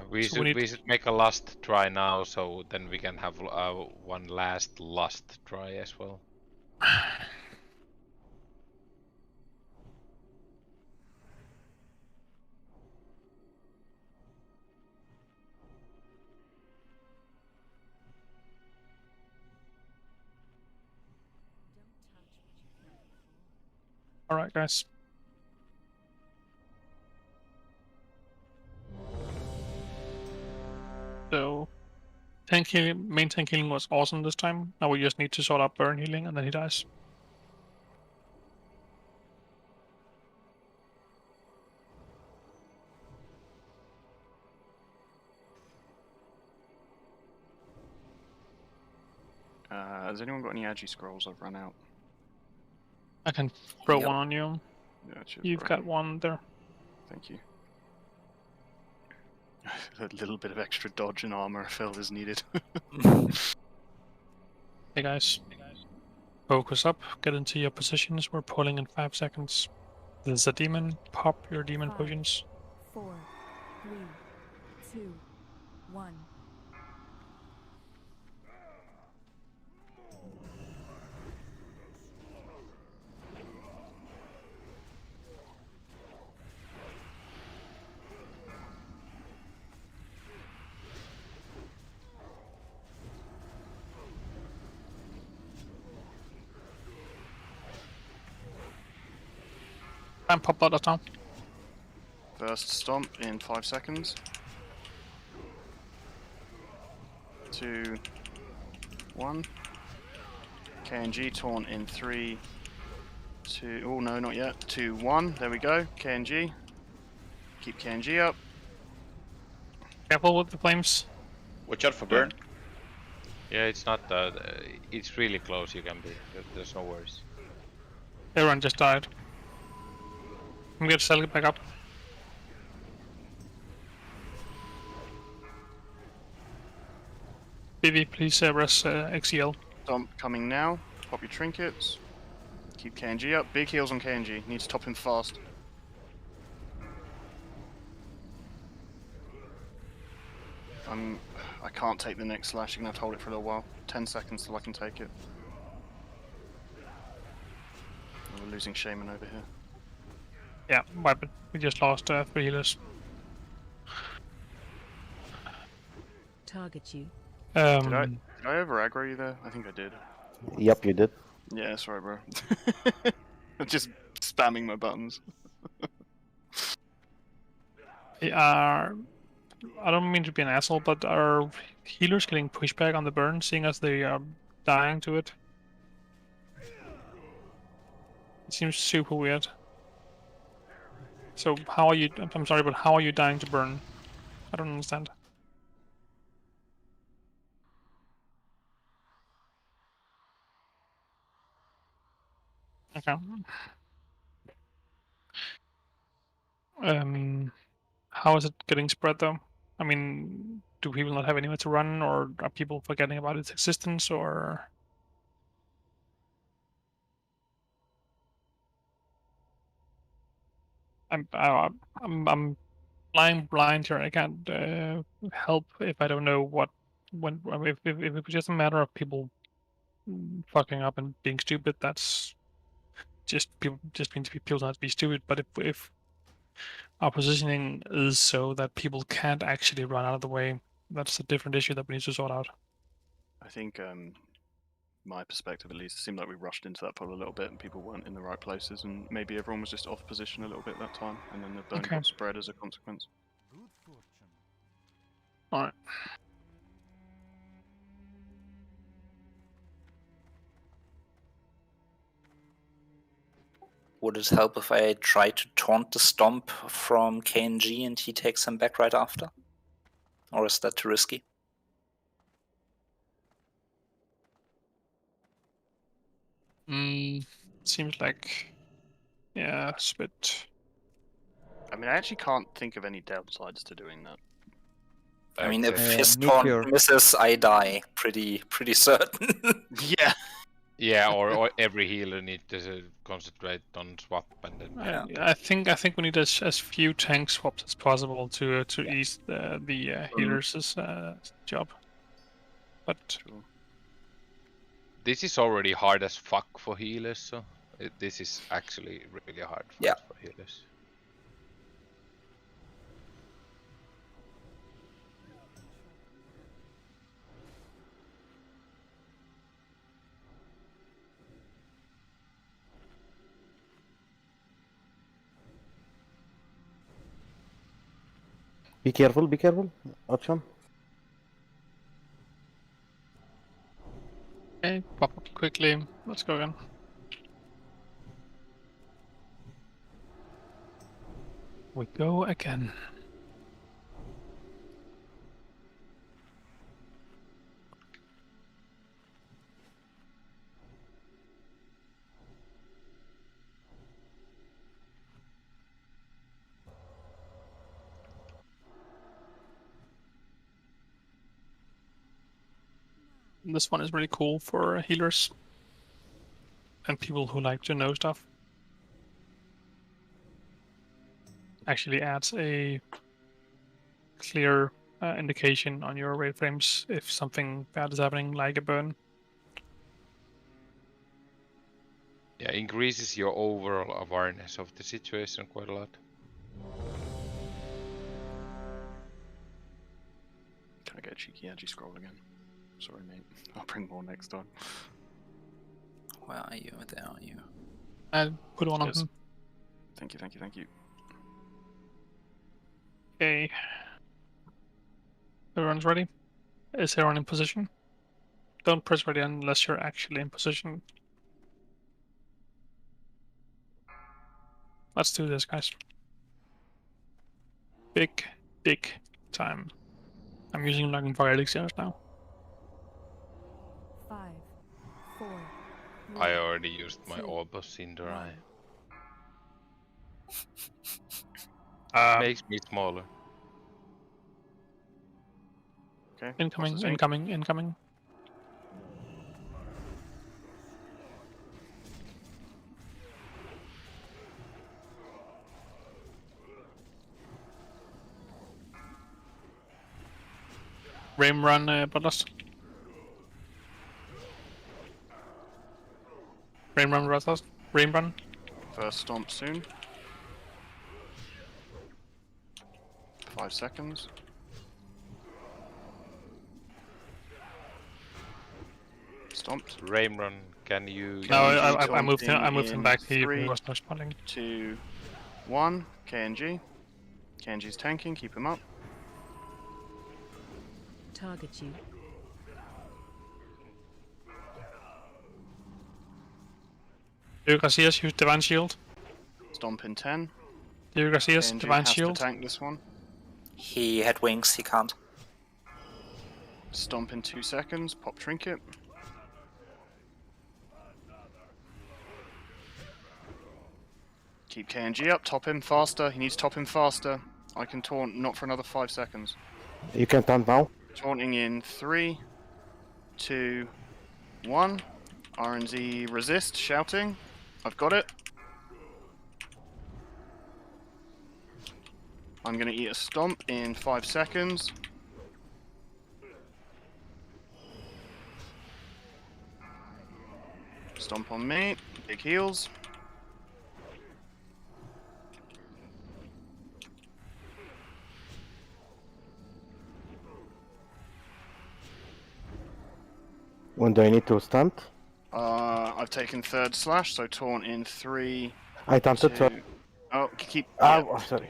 We should make a last try now, so then we can have one last try as well. All right, guys. So, main tank healing was awesome this time. Now we just need to sort out burn healing, and then he dies. Has anyone got any Agi scrolls? I've run out. I can throw one on you. Yeah, cheers, You've bro. got one there. Thank you. A little bit of extra dodge and armor I felt is needed. Hey guys. Focus up, get into your positions. We're pulling in 5 seconds. There's a demon. Pop your demon potions. 4, 3, 2, 1. And pop that down. First stomp in 5 seconds. 2, 1. KNG taunt in 3, 2. Oh no, not yet. 2, 1. There we go. KNG. Keep KNG up. Careful with the flames. Watch out for burn. Yeah, it's not. It's really close. You can be. There's no worries. Everyone just died. I'm gonna sell it back up. BB, please res XEL. Stomp coming now. Pop your trinkets. Keep KNG up. Big heals on KNG. Need to top him fast. I can't take the next slash. You're gonna have to hold it for a little while. 10 seconds till I can take it. We're losing Shaman over here. Yeah, weapon. We just lost 3 healers. Target you. Did I over aggro you there? I think I did. Yep, you did. Yeah, sorry, bro. I'm just spamming my buttons. I don't mean to be an asshole, but are healers getting pushback on the burn, seeing as they are dying to it? It seems super weird. So how are you? I'm sorry, but how are you dying to burn? I don't understand. Okay. How is it getting spread though? I mean, do people not have anywhere to run, or are people forgetting about its existence, or? I'm flying blind here. I can't help if I don't know what when if it was just a matter of people fucking up and being stupid. That's just people just means people not to be stupid. But if our positioning is so that people can't actually run out of the way, that's a different issue that we need to sort out. I think, my perspective at least, it seemed like we rushed into that puddle a little bit and people weren't in the right places, and maybe everyone was just off position a little bit that time, and then the burn Okay. got spread as a consequence. All right. Would it help if I try to taunt the stomp from KNG and he takes him back right after? Or is that too risky? Seems like, yeah, it's a bit. I mean, I actually can't think of any downsides to doing that. I mean, if his Meteor. taunt misses, I die. Pretty certain. Yeah. Yeah, or every healer needs to concentrate on swap and then. Yeah. I think we need as few tank swaps as possible to ease the healers' job. But This is already hard as fuck for healers, so this is actually really hard for healers. Be careful, Archon. okay, pop up quickly. Let's go again. We go again. This one is really cool for healers and people who like to know stuff. Actually adds a clear indication on your raid frames if something bad is happening, like a burn. Yeah, increases your overall awareness of the situation quite a lot. Can I get a cheeky edgy scroll again? Sorry, mate. I'll bring more next time. Where are you? There are you. I'll put one on Yes. him. Thank you. Okay. Everyone's ready? Is everyone in position? Don't press ready unless you're actually in position. Let's do this, guys. Big time. I'm using Login for elixirs now. 5, 4. I already used my Orbos Cinderai. Makes me smaller. Okay. Incoming. Ram run, Bloodlust. Ram run, Bloodlust. Ram run. First stomp soon. 5 seconds. Stomped. Rain run. Can you? No, I moved him. I moved him back. He was not responding. 2, 1. KNG. KNG's tanking. Keep him up. target you. Diego Garcias, use Divine Shield. Stomp in 10. Diego Garcias, KNG Divine has Shield. to tank this one. He had wings, he can't. Stomp in 2 seconds. Pop Trinket. Keep KNG up. Top him faster. He needs to top him faster. I can taunt, not for another 5 seconds. You can taunt now. Taunting in 3, 2, 1. RNZ resist, shouting. I've got it. I'm going to eat a stomp in 5 seconds. Stomp on me. Big heals. When do I need to stunt? I've taken third slash, so taunt in 3. I taunted. 2... Oh, keep. Oh, sorry.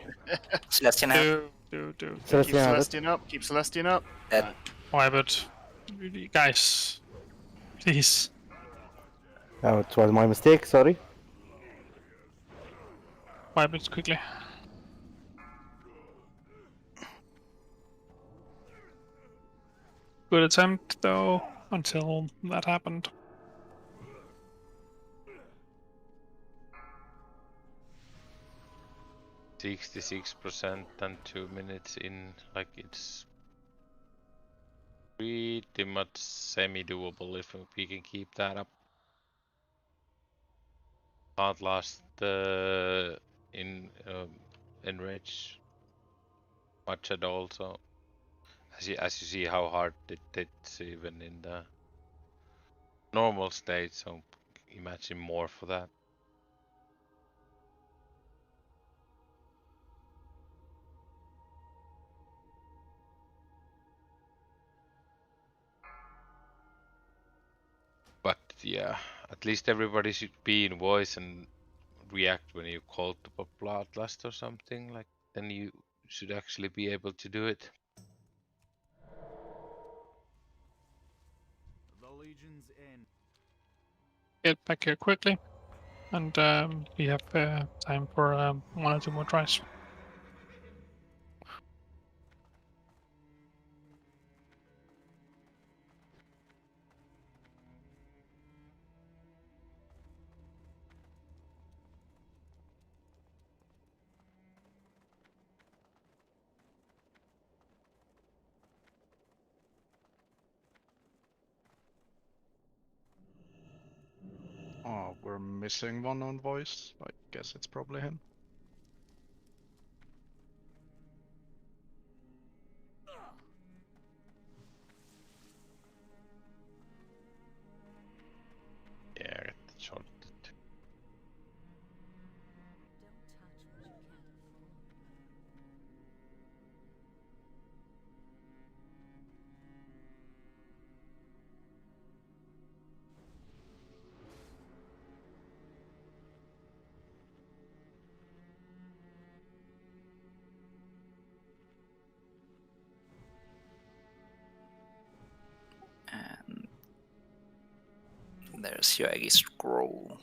Celestian have. Do. Keep Celestian up. Keep Celestian up. Dead. Why, but guys, please. Oh, it was my mistake. Sorry. Wipe it quickly. Good attempt, though, until that happened. %66% and 2 minutes in, like it's pretty much semi-doable if we can keep that up. Can't last in enrage much at all, so as you see how hard it's even in the normal state, so imagine more for that. But yeah, at least everybody should be in voice and react when you call to bloodlust or something, like then you should actually be able to do it. The Legion's in. Get back here quickly, and we have time for 1 or 2 more tries. Oh, we're missing one on voice. I guess it's probably him. Yeah, get shot. And there's your Aggie scroll.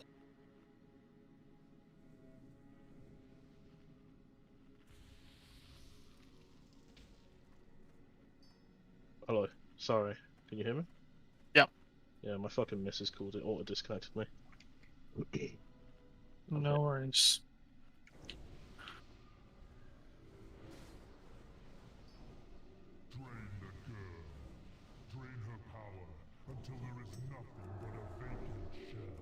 Hello. Sorry. Can you hear me? Yeah. Yeah, my fucking missus called it auto disconnected me. No worries. Drain the girl. Drain her power until there is nothing but a vacant shell.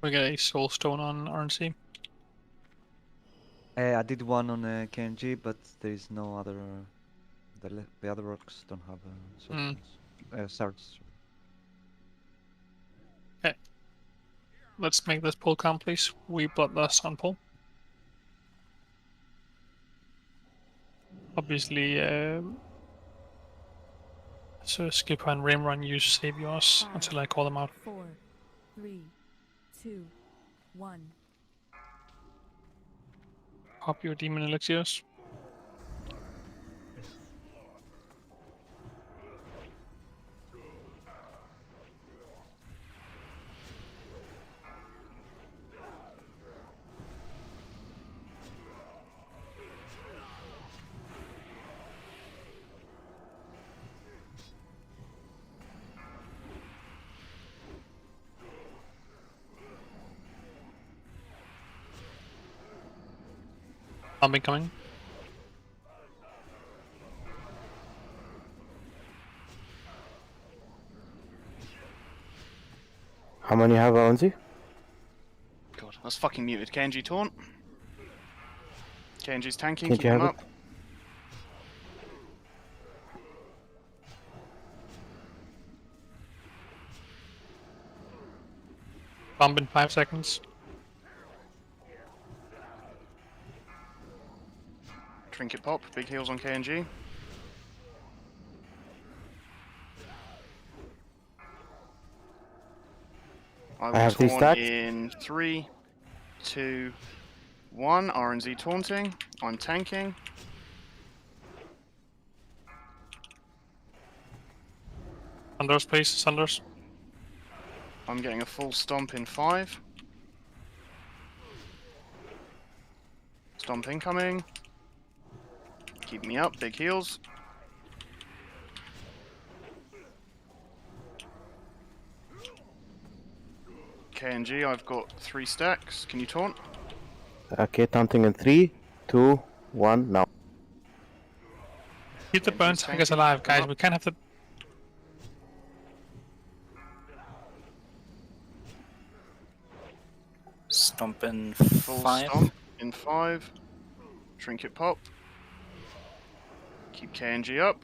We get a soul stone on RNC. I did one on KNG, but there is no other. The other orcs don't have swords. Okay. Let's make this pull count, please. We bloodlust on pull. Obviously, so Skipper and Rimrun use save yours until I call them out. 4, 3, 2, 1. Pop your demon elixirs. Zombie coming. How many have Onzi? God, that's fucking muted. KNG taunt. KNG's tanking, Can't keep you him have up. Bomb in 5 seconds. Trinket pop, big heals on KNG. I have these taunt stacks. in 3, 2, 1. RNZ taunting. I'm tanking. Sunders, please. Sunders. I'm getting a full stomp in 5. Stomp incoming. Keep me up, big heals. KNG, I've got 3 stacks. Can you taunt? Okay, taunting in 3, 2, 1, now. Keep the burn tigers alive, guys. We can't have the. Stomp in Full 5. stomp in 5. Trinket pop. Keep KNG up.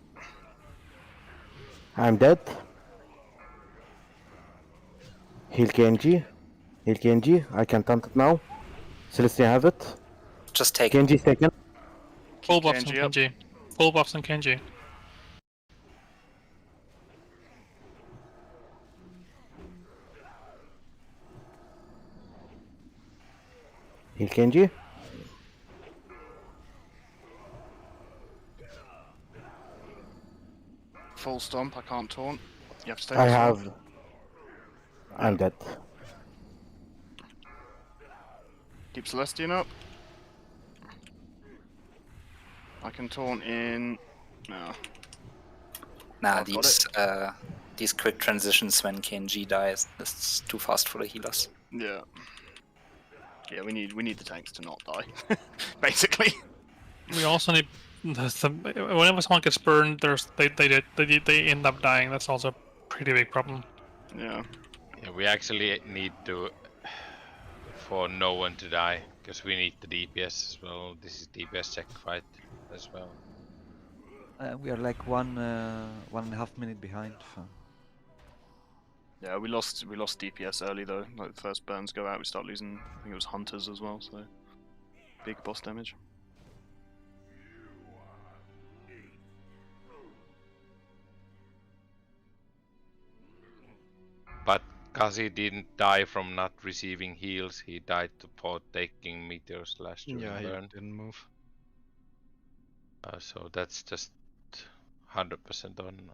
I'm dead. Heal KNG. Heal KNG. I can taunt it now. Celestia have it. Just take KNG second. Full buffs on Kenji. Full buffs on Kenji. Heal KNG. Full stomp, I can't taunt. You have to take I this have. one. I'm dead. Keep Celestian up. I can taunt in. No. Nah, I've got these quick transitions when KNG dies, that's too fast for the healers. Yeah. Yeah, we need the tanks to not die, basically. We also need whenever someone gets burned, they end up dying. That's also a pretty big problem. Yeah. Yeah, we actually need to for no one to die because we need the DPS as well. This is DPS check fight as well. We are like 1.5 minutes behind. Yeah, we lost DPS early though. Like the first burns go out, we start losing. I think it was hunters as well. So big boss damage. But Kazi didn't die from not receiving heals. He died for taking meteor slash during burn. He didn't move. So that's just 100% on.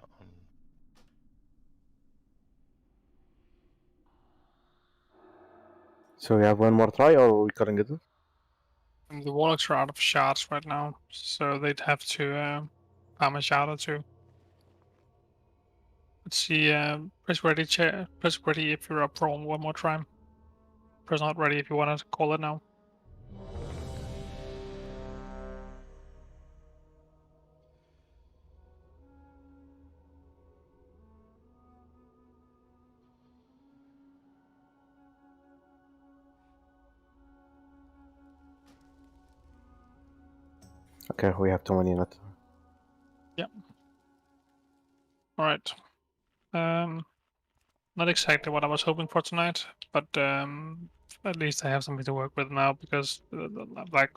So we have one more try, or are we calling it? The warlocks are out of shards right now, so they'd have to farm a shard or two. Let's see. Press ready. Press ready if you're up for one more try. Press not ready if you want to call it now. Okay, we have too many not. Yep. Alright. Not exactly what I was hoping for tonight, but at least I have something to work with now because like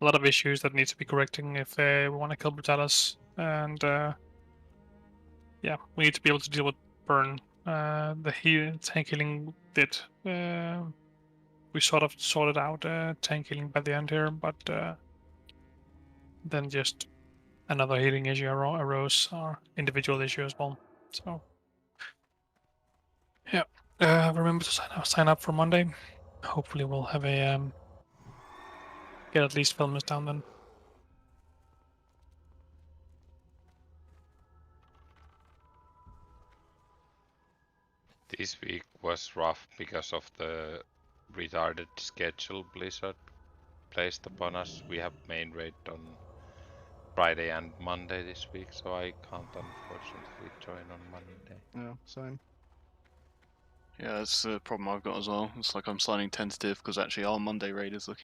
a lot of issues that need to be correcting if we want to kill Brutalus, and yeah, we need to be able to deal with burn. The tank healing did. We sort of sorted out tank healing by the end here, but then just another healing issue arose, or individual issue as well. So yeah, remember to sign up for Monday. Hopefully we'll have a get at least Filmus down then. This week was rough because of the retarded schedule Blizzard placed upon us. We have main raid on Friday and Monday this week, so I can't unfortunately join on Monday. Yeah, same. Yeah, that's the problem I've got as well. It's like I'm signing tentative because actually our Monday raid is looking